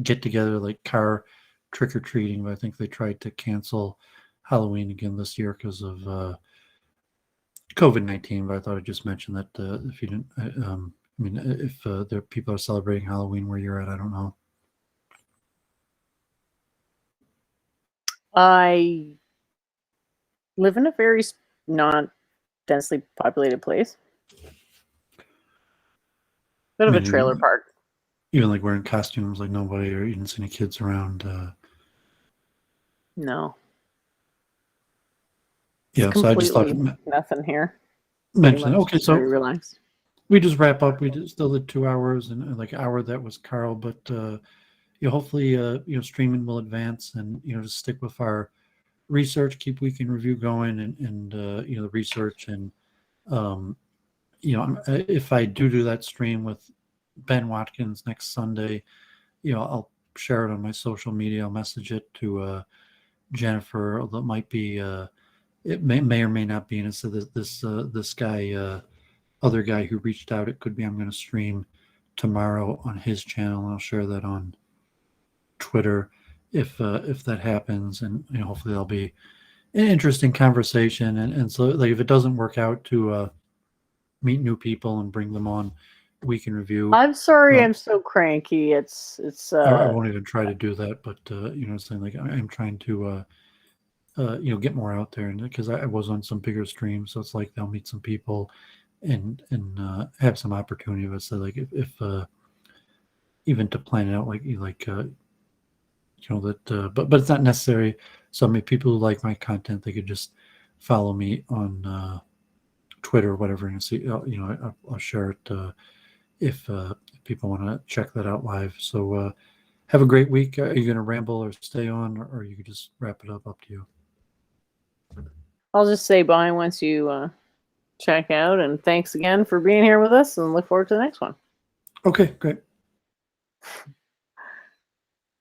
get together, like car trick or treating, but I think they tried to cancel Halloween again this year because of COVID-19. But I thought I'd just mention that if you didn't, I mean, if there people are celebrating Halloween where you're at, I don't know. I live in a very not densely populated place. Bit of a trailer park. Even like wearing costumes, like nobody, or you didn't see any kids around. No. Yeah, so I just thought nothing here. Mention. Okay, so very relaxed. We just wrap up. We still did 2 hours, and like an hour that was Carl, but hopefully streaming will advance, and just stick with our research, keep week in review going, and the research, and if I do that stream with Ben Watkins next Sunday, I'll share it on my social media. I'll message it to Jennifer. Although it might be it may or may not be, and it said that this guy, other guy who reached out, it could be I'm going to stream tomorrow on his channel, and I'll share that on Twitter if that happens, and hopefully there'll be an interesting conversation, and so like if it doesn't work out to meet new people and bring them on week in review. I'm sorry, I'm so cranky. It's I won't even try to do that, but saying like I'm trying to get more out there, and because I was on some bigger streams, so it's like they'll meet some people and have some opportunity. But so like if even to plan it out but it's not necessary. So many people who like my content, they could just follow me on Twitter or whatever, and see I'll share it if people want to check that out live. So have a great week. Are you going to ramble or stay on, or you could just wrap it up to you? I'll just say bye once you check out, and thanks again for being here with us, and look forward to the next one. Okay, great.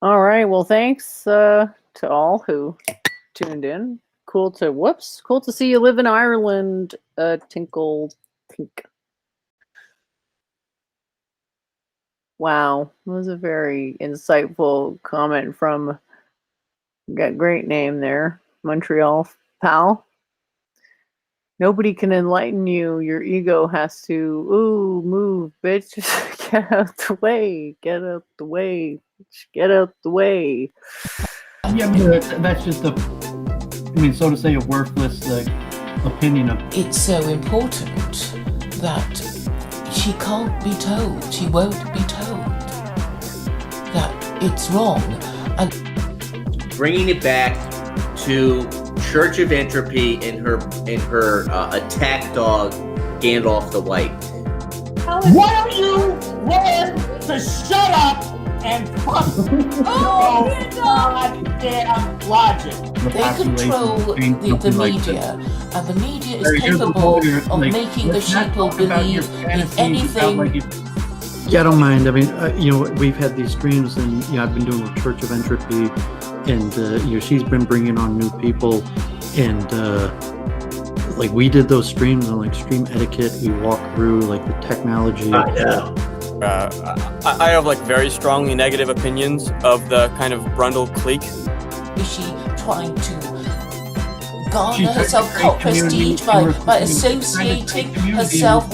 All right, well, thanks to all who tuned in. Cool to see you live in Ireland, Tinkle Tink. Wow, that was a very insightful comment from, got great name there, Montreal pal. Nobody can enlighten you. Your ego has to, move, bitch. Get out the way. Get out the way. Get out the way. Yeah, that's just so to say, a worthless opinion of. It's so important that she can't be told, she won't be told that it's wrong. And bringing it back to Church of Entropy and her attack dog Gandalf the White. Why don't you learn to shut up and fuck goddamn logic? They control the media, and the media is capable of making the sheeple believe in anything. Yeah, I don't mind. I mean, we've had these streams, and I've been doing with Church of Entropy, and she's been bringing on new people, and like we did those streams on like stream etiquette. We walk through like the technology. I have like very strongly negative opinions of the kind of Brundle clique. Is she trying to garner herself cult prestige by associating herself with